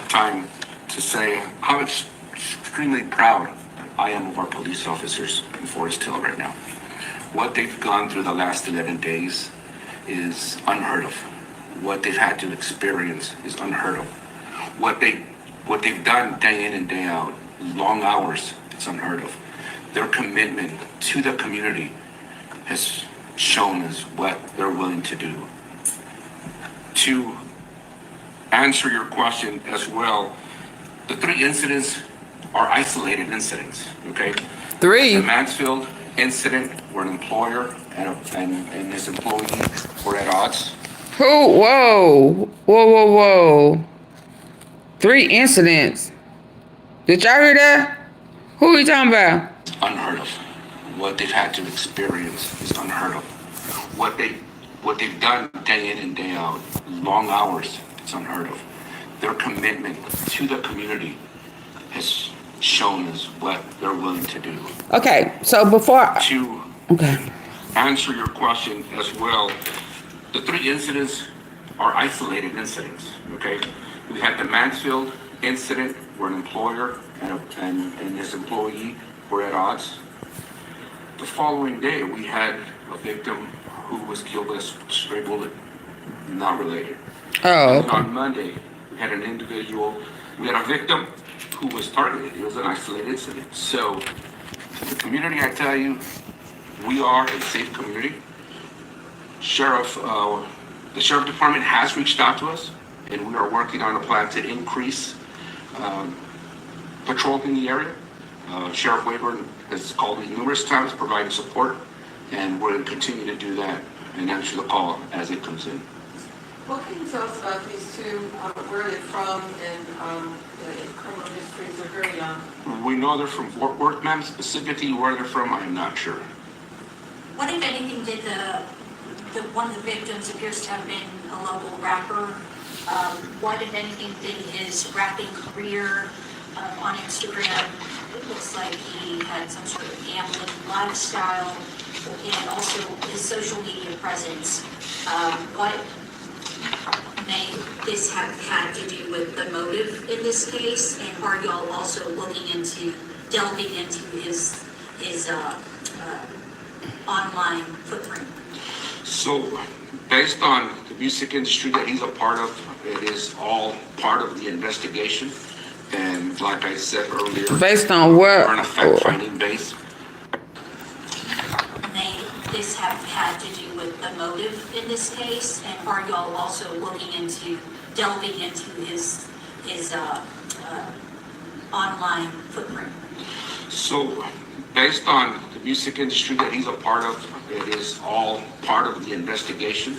time to say how extremely proud I am of our police officers in Forest Hill right now. What they've gone through the last 11 days is unheard of. What they've had to experience is unheard of. What they've done day in and day out, long hours, it's unheard of. Their commitment to the community has shown us what they're willing to do. To answer your question as well, the 3 incidents are isolated incidents, okay? 3? The Mansfield incident where an employer and his employee were at odds. Who? Whoa. 3 incidents. Did y'all hear that? Who are you talking about? Unheard of. What they've had to experience is unheard of. What they've done day in and day out, long hours, it's unheard of. Their commitment to the community has shown us what they're willing to do. Okay, so before To answer your question as well, the 3 incidents are isolated incidents, okay? We had the Mansfield incident where an employer and his employee were at odds. The following day, we had a victim who was killed with a stray bullet, not related. Oh, And on Monday, we had a victim who was targeted. It was an isolated incident. So, to the community, I tell you, we are a safe community. The Sheriff Department has reached out to us, and we are working on a plan to increase patrol in the area. Sheriff Wayburn has called me numerous times, providing support, and we're going to continue to do that and answer the call as it comes in. What can you tell us about these 2, where they're from, and criminal histories? They're very young. We know they're from Fort Worth, ma'am. Specifically where they're from, I'm not sure. What, if anything, did one of the victims appears to have been a local rapper? What, if anything, did his rapping career on Instagram? It looks like he had some sort of gambling lifestyle, and also his social media presence. What may this have had to do with the motive in this case? And are y'all also delving into his online footprint? So, based on the music industry that he's a part of, it is all part of the investigation. And like I said earlier, based on what? we're on a fact-finding base. May this have had to do with the motive in this case? And are y'all also looking into delving into his online footprint? So, based on the music industry that he's a part of, it is all part of the investigation.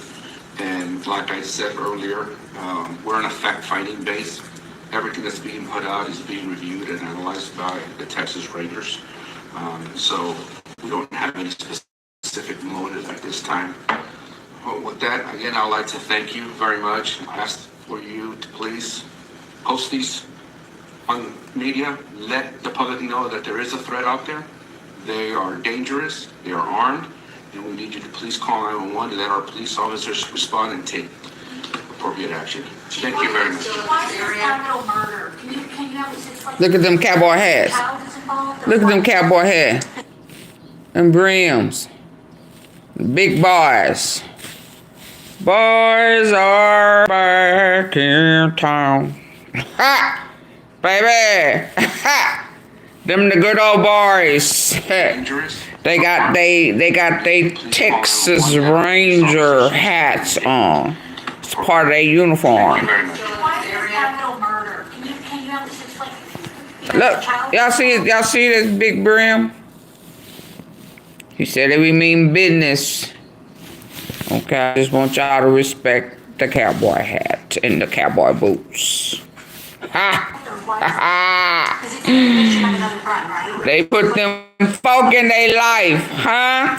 And like I said earlier, we're in a fact-finding base. Everything that's being put out is being reviewed and analyzed by the Texas Raiders. So we don't have any specific motive at this time. Well, with that, again, I'd like to thank you very much. I ask for you to please post these on media. Let the public know that there is a threat out there. They are dangerous, they are armed, and we need you to please call 911 and let our police officers respond and take appropriate action. Thank you very much. Why is this capital murder? Can you have us explain? Look at them cowboy hats. Child is involved? Look at them cowboy hats. And brims. Big boys. Boys are back in town. Ha! Baby! Ha! Them the good old boys. They got they Texas Ranger hats on. It's part of their uniform. Why is this capital murder? Can you have us explain? Look, y'all see this big brim? He said that we mean business. Okay, I just want y'all to respect the cowboy hat and the cowboy boots. Ha! Ha! They put them folk in their life, huh?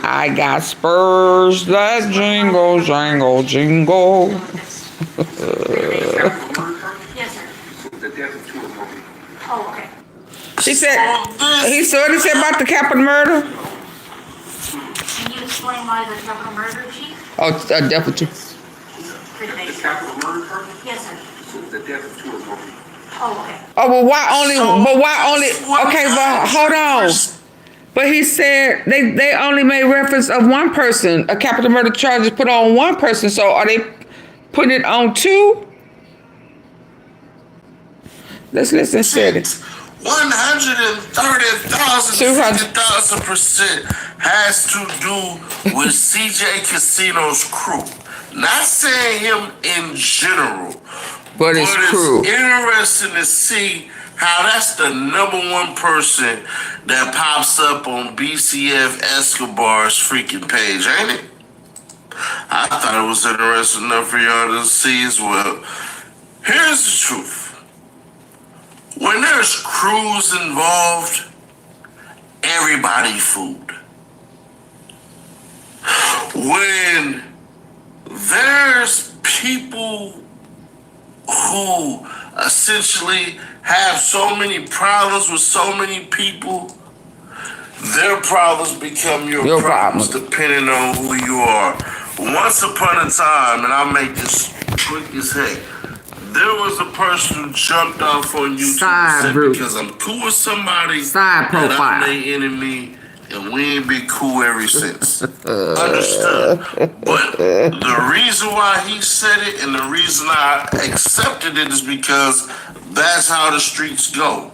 I got spurs that jingle, jangle, jingle. Yes, sir. The death of two of them. Oh, okay. He said what he said about the capital murder? Can you explain why the capital murder, Chief? Oh, definitely. The capital murder part? Yes, sir. The death of two of them. Oh, okay. Oh, but why only? Okay, but hold on. But he said they only made reference of one person. A capital murder charge is put on one person. So are they putting it on two? Let's listen to it. 130,000% has to do with CJ Kasino's crew. Not saying him in general, but his crew. It's interesting to see how that's the #1 person that pops up on BCF Escobar's freaking page, ain't it? I thought it was interesting enough for y'all to see as well. Here's the truth. When there's crews involved, everybody food. When there's people who essentially have so many problems with so many people, their problems become your problems depending on who you are. Once upon a time, and I'll make this quick as heck, there was a person who jumped off on YouTube and said, because I'm cool with somebody, that I'm their enemy, and we ain't been cool ever since. Understood. But the reason why he said it and the reason I accepted it is because that's how the streets go.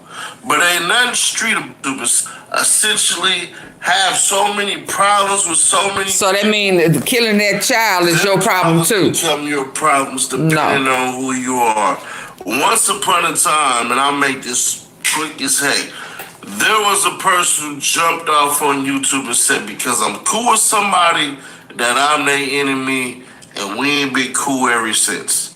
But ain't nothing street abuse essentially have so many problems with so many. So that means killing that child is your problem too. Become your problems depending on who you are. Once upon a time, and I'll make this quick as heck, there was a person who jumped off on YouTube and said, because I'm cool with somebody, that I'm their enemy, and we ain't been cool ever since.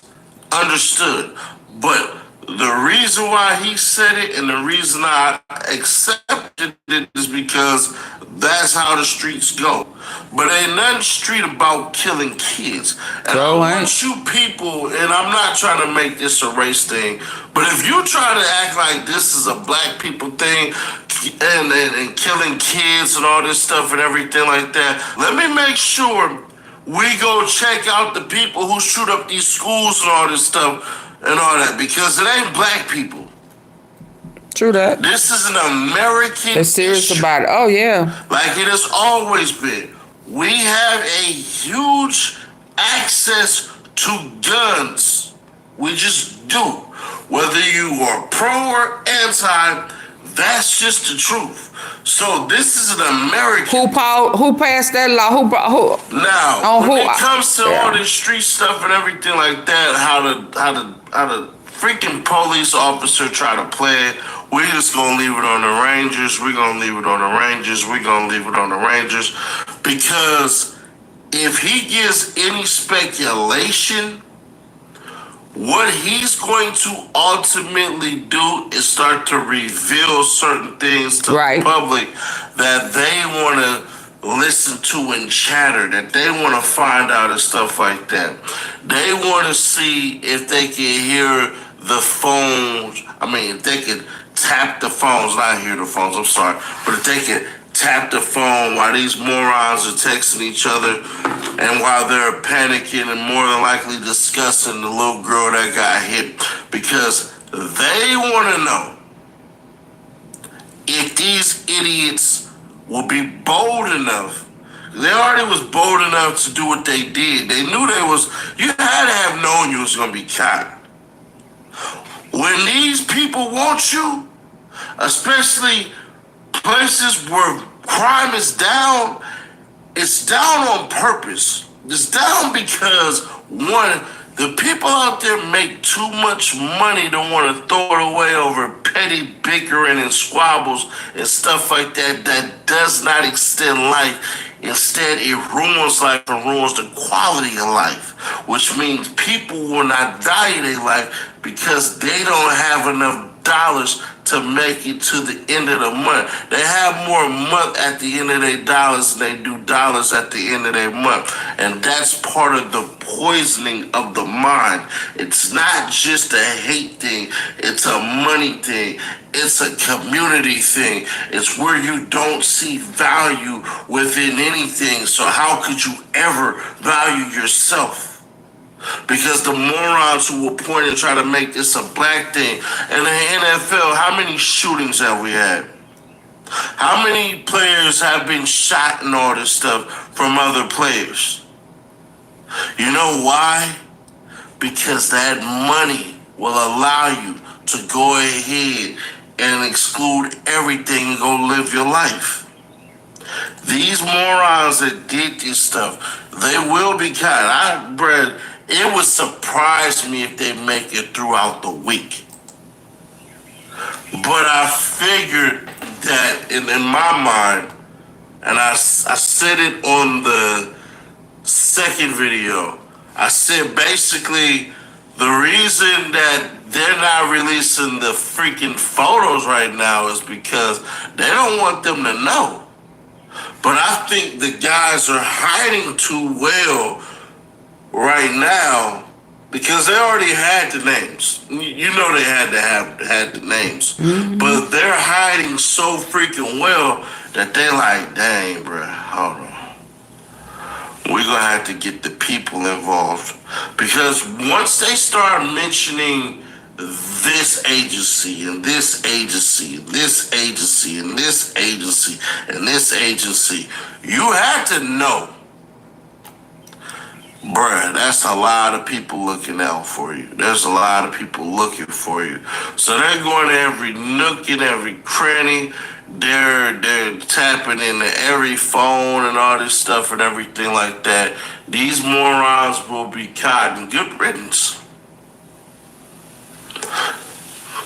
Understood. But the reason why he said it and the reason I accepted it is because that's how the streets go. But ain't nothing street about killing kids. And I want you people, and I'm not trying to make this a race thing, but if you try to act like this is a black people thing and killing kids and all this stuff and everything like that, let me make sure we go check out the people who shoot up these schools and all this stuff and all that, because it ain't black people. True that. This is an American They're serious issue. about it. Oh, yeah. Like it has always been. We have a huge access to guns. We just do. Whether you are pro or anti, That's just the truth. So this is an American. Who passed that law? Who? Now, when it comes to yeah. all this street stuff and everything like that, how the freaking police officer try to play it, we're just gonna leave it on the Rangers. We're gonna leave it on the Rangers. We're gonna leave it on the Rangers, because if he gives any speculation, what he's going to ultimately do is start to reveal certain things to the public that they want to listen to and chatter, that they want to find out and stuff like that. They want to see if they can hear the phones. I mean, if they can tap the phones, not hear the phones, I'm sorry, but if they can tap the phone while these morons are texting each other and while they're panicking and more than likely discussing the little girl that got hit, because they want to know if these idiots will be bold enough. They already was bold enough to do what they did. They knew you had to have known you was going to be caught. When these people want you, especially places where crime is down, it's down on purpose. It's down because, one, the people out there make too much money to want to throw it away over petty bickering and squabbles and stuff like that that does not extend life. Instead, it ruins life and ruins the quality of life, which means people will not value their life because they don't have enough dollars to make it to the end of the month. They have more month at the end of their dollars than they do dollars at the end of their month. And that's part of the poisoning of the mind. It's not just a hate thing. It's a money thing. It's a community thing. It's where you don't see value within anything. So how could you ever value yourself? Because the morons who will point and try to make this a black thing. In the NFL, how many shootings have we had? How many players have been shot and all this stuff from other players? You know why? Because that money will allow you to go ahead and exclude everything and go live your life. These morons that did this stuff, they will be caught. It would surprise me if they make it throughout the week. But I figured that in my mind, and I said it on the second video, I said basically the reason that they're not releasing the freaking photos right now is because they don't want them to know. But I think the guys are hiding too well right now because they already had the names. You know they had the names. Mm-hmm. But they're hiding so freaking well that they like, dang, bro, hold on. We're going to have to get the people involved. Because once they start mentioning this agency and this agency, this agency and this agency and this agency, you have to know, bruh, that's a lot of people looking out for you. There's a lot of people looking for you. So they're going to every nook and every cranny. They're tapping into every phone and all this stuff and everything like that. These morons will be caught, and good riddance.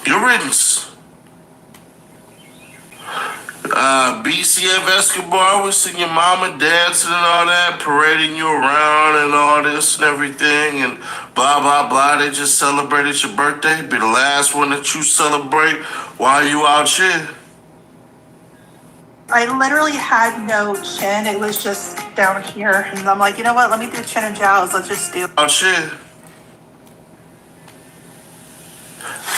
Good riddance. BCF Escobar, we seen your mama dancing and all that, parading you around and all this and everything, and blah, blah, blah. They just celebrated your birthday. Be the last one that you celebrate while you out here. I literally had no chin. It was just down here. And I'm like, you know what? Let me do chin and jowls. Let's just do it. Out here.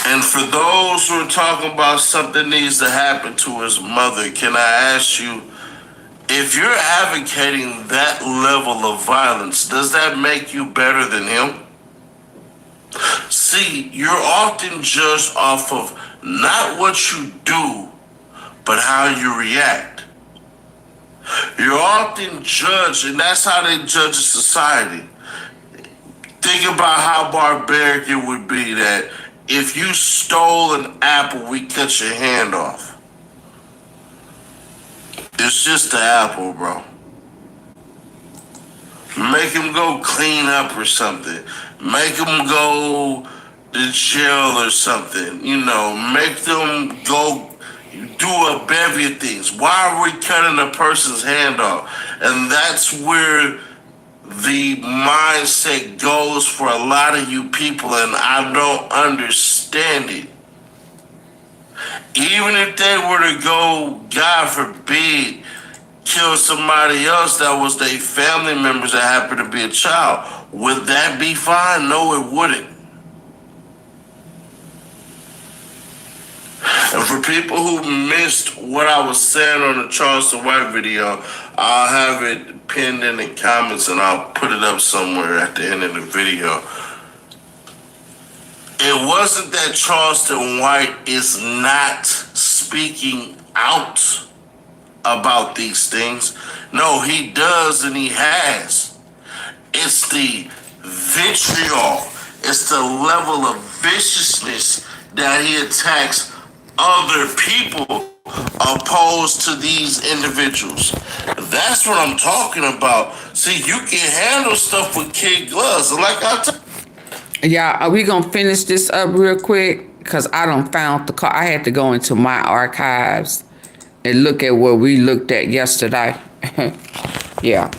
And for those who are talking about something needs to happen to his mother, can I ask you, if you're advocating that level of violence, does that make you better than him? See, you're often judged off of not what you do, but how you react. You're often judged, and that's how they judge a society. Think about how barbaric it would be that if you stole an apple, we cut your hand off. It's just the apple, bro. Make him go clean up or something. Make him go to jail or something. You know, make them go do a bevy of things. Why are we cutting a person's hand off? And that's where the mindset goes for a lot of you people, and I don't understand it. Even if they were to go, God forbid, kill somebody else that was their family members that happened to be a child, would that be fine? No, it wouldn't. And for people who missed what I was saying on the Charleston White video, I'll have it pinned in the comments and I'll put it up somewhere at the end of the video. It wasn't that Charleston White is not speaking out about these things. No, he does and he has. It's the vitriol. It's the level of viciousness that he attacks other people opposed to these individuals. That's what I'm talking about. See, you can handle stuff with kid gloves. Like yeah, are we gonna finish this up real quick? Because I don't found the car. I had to go into my archives and look at what we looked at yesterday. Yeah.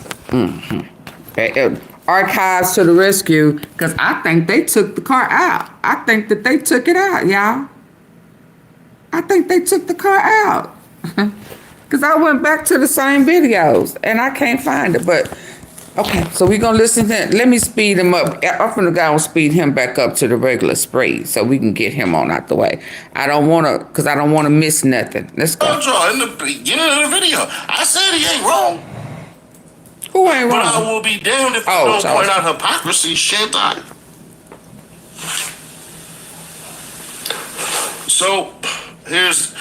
Archives to the rescue, because I think they took the car out. I think that they took it out, y'all. I think they took the car out. Because I went back to the same videos and I can't find it. But, okay, so we're going to listen to it. Let me speed him up. I'm going to go and speed him back up to the regular speed so we can get him on out the way. I don't want to, because I don't want to miss nothing. Let's go. In the beginning of the video, I said he ain't wrong. Who ain't wrong? But I will be damned if I don't point out hypocrisy, shit. So, here's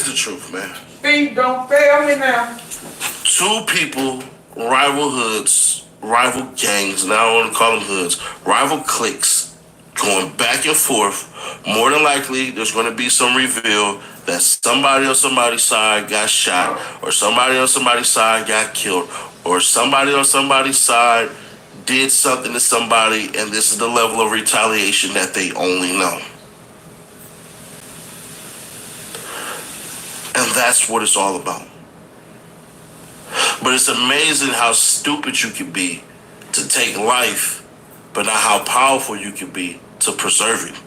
the truth, man. Speed don't fail me now. Two people, rival hoods, rival gangs, now I want to call them hoods, rival cliques, going back and forth. More than likely, there's going to be some reveal that somebody on somebody's side got shot, or somebody on somebody's side got killed, or somebody on somebody's side did something to somebody, and this is the level of retaliation that they only know. And that's what it's all about. But it's amazing how stupid you can be to take life, but not how powerful you can be to preserve it.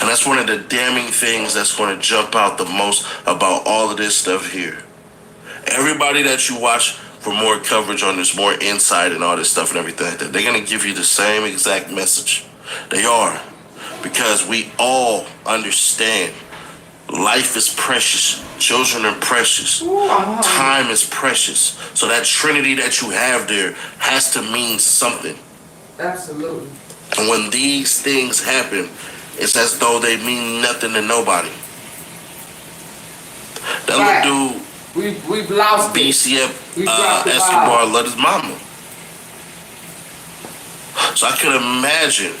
And that's one of the damning things that's going to jump out the most about all of this stuff here. Everybody that you watch for more coverage on this, more insight and all this stuff and everything like that, they're going to give you the same exact message. They are. Because we all understand life is precious. Children are precious. Time is precious. So that trinity that you have there has to mean something. Absolutely. And when these things happen, it's as though they mean nothing to nobody. That little dude, we've lost BCF Escobar loved his mama. So I can imagine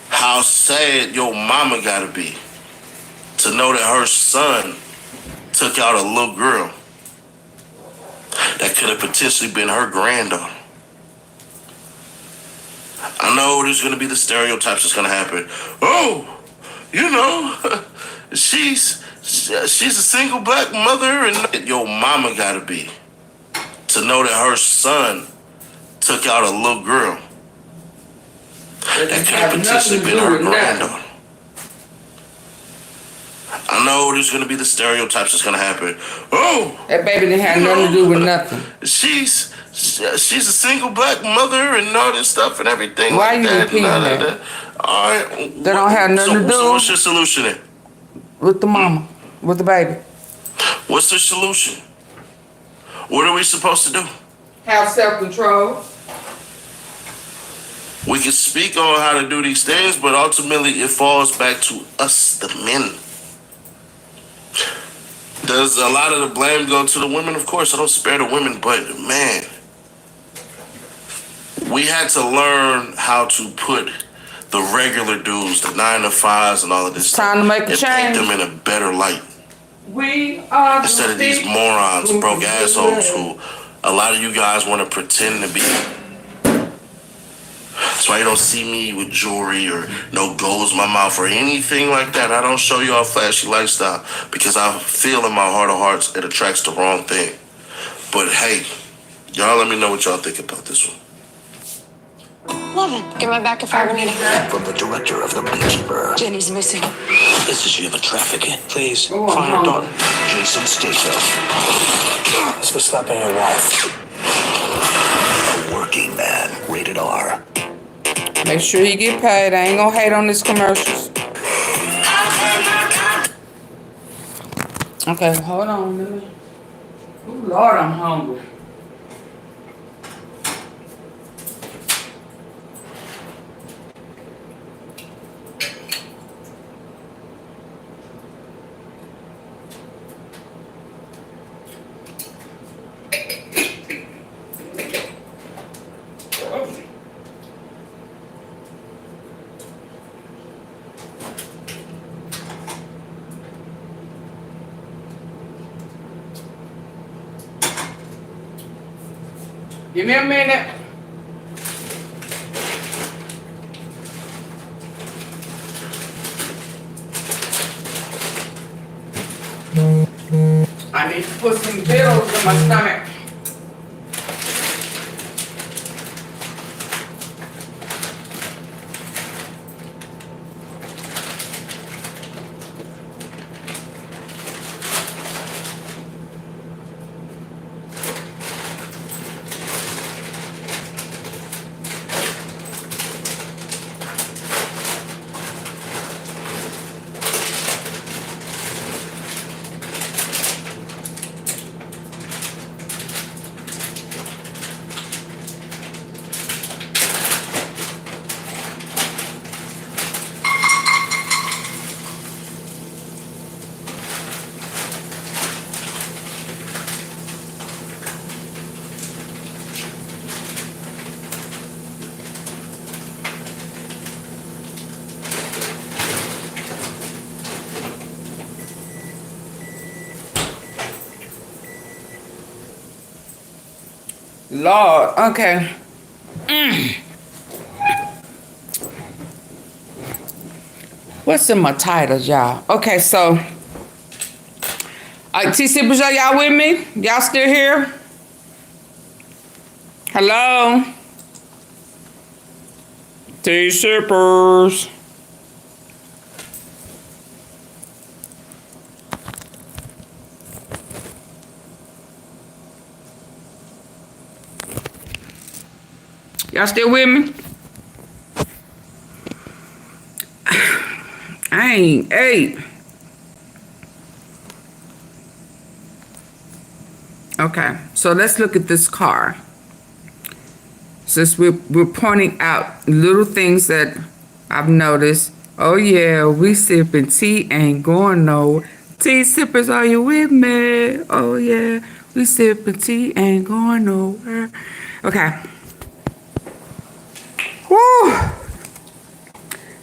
how sad your mama gotta be to know that her son took out a little girl that could have potentially been her granddaughter. I know there's going to be the stereotypes that's going to happen. Oh, you know, she's a single black mother, and your mama got to be to know that her son took out a little girl that could have potentially been her granddaughter. I know there's going to be the stereotypes that's going to happen. Oh, that baby didn't have nothing to do with nothing. She's a single black mother and all this stuff and everything. Why like you that, repeating that? All right. They don't have nothing to do. So what's your solution then? With the mama, with the baby. What's the solution? What are we supposed to do? Have self-control. We can speak on how to do these things, but ultimately it falls back to us, the men. Does a lot of the blame go to the women? Of course, I don't spare the women, but man, we had to learn how to put the regular dudes, the 9 to 5s and all of this time to make a change. Paint them in a better light. We are Instead of these morons, broke assholes who a lot of you guys want to pretend to be. That's why you don't see me with jewelry or no goals in my mouth or anything like that. I don't show y'all flashy lifestyle because I feel in my heart of hearts it attracts the wrong thing. But hey, y'all let me know what y'all think about this one. Love it. Get my back if I ever need it. From the director of The Beekeeper. Jenny's missing. Is she in a trafficking? Please, find her daughter. Jason Statham. It's for slapping your wife. A working man. Rated R. Make sure you get paid. I ain't gonna hate on these commercials. Okay, hold on. Let me. Oh, Lord, I'm hungry. Give me a minute. I need to put some bills in my stomach. Lord, okay. What's in my titles, y'all? Okay, so T-Sippers, are y'all with me? Y'all still here? Hello? T-Sippers. Y'all still with me? I ain't ate. Okay, so let's look at this car. Since we're pointing out little things that I've noticed. Oh yeah, we sipping tea, ain't going no. Tea sippers, are you with me? Oh yeah, we sipping tea, ain't going nowhere. Okay. Woo!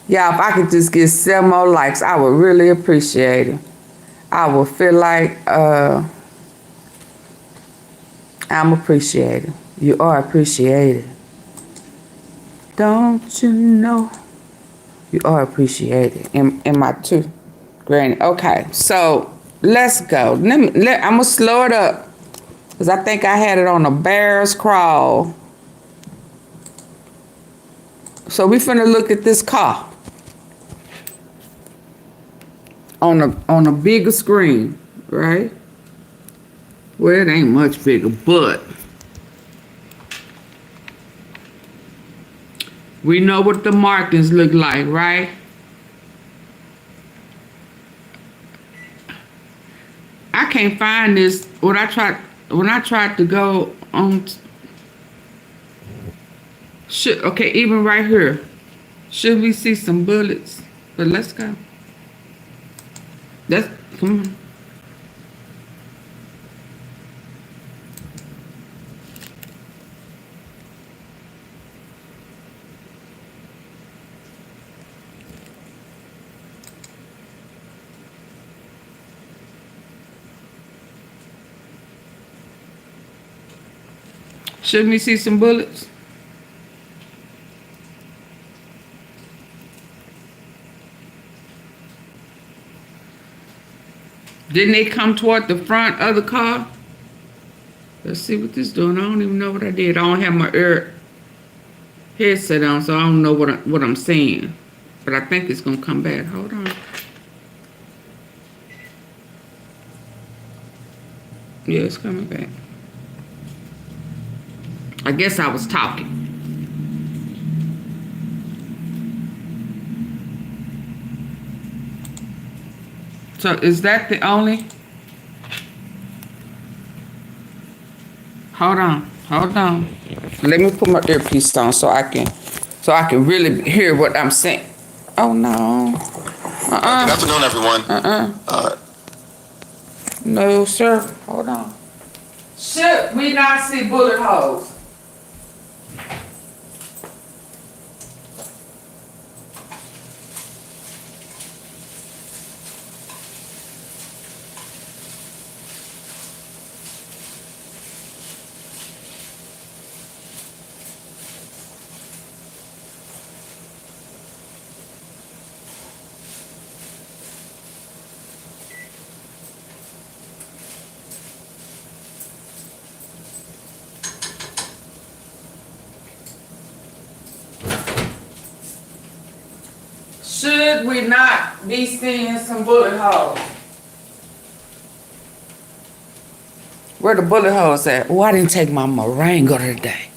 Yeah, if I could just get 7 more likes, I would really appreciate it. I would feel like I'm appreciated. You are appreciated. Don't you know you are appreciated? In my two granny. Okay, so let's go. I'm gonna slow it up because I think I had it on a bear's crawl. So we finna look at this car on a bigger screen, right? Well, it ain't much bigger, but we know what the markings look like, right? I can't find this. When I tried to go on. Okay, even right here. Should we see some bullets? But let's go. Come on. Shouldn't we see some bullets? Didn't they come toward the front of the car? Let's see what this doing. I don't even know what I did. I don't have my headset on, so I don't know what I'm saying. But I think it's gonna come back. Hold on. Yeah, it's coming back. I guess I was talking. So is that the only? Hold on. Let me put my earpiece on so I can really hear what I'm saying. Oh no. Good afternoon, everyone. No, sir. Hold on. Should we not see bullet holes? Should we not be seeing some bullet holes? Where the bullet holes at? Oh, I didn't take my Morango today.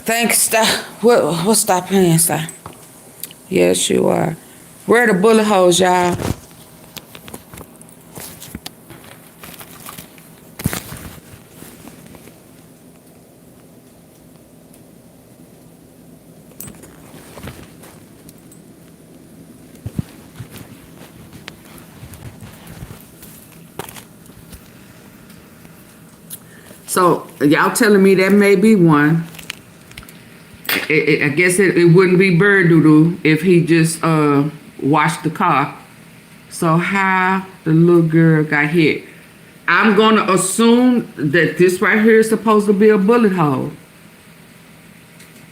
Thanks, stop. What stop playing, stop? Yes, you are. Where the bullet holes, y'all? So y'all telling me that may be one. I guess it wouldn't be bird doodle if he just washed the car. So how the little girl got hit? I'm gonna assume that this right here is supposed to be a bullet hole.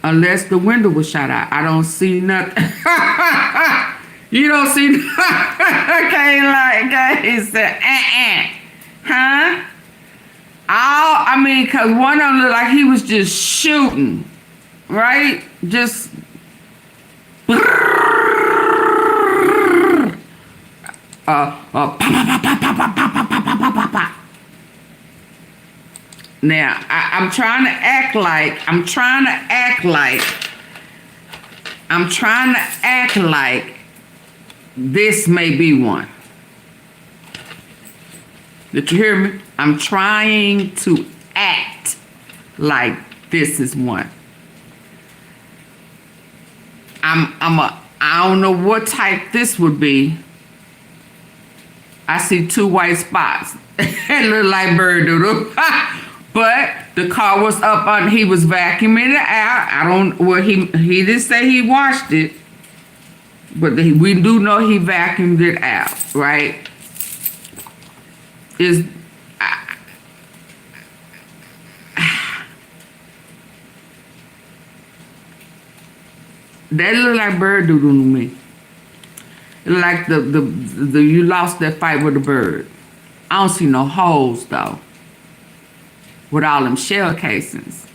Unless the window was shot out. I don't see nothing. You don't see nothing. He said, huh? I mean, because one of them looked like he was just shooting, right? Just. Now, I'm trying to act like this may be one. Did you hear me? I'm trying to act like this is one. I don't know what type this would be. I see two white spots. It look like bird doodle. But the car was up on, he was vacuuming it out. He didn't say he washed it. But we do know he vacuumed it out, right? That look like bird doodle to me. Like the you lost that fight with the bird. I don't see no holes though. With all them shell casings.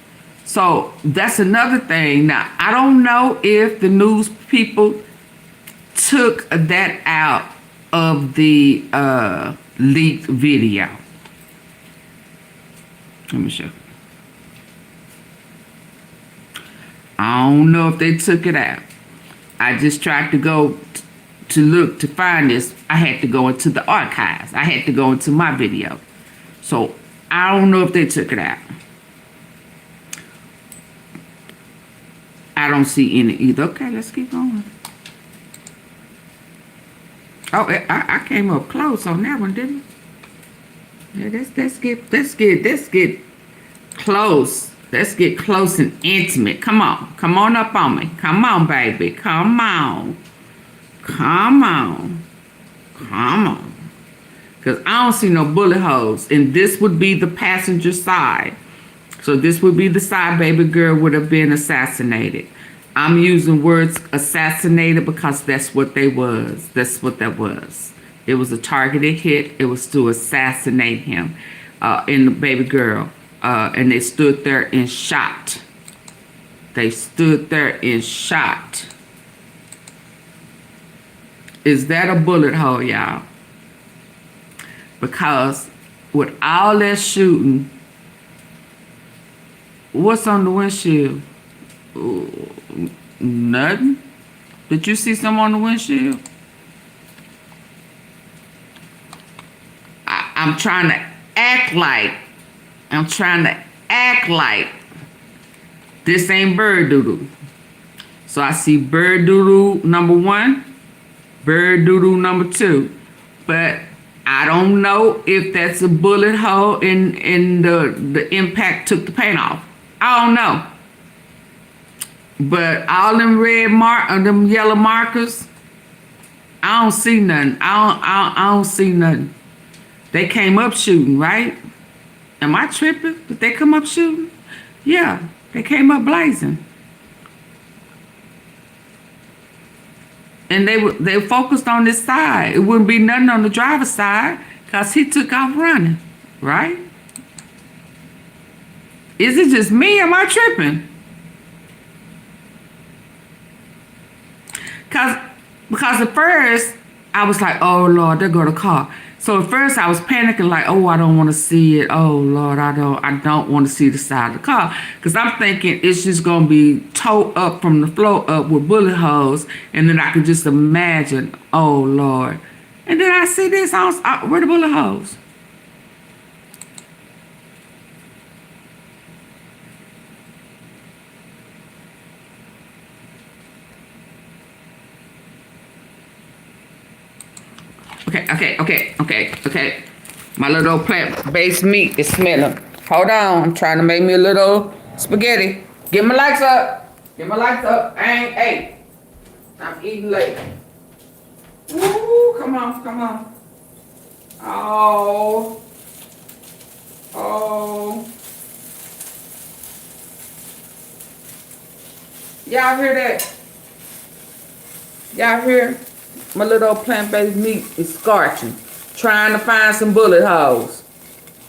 So that's another thing. Now I don't know if the news people took that out of the leaked video. Let me show you. I don't know if they took it out. I just tried to go to look to find this. I had to go into the archives. I had to go into my video. So I don't know if they took it out. I don't see any either. Okay, let's keep going. Oh, I came up close on that one, didn't I? Yeah, let's get close. Let's get close and intimate. Come on up on me. Come on, baby. Come on. Because I don't see no bullet holes. And this would be the passenger side. So this would be the side baby girl would have been assassinated. I'm using words assassinated because that's what they was. That's what that was. It was a targeted hit. It was to assassinate him and the baby girl. And they stood there and shot. They stood there and shot. Is that a bullet hole, y'all? Because with all that shooting, what's on the windshield? Ooh, nothing. Did you see something on the windshield? I'm trying to act like this ain't bird doodle. So I see bird doodle number 1, bird doodle number 2. But I don't know if that's a bullet hole and the impact took the paint off. I don't know. But all them them yellow markers, I don't see nothing. I don't see nothing. They came up shooting, right? Am I tripping? Did they come up shooting? Yeah, they came up blazing. And they focused on this side. It wouldn't be nothing on the driver's side because he took off running, right? Is it just me? Am I tripping? Because at first I was like, oh Lord, there go the car. So at first I was panicking like, oh, I don't want to see it. Oh Lord, I don't want to see the side of the car. Because I'm thinking it's just going to be towed up from the floor up with bullet holes. And then I could just imagine, oh Lord. And then I see this, where the bullet holes? Okay. My little plant-based meat is smelling. Hold on, I'm trying to make me a little spaghetti. Get my lights up. I ain't ate. I'm eating late. Ooh, come on. Oh. Y'all hear that? Y'all hear? My little plant-based meat is scorching. Trying to find some bullet holes.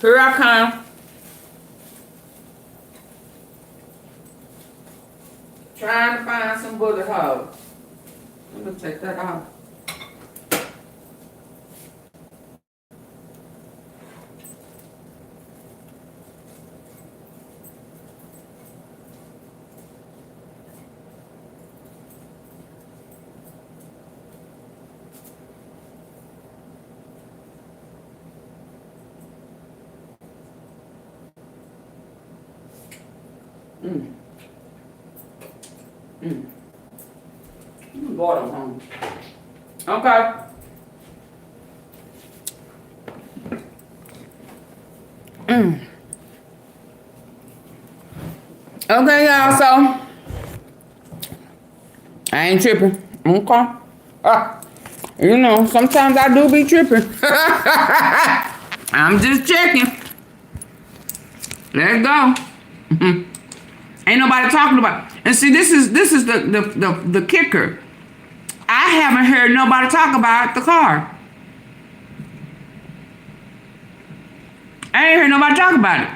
Here I come. Trying to find some bullet holes. Let me take that off. Water home. Okay. Okay, y'all, so I ain't tripping. Okay. You know, sometimes I do be tripping. I'm just checking. Let's go. Ain't nobody talking about it. And see, this is the kicker. I haven't heard nobody talk about the car. I ain't heard nobody talk about it.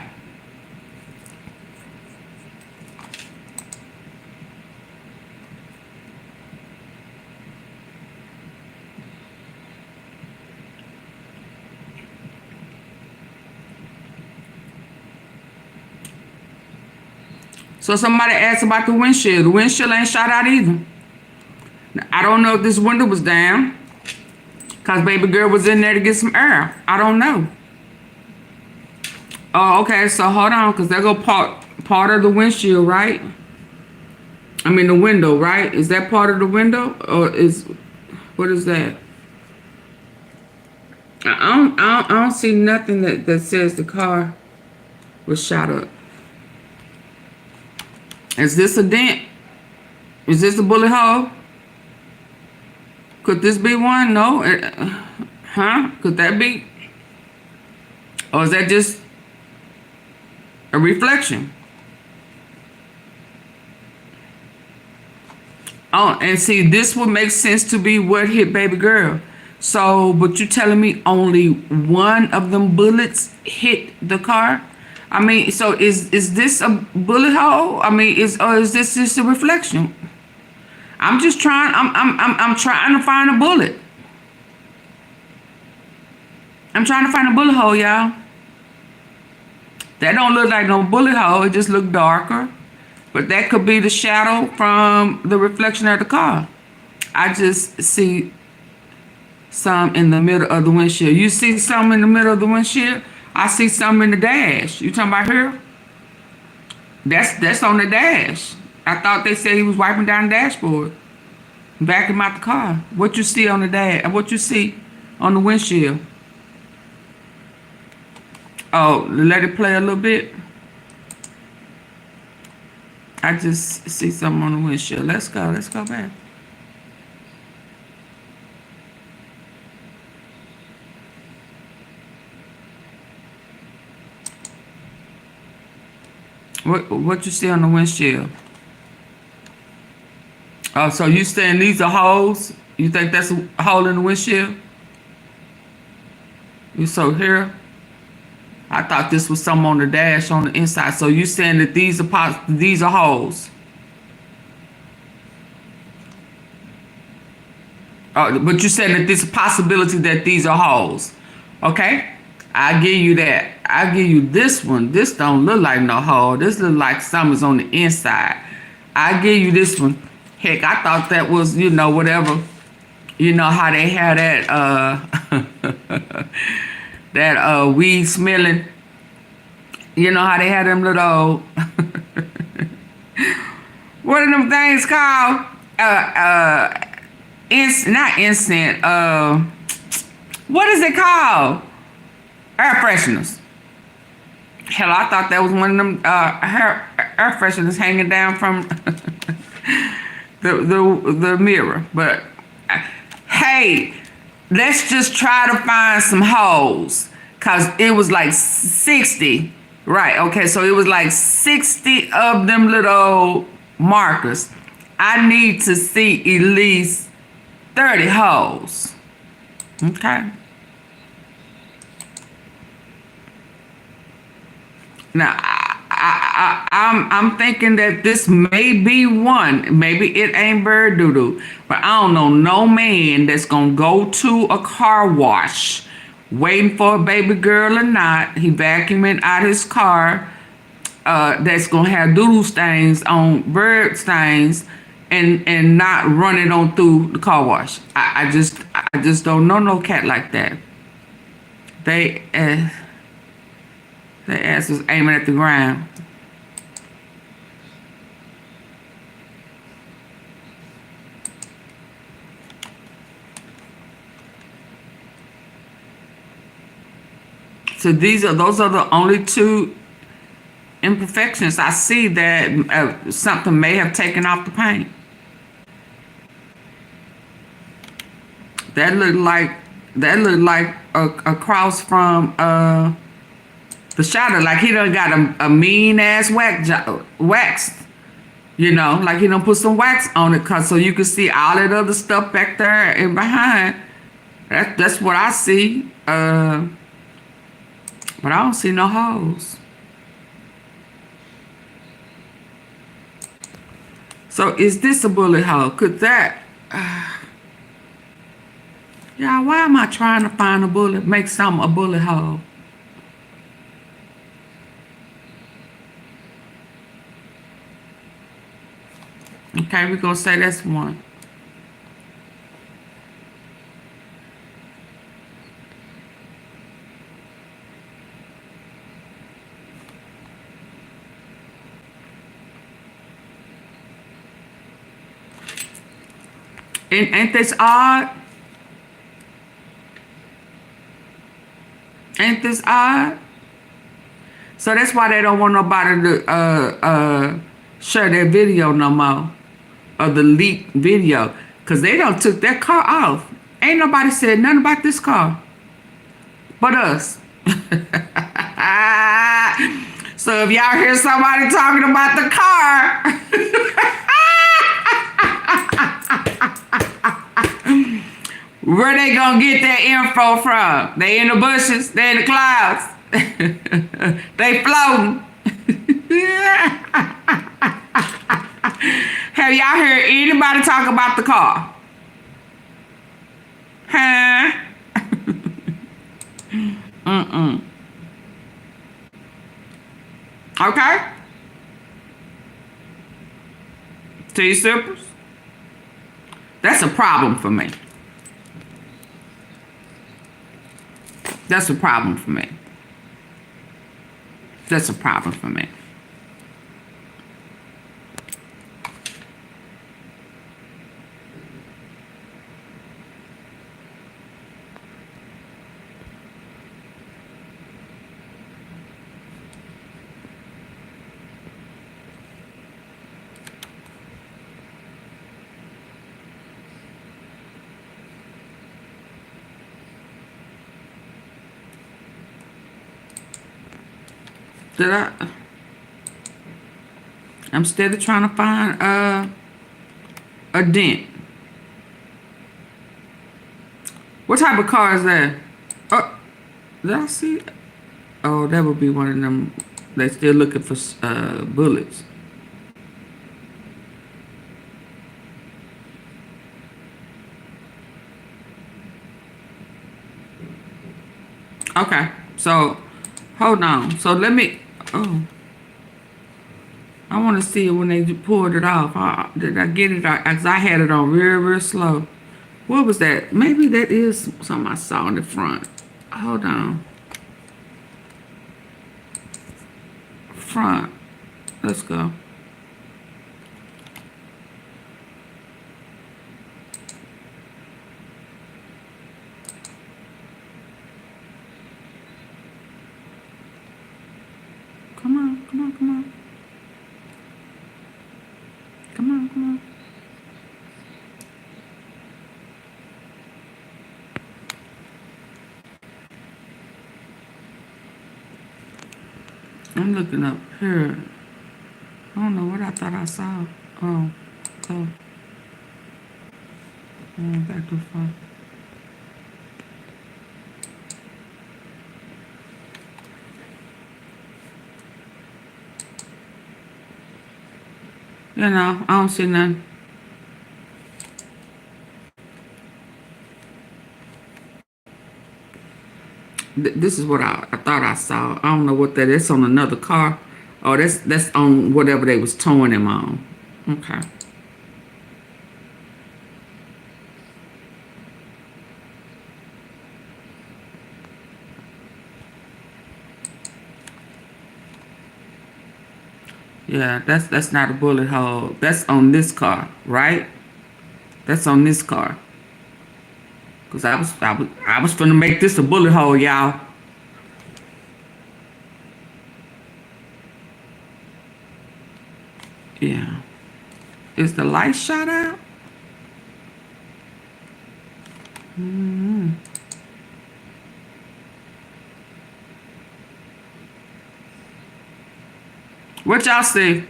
So somebody asked about the windshield. The windshield ain't shot out either. I don't know if this window was down because baby girl was in there to get some air. I don't know. Oh, okay. So hold on, because there go part of the windshield, right? I mean the window, right? Is that part of the window, or what is that? I don't see nothing that says the car was shot up. Is this a dent? Is this a bullet hole? Could this be one? No. Could that be? Or is that just a reflection? Oh, and see, this would make sense to be what hit baby girl. So, but you telling me only one of them bullets hit the car? I mean, so is this a bullet hole? I mean, is this just a reflection? I'm just trying. I'm trying to find a bullet. I'm trying to find a bullet hole, y'all. That don't look like no bullet hole. It just look darker. But that could be the shadow from the reflection of the car. I just see some in the middle of the windshield. You see some in the middle of the windshield? I see some in the dash. You talking about here? That's on the dash. I thought they said he was wiping down the dashboard. Backing him out the car. What you see on the dash? What you see on the windshield? Oh, let it play a little bit. I just see something on the windshield. Let's go back. What you see on the windshield? Oh, so you saying these are holes? You think that's a hole in the windshield? You so here? I thought this was something on the dash on the inside. So you saying that these are holes? Oh, but you said that there's a possibility that these are holes. Okay, I give you that. I give you this one. This don't look like no hole. This look like something's on the inside. I give you this one. Heck, I thought that was, you know, whatever. You know how they had that that weed smelling. You know how they had them little what are them things called? Not incense. What is it called? Air fresheners. Hell, I thought that was one of them air fresheners hanging down from the mirror. But hey, let's just try to find some holes, cause it was like 60. Right, okay, so it was like 60 of them little markers. I need to see at least 30 holes. Okay. Now, I'm thinking that this may be one. Maybe it ain't bird doodle, but I don't know no man that's gonna go to a car wash waiting for a baby girl or not. He vacuuming out his car that's gonna have doodle stains on bird stains and not running on through the car wash. I just don't know no cat like that. Their ass was aiming at the ground. So those are the only two imperfections I see that something may have taken off the paint. That looked like a cross from the shadow. Like he done got a mean ass wax. You know, like he done put some wax on it, so you can see all that other stuff back there and behind. That's what I see. But I don't see no holes. So is this a bullet hole? Could that... yeah, why am I trying to find a bullet, make something a bullet hole? Okay, we're going to say that's one. Ain't this odd? Ain't this odd? So that's why they don't want nobody to share their video no more, or the leaked video, because they done took their car off. Ain't nobody said nothing about this car but us. So if y'all hear somebody talking about the car, where they gonna get that info from? They in the bushes, they in the clouds, they floating. Have y'all heard anybody talk about the car? Huh? Okay? Tea sippers? That's a problem for me. That's a problem for me. That's a problem for me. I'm still trying to find a dent. What type of car is that? Oh, did I see it? Oh, that would be one of them. They still looking for bullets. Okay, so hold on. So let me. Oh, I want to see it when they pulled it off. Did I get it? Because I had it on real slow. What was that? Maybe that is something I saw in the front. Hold on. Front. Let's go. Come on, come on, come on. Come on, come on. I'm looking up here. I don't know what I thought I saw. Oh, go. Oh, back too far. You know, I don't see none. This is what I thought I saw. I don't know what that is on another car. Oh, that's on whatever they was towing him on. Okay. Yeah, that's not a bullet hole. That's on this car, right? That's on this car. Cause I was finna make this a bullet hole, y'all. Yeah. Is the light shot out? What y'all see?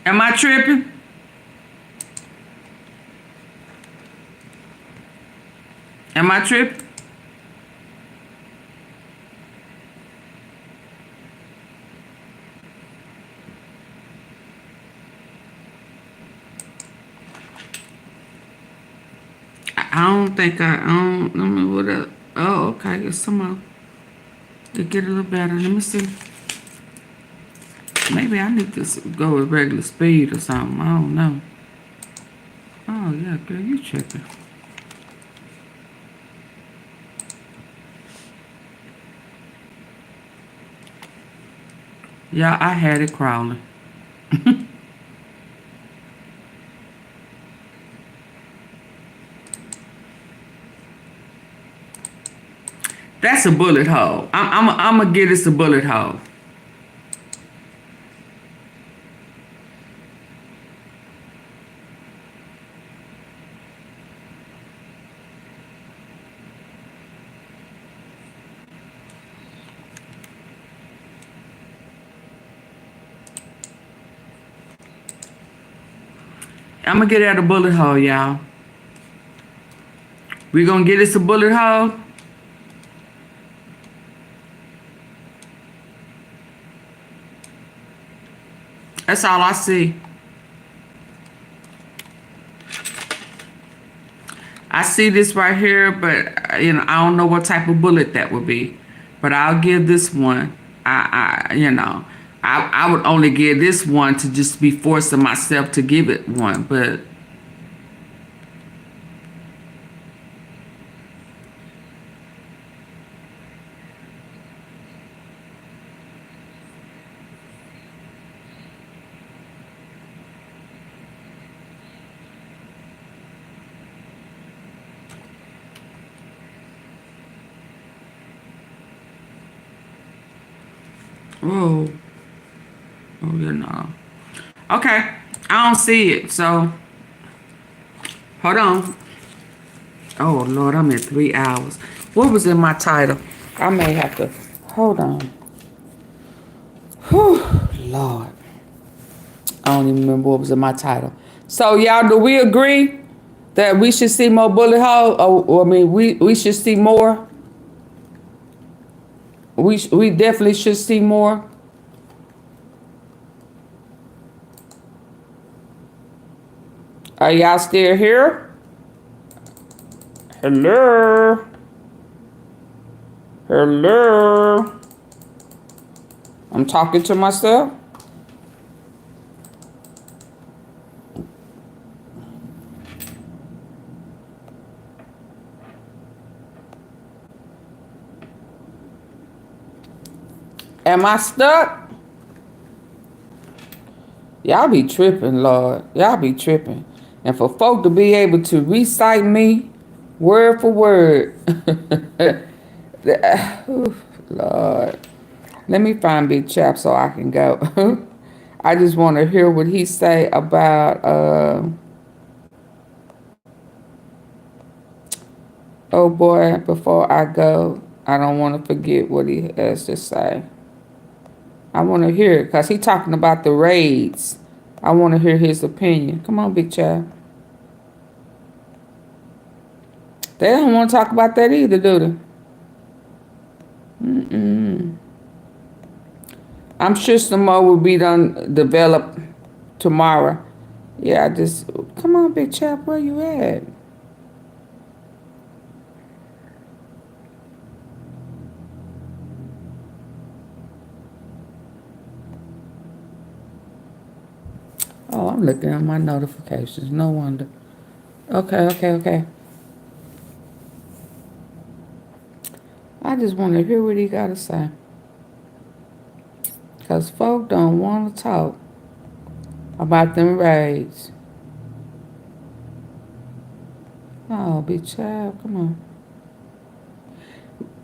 Am I tripping? Am I tripping? I don't think I don't what else. Oh, okay. It's somehow to get a little better. Let me see. Maybe I need to go with regular speed or something. I don't know. Oh yeah, girl, you tripping. Yeah, I had it crawling. That's a bullet hole. I'm gonna give this a bullet hole. I'm gonna get at a bullet hole, y'all. We gonna get this a bullet hole. That's all I see. I see this right here, but you know, I don't know what type of bullet that would be. But I'll give this one. I would only give this one to just be forcing myself to give it one, but oh, you know. Okay, I don't see it, so hold on. Oh Lord, I'm at 3 hours. What was in my title? I may have to hold on. Whew, Lord, I don't even remember what was in my title. So y'all, do we agree that we should see more bullet hole? Or I mean, we should see more. We definitely should see more. Are y'all still here? Hello? Hello? I'm talking to myself. Am I stuck? Y'all be tripping, Lord. Y'all be tripping. And for folk to be able to recite me word for word. Lord. Let me find Big Chap so I can go. I just want to hear what he say about oh boy, before I go, I don't want to forget what he has to say. I want to hear it because he talking about the raids. I want to hear his opinion. Come on, Big Chap. They don't want to talk about that either, do they? I'm sure some more will be done, developed tomorrow. Yeah, I just, come on, Big Chap, where you at? Oh, I'm looking at my notifications. No wonder. Okay. I just want to hear what he got to say. Because folk don't want to talk about them raids. Oh, Big Child, come on.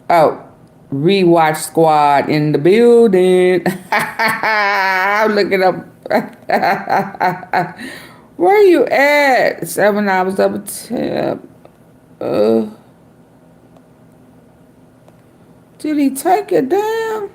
Oh, rewatch squad in the building. I'm looking up. Where you at? 7 hours double tip. Did he take it down?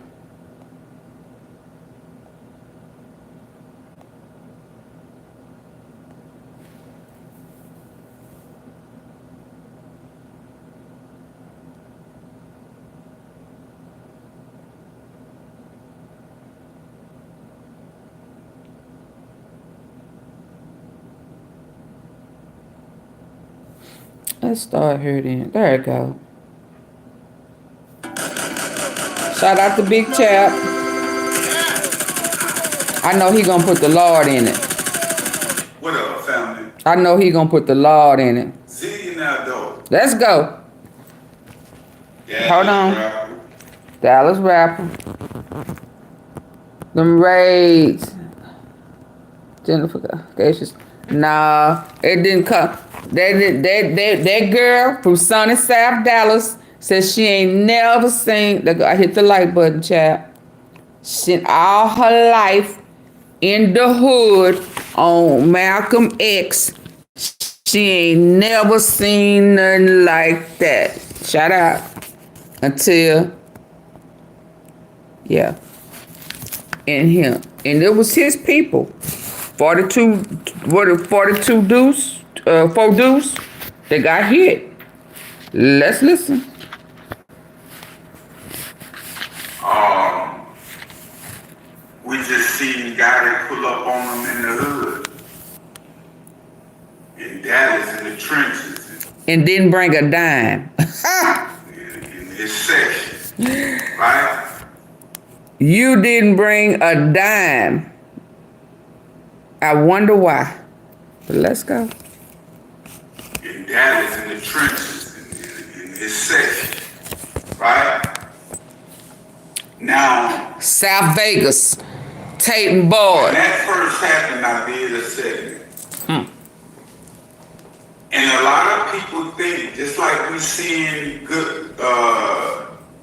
Let's start here then. There it go. Shout out to Big Chap. I know he gonna put the Lord in it. What up, family? I know he gonna put the Lord in it. See you now, though. Let's go. Hold on. Rapper. Dallas rapper. Them raids. Jennifer Gacious. Nah, it didn't come. That girl from sunny South Dallas Says she ain't never seen. I hit the like button, child. She all her life in the hood on Malcolm X. She ain't never seen nothing like that. Shout out until, yeah, in him, and it was his people. 42, what? 42 deuce, 4 deuce. They got hit. Let's listen. We just seen guy pull up on him in the hood. In Dallas, in the trenches. And didn't bring a dime. In his section. Right? You didn't bring a dime. I wonder why. But let's go. In Dallas, in the trenches. In his section. Right? Now, South Vegas, Tate and Boyd. When that first happened, I did a segment. And a lot of people think, just like we seeing good,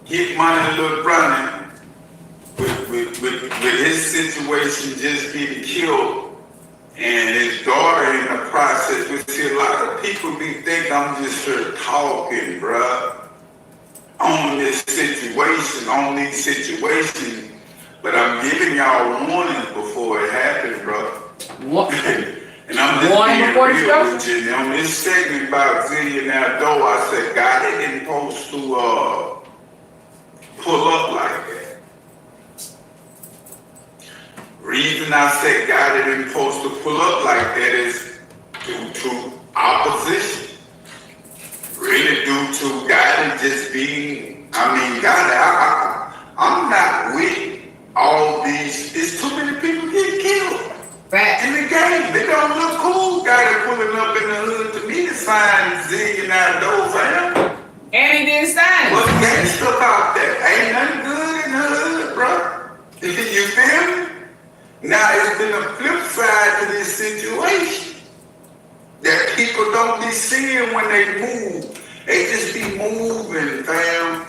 Get Money Little Running with his situation just getting killed and his daughter in the process. We see a lot of people think I'm just here talking, bruh, on this situation, on these situations. But I'm giving y'all warnings before it happens, bro. What? And I'm just being real with you. On this segment about Zillionaire Doe, I said, God, they didn't supposed to pull up like that. Reason I said God, they didn't supposed to pull up like that is due to opposition. Really due to God just being, God, I'm not with all these, there's too many people getting killed. In the game, they don't look cool. Guy pulling up in the hood to me to sign Zillionaire Doe, fam. And he didn't sign it. What's gangsta about that? Ain't nothing good in the hood, bro. You feel me? Now it's been a flip side to this situation that people don't be seeing when they move. They just be moving, fam,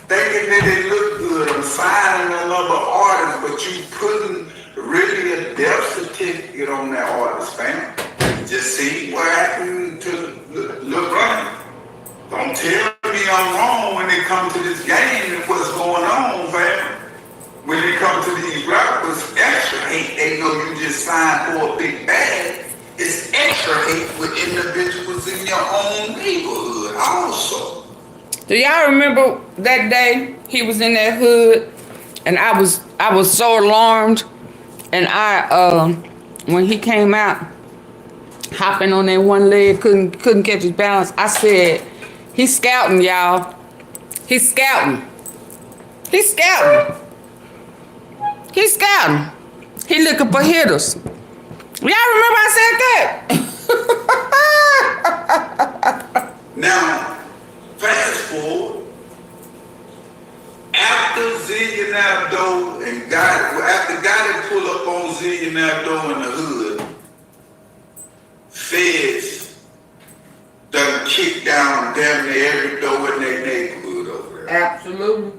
thinking that they look good. I'm signing another artist, but you putting really a death certificate on that artist, fam. Just see what happened to LilRonnie. Don't tell me I'm wrong when it comes to this game and what's going on, fam. When it comes to these rappers, extra hate. They know you just signed for a big bag. It's extra hate with individuals in your own neighborhood also. Do y'all remember that day he was in that hood and I was so alarmed, and I when he came out hopping on that one leg, couldn't catch his balance, I said, he's scouting, y'all. He's scouting. He's scouting. He's scouting. He looking for hitters. Y'all remember I said that? Now, fast forward. After Zillionaire Doe and after God pull up on Zillionaire Doe in the hood, feds done kick down damn near every door in their neighborhood over there. Absolutely.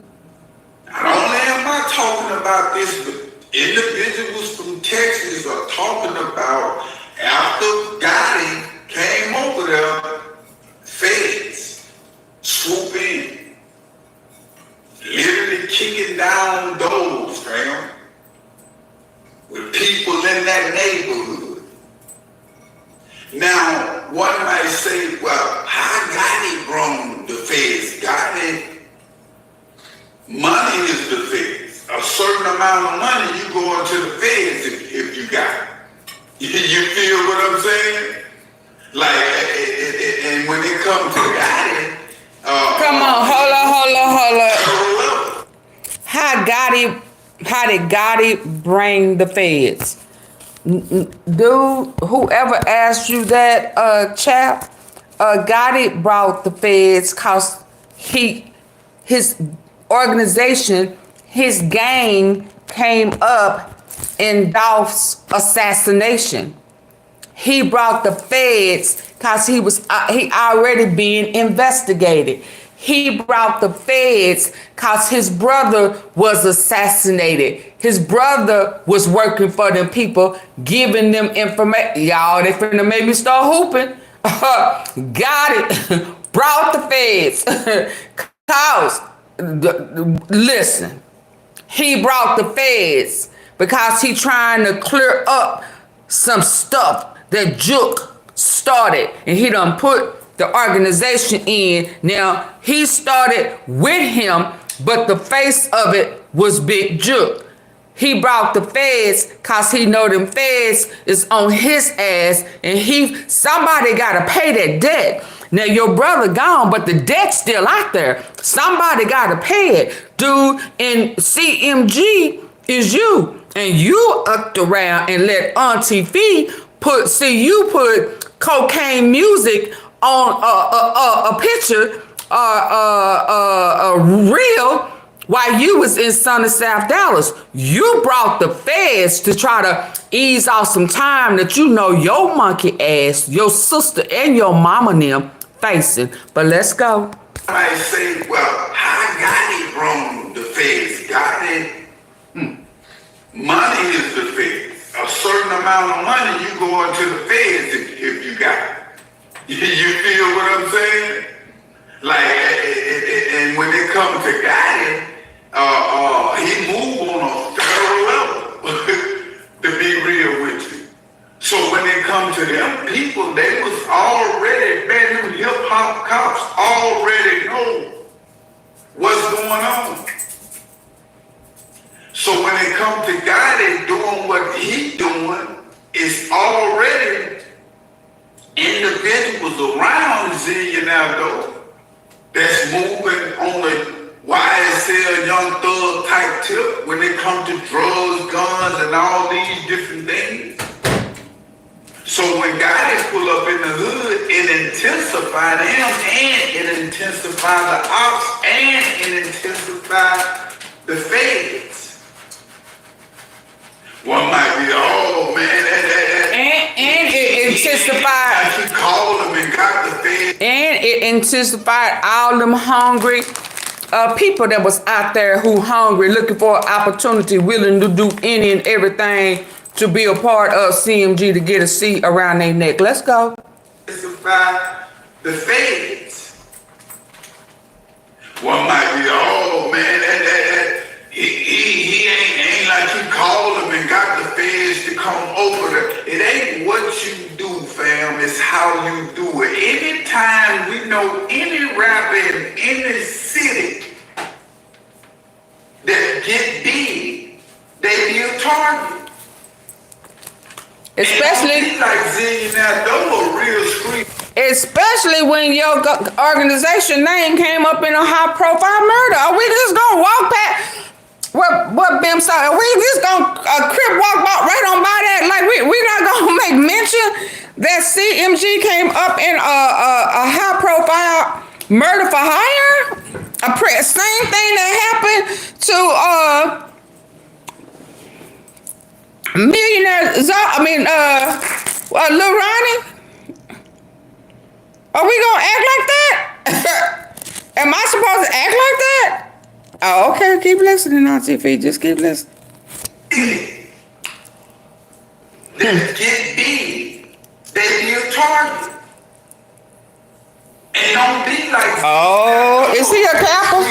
Not only am I talking about this, but individuals from Texas are talking about after Gotti came over there, feds swoop in. Literally kicking down doors, fam, with people in that neighborhood. Now, one might say, well, how Gotti brung the feds? Gotti, money is the feds. A certain amount of money, you go into the feds if you got it. You feel what I'm saying? Like, and when it comes to Gotti, come on, hold up. How did Gotti bring the feds? Dude, whoever asked you that, chap, Gotti brought the feds cause his organization, his gang came up in Dolph's assassination. He brought the feds because he already being investigated. he brought the feds because his brother was assassinated. His brother was working for them people, giving them information. Y'all, they finna make me start hooping. Got it. Brought the feds. Cause, listen, he brought the feds because he trying to clear up some stuff that Juke started, and he done put the organization in. Now, he started with him, but the face of it was Big Juke. He brought the feds because he know them feds is on his ass, and somebody got to pay that debt. Now, your brother gone, but the debt's still out there. Somebody got to pay it. Dude, and CMG is you. And you upped around and let AunTeaFee put cocaine music on a picture, a reel, while you was in sunny South Dallas. You brought the feds to try to ease off some time that you know your monkey ass, your sister, and your mama and them facing. But let's go. I might say, well, I got it wrong. The feds got it. Money is the feds. A certain amount of money you go into the feds if you got it. You feel what I'm saying? Like, and when it comes to Gotti, he moved on a federal level, to be real with you. So when it comes to them people, they was already, man, them hip-hop cops already know what's going on. So when it comes to Gotti doing what he doing, it's already individuals around Zillion that's moving on the YSL Young Thug type tip when it comes to drugs, guns, and all these different things. So when Gotti pull up in the hood, it intensifies them, and it intensifies the ops, and it intensifies the feds. One might be, oh man, and it intensified. He called them and got the feds. And it intensified all them hungry people that was out there who hungry, looking for an opportunity, willing to do any and everything to be a part of CMG to get a seat around their neck. Let's go. Intensify the feds. One might be, oh man, he ain't like you called him and got the feds to come over there. It ain't what you do, fam, it's how you do it. Anytime we know any rapper in any city that get big, they be a target. Especially like Zillion real street. Especially when your organization name came up in a high profile murder. Are we just gonna walk past what Bim said? Are we just gonna crip walk right on by that? Like we not gonna make mention that CMG came up in a high profile murder for hire? Same thing that happened to millionaire LILRONNIE. Are we gonna act like that? Am I supposed to act like that? Oh, okay. Keep listening, AunTeaFee. Just keep listening. That get big, they be a target. And don't be like. Oh, is he a capper?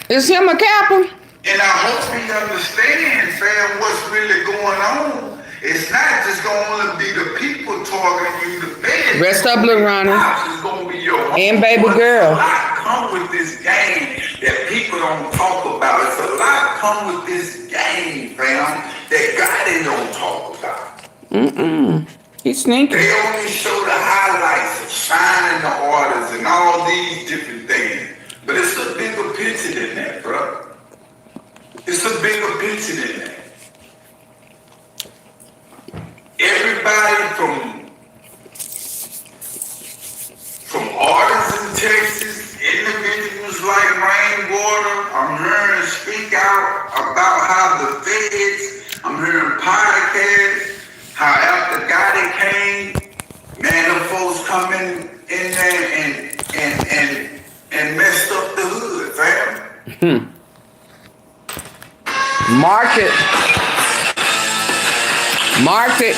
Is him a capper? And I hope he understands, fam, what's really going on. It's not just going to be the people targeting you, the feds. Rest up, LILRONNIE. It's going to be your and baby girl. A lot come with this game that people don't talk about. It's a lot come with this game, fam, that Gotti don't talk about. He's sneaky. They only show the highlights of signing the orders and all these different things. But it's a bigger picture than that, bro. It's a bigger picture than that. Everybody from artists in Texas, individuals like Rainwater, I'm hearing speak out about how the feds, I'm hearing podcasts, how after Gotti came, man, the folks come in there and and messed up the hood, fam. Mark it. Mark it.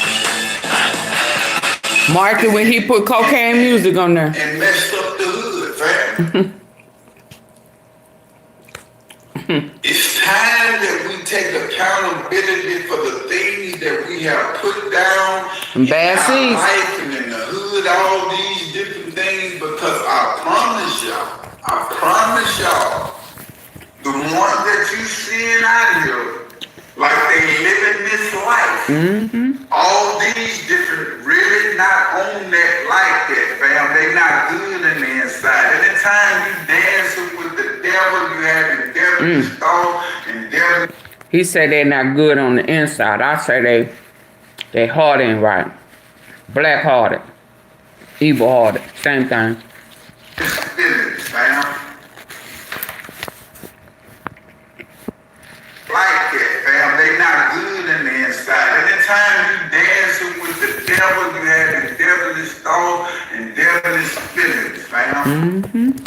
Mark it when he put cocaine music on there. And messed up the hood, fam. It's time that we take accountability for the things that we have put down in Bad our seeds. life and in the hood, all these different things, because I promise y'all, the ones that you seeing out here, like they living this life, all these different, really not on that like that, fam. They not good in the inside. Anytime you dancing with the devil, you have the devil installed and devil. He said they're not good on the inside. I say they heart ain't right. Black hearted. Evil hearted. Same thing. Feelings, fam. Like that, fam. They not good in the inside. Anytime you dancing with the devil, you have the devilish thought and devilish feelings, fam.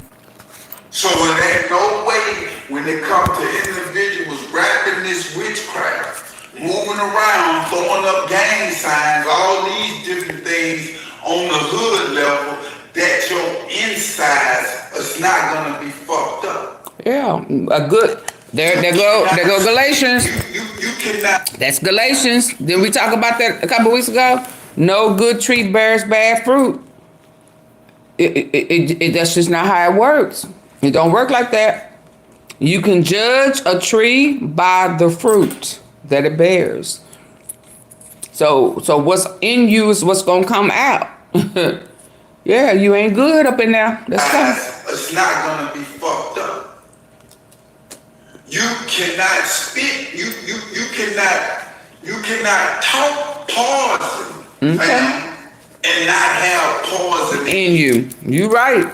So it ain't no way when it comes to individuals rapping this witchcraft, moving around, throwing up gang signs, all these different things on the hood level, that your insides is not gonna be fucked up. Yeah, a good. There go Galatians. You cannot. That's Galatians. Didn't we talk about that a couple weeks ago? No good tree bears bad fruit. That's just not how it works. It don't work like that. You can judge a tree by the fruit that it bears. So what's in you is what's gonna come out. Yeah, you ain't good up in there. It's not gonna be fucked up. You cannot spit. You cannot talk poison, fam, and not have poison in you. You right.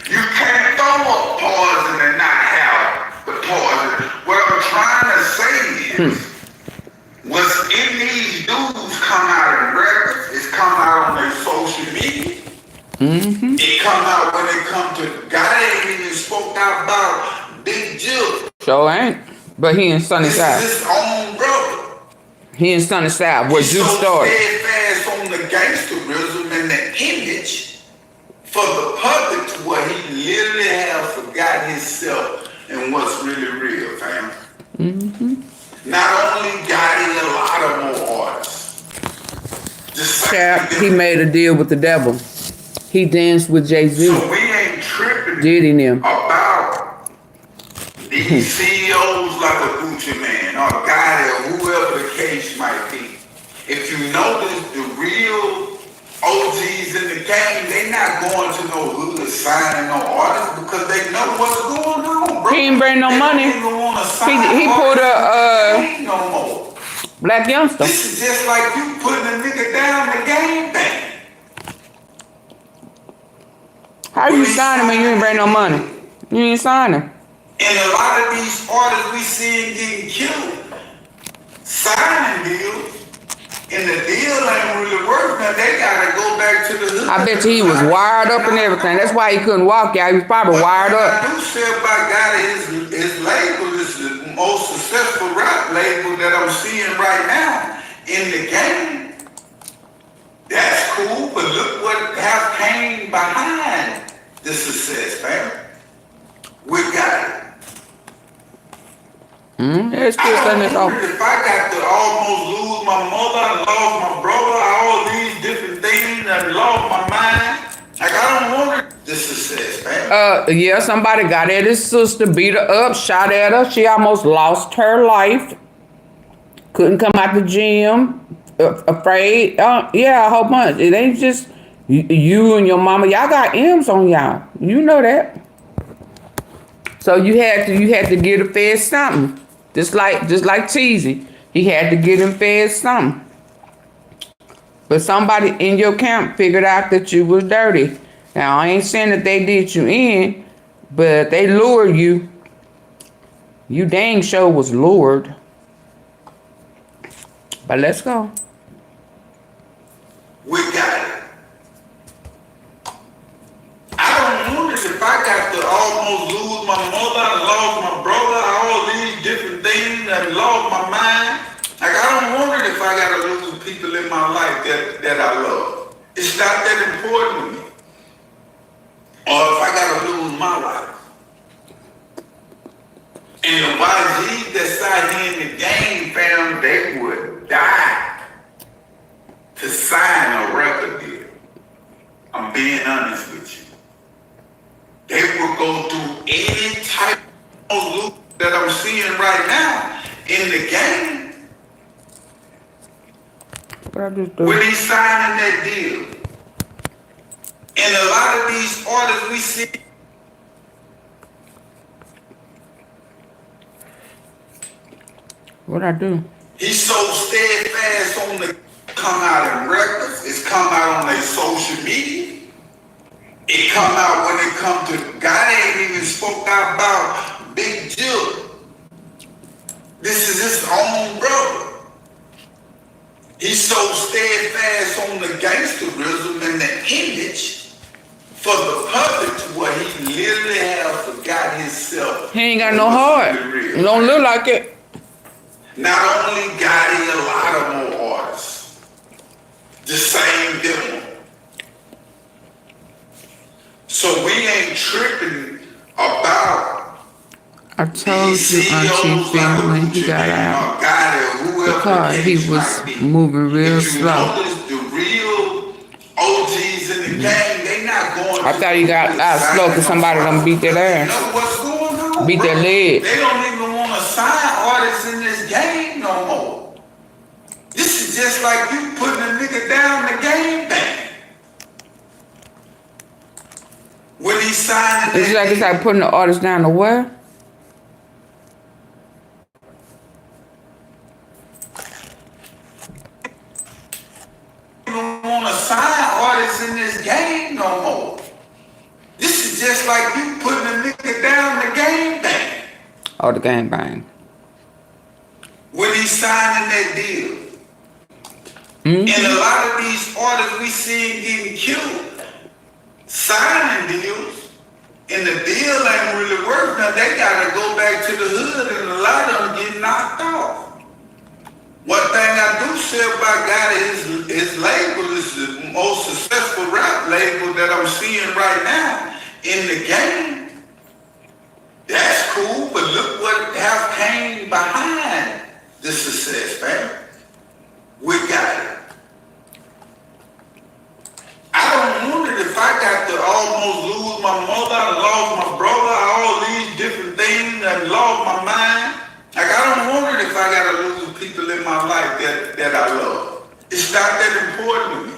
You can't throw up poison and not have the poison. What I'm trying to say is, what's in these dudes come out in records. It's come out on their social media. It come out when it come to God ain't even spoke out about Big Jill. Sure ain't. But he in Sunny Side. This is his own brother. He in Sunny Side where Juke started. He's so steadfast on the gangsterism and the image for the public to where he literally has forgot himself and what's really real, fam. Not only got he a lot of more artists. Chap, he made a deal with the devil. He danced with Jay-Z. So we ain't tripping Did he now? about these CEOs like a GUCCIMANE or Gotti or whoever the case might be. If you notice the real OGs in the game, they not going to no hood signing no artists because they know what's going on, bro. He ain't bring no money. He pulled a no more. BLACYOUNGSTA. This is just like you putting a nigga down the game thing. How you sign him when you ain't bring no money? You ain't sign him. And a lot of these artists we seeing getting killed, signing deals, and the deal ain't really working. Now they gotta go back to the hood. I bet you he was wired up and everything. That's why he couldn't walk out. He was probably wired up. I do say about God, his label is the most successful rap label that I'm seeing right now in the game. That's cool, but look what has came behind the success, man. We got it. It's still setting this off. If I got to almost lose my mother, I lost my brother, all these different things, I lost my mind. Like I don't want the success, man. Yeah, somebody got at his sister, beat her up, shot at her. She almost lost her life. Couldn't come out the gym. Afraid. Yeah, a whole bunch. It ain't just you and your mama. Y'all got M's on y'all. You know that. So you had to get a fed something. Just like Cheesy. He had to get him fed something. But somebody in your camp figured out that you was dirty. Now I ain't saying that they did you in, but they lured you. You dang sure was lured. But let's go. We got it. I don't want in my life that I love. It's not that important to me. Or if I gotta lose my life. And the YGs that's out here in the game, fam, they would die to sign a record deal. I'm being honest with you. They would go through any type of loop that I'm seeing right now in the game. When he's signing that deal. And a lot of these artists we see. What I do? He's so steadfast on the come out in records. It's come out on their social media. It come out when it come to God ain't even spoke out about Big Jill. This is his own brother. He's so steadfast on the gangsterism and the image for the public to where he literally has forgot himself. He ain't got no heart. He don't look like it. Not only got he a lot of more artists, the same demo. So we ain't tripping about. I told you AunTeaFee when he got out because he was moving real slow. The real OGs in the game, they not going. I thought he got out slow because somebody done beat their ass. You know what's going on? Beat their leg. They don't even want to sign artists in this game no more. This is just like you putting a nigga down the game back. When he signed It's like putting the artist down to where? Don't want to sign artists in this game no more. This is just like you putting a nigga down the game bang. Oh, the game bang. When he's signing that deal. And a lot of these artists we see getting killed, signing deals, and the deal ain't really worth nothing. They gotta go back to the hood and a lot of them get knocked off. One thing I do say about God is his label is the most successful rap label that I'm seeing right now in the game. That's cool, but look what have came behind the success, man. We got it. I don't want it if I got to almost lose my mother, I lost my brother, all these different things, I lost my mind. Like I don't want it if I gotta lose people in my life that I love. It's not that important to me.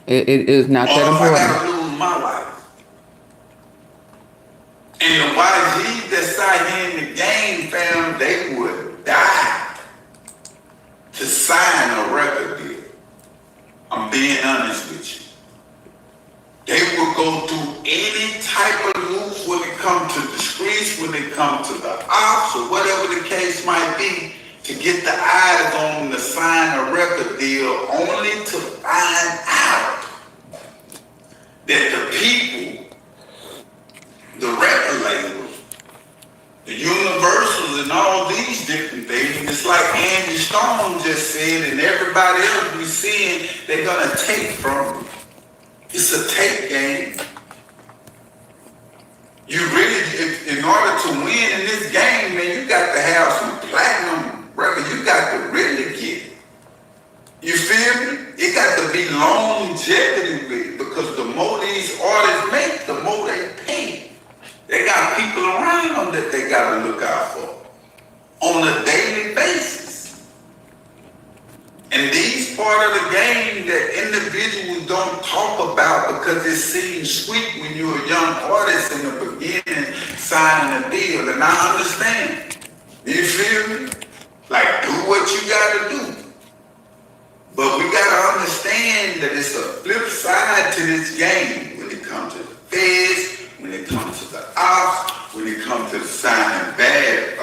It is not that important. I gotta lose my life. And the YGs that's out here in the game, fam, they would die to sign a record deal. I'm being honest with you. They will go through any type of moves when it comes to the streets, when it comes to the ops, or whatever the case might be, to get the eyes on to sign a record deal, only to find out that the people, the record labels, the Universals and all these different things, it's like Andy Stone just said and everybody else we seeing, they're gonna take from you. It's a take game. You really, in order to win in this game, man, you got to have some platinum record. You got to really get it. You feel me? It got to be longevity with it because the more these artists make, the more they pay. They got people around them that they got to look out for on a daily basis. And these part of the game that individuals don't talk about because it seems sweet when you're a young artist in the beginning signing a deal. And I understand. You feel me? Like, do what you gotta do. But we gotta understand that it's a flip side to this game when it comes to the feds, when it comes to the ops, when it comes to signing bad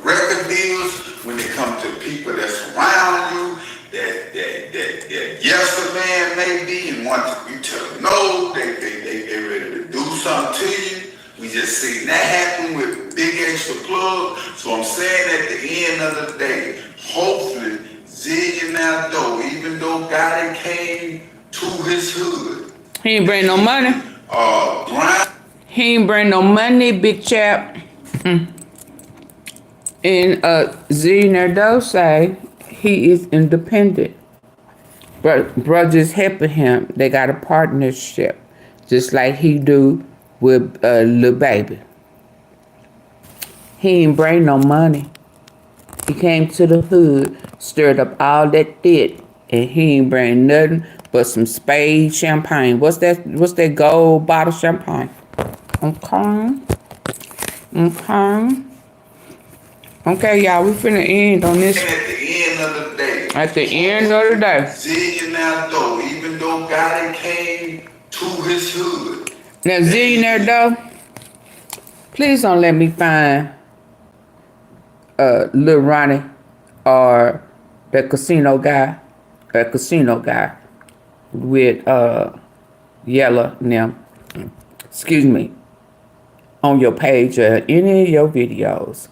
record deals, when it comes to people that's around you, that yes a man may be, and once you tell them no, they ready to do something to you. We just seen that happen with Big Extra Plug. So I'm saying at the end of the day, hopefully zigging out though, even though God came to his hood. He ain't bring no money. He ain't bring no money, big chap. And Zillionaire say he is independent. But brothers helping him. They got a partnership. Just like he do with Lil Baby. He ain't bring no money. He came to the hood, stirred up all that shit, and he ain't bring nothing but some spade champagne. What's that gold bottle champagne? Okay. Okay, y'all, we finna end on this. At the end of the day. At the end of the day. Zillionaire though, even though God came to his hood. Now, Zillionaire though, please don't let me find LILRONNIE or the casino guy with Yellow now. Excuse me. On your page or any of your videos.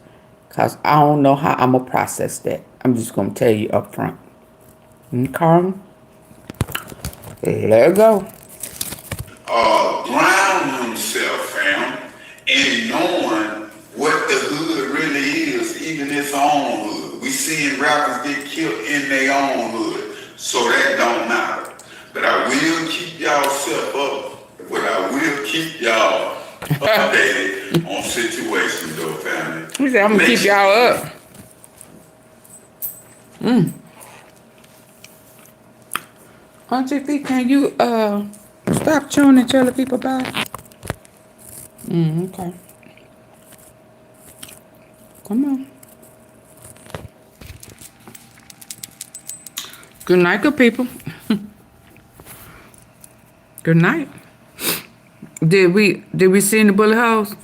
Cause I don't know how I'm gonna process that. I'm just gonna tell you up front. Okay. Let go. Ground himself, fam, and knowing what the hood really is, even its own hood. We seeing rappers get killed in their own hood, so that don't matter. But I will keep y'all self up. But I will keep y'all updated on situations, though, family. He said, I'm gonna keep y'all up. AunTeaFee, can you stop chewing and tell the people bye? Okay. Come on. Good night, good people. Good night. Did we see any bullet holes?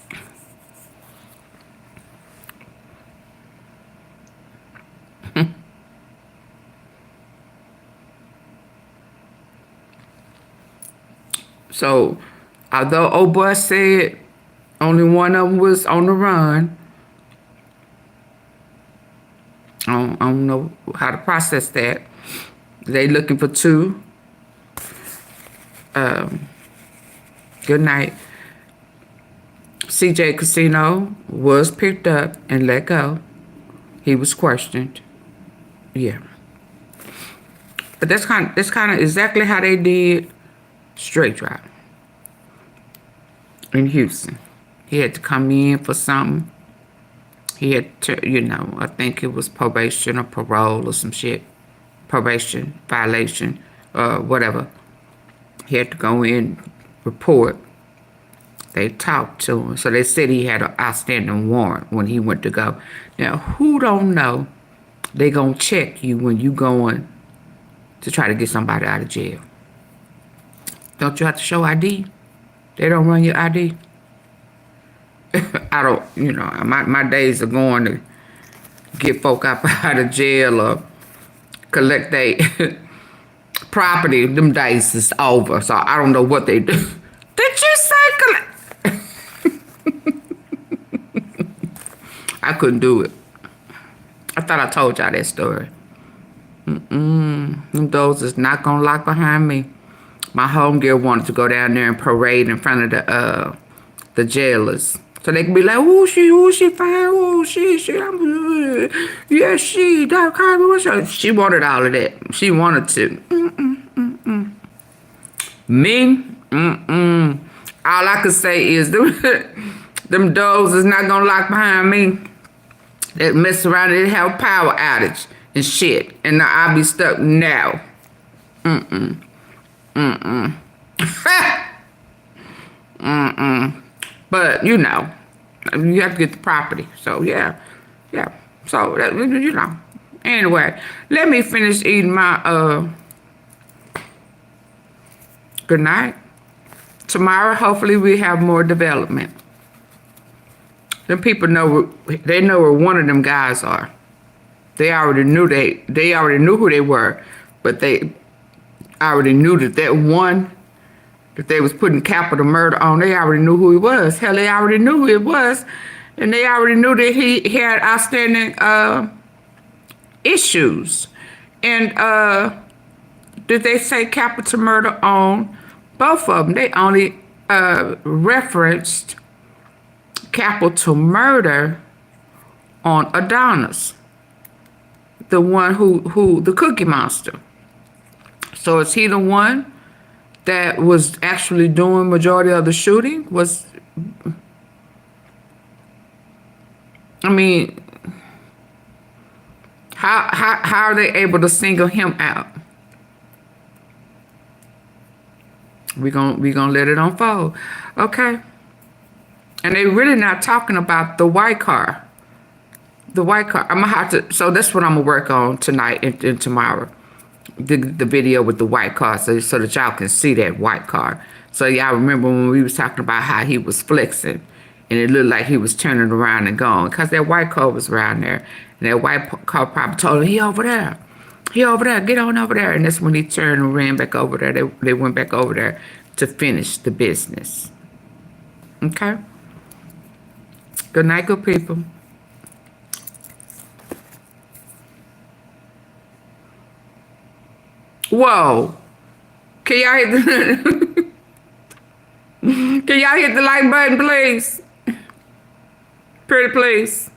So, although old boy said only one of them was on the run, I don't know how to process that. They looking for two. Good night. CJ Kasino was picked up and let go. He was questioned. Yeah. But that's kind of exactly how they did Straight Drop in Houston. He had to come in for something. He had to, I think it was probation or parole or some shit. Probation, violation, whatever. He had to go in, report. They talked to him. So they said he had an outstanding warrant when he went to go. Now, who don't know they gonna check you when you going to try to get somebody out of jail? Don't you have to show ID? They don't run your ID? I don't, my days are going to get folk out of jail or collect their property. Them days is over, so I don't know what they do. Did you say collect? I couldn't do it. I thought I told y'all that story. Them doors is not gonna lock behind me. My homegirl wanted to go down there and parade in front of the jailers. So they can be like, ooh, she fine, ooh, she, yeah, she, she wanted all of that. She wanted to. Me, all I could say is, them doors is not gonna lock behind me. They mess around, they have power outage and shit. And now I'll be stuck now. But, you have to get the property. So, yeah. So, Anyway, let me finish eating my, good night. Tomorrow, hopefully, we have more development. Them people know where one of them guys are. They already knew who they were, but they already knew that one that they was putting capital murder on, they already knew who he was. Hell, they already knew who it was, and they already knew that he had outstanding issues. And did they say capital murder on both of them? They only referenced capital murder on Adonis, the one who the Cookie Monster. So is he the one that was actually doing majority of the shooting? I mean, how are they able to single him out? We gonna let it unfold, okay? And they really not talking about the white car. The white car. I'm gonna have to. So that's what I'm gonna work on tonight and tomorrow. The video with the white car, so that y'all can see that white car. So y'all remember when we was talking about how he was flexing, and it looked like he was turning around and going, because that white car was around there, and that white car probably told him, he over there. He over there, get on over there. And that's when he turned and ran back over there. They went back over there to finish the business. Okay? Good night, good people. Whoa. Can y'all hit the Can y'all hit the like button, please? Pretty please.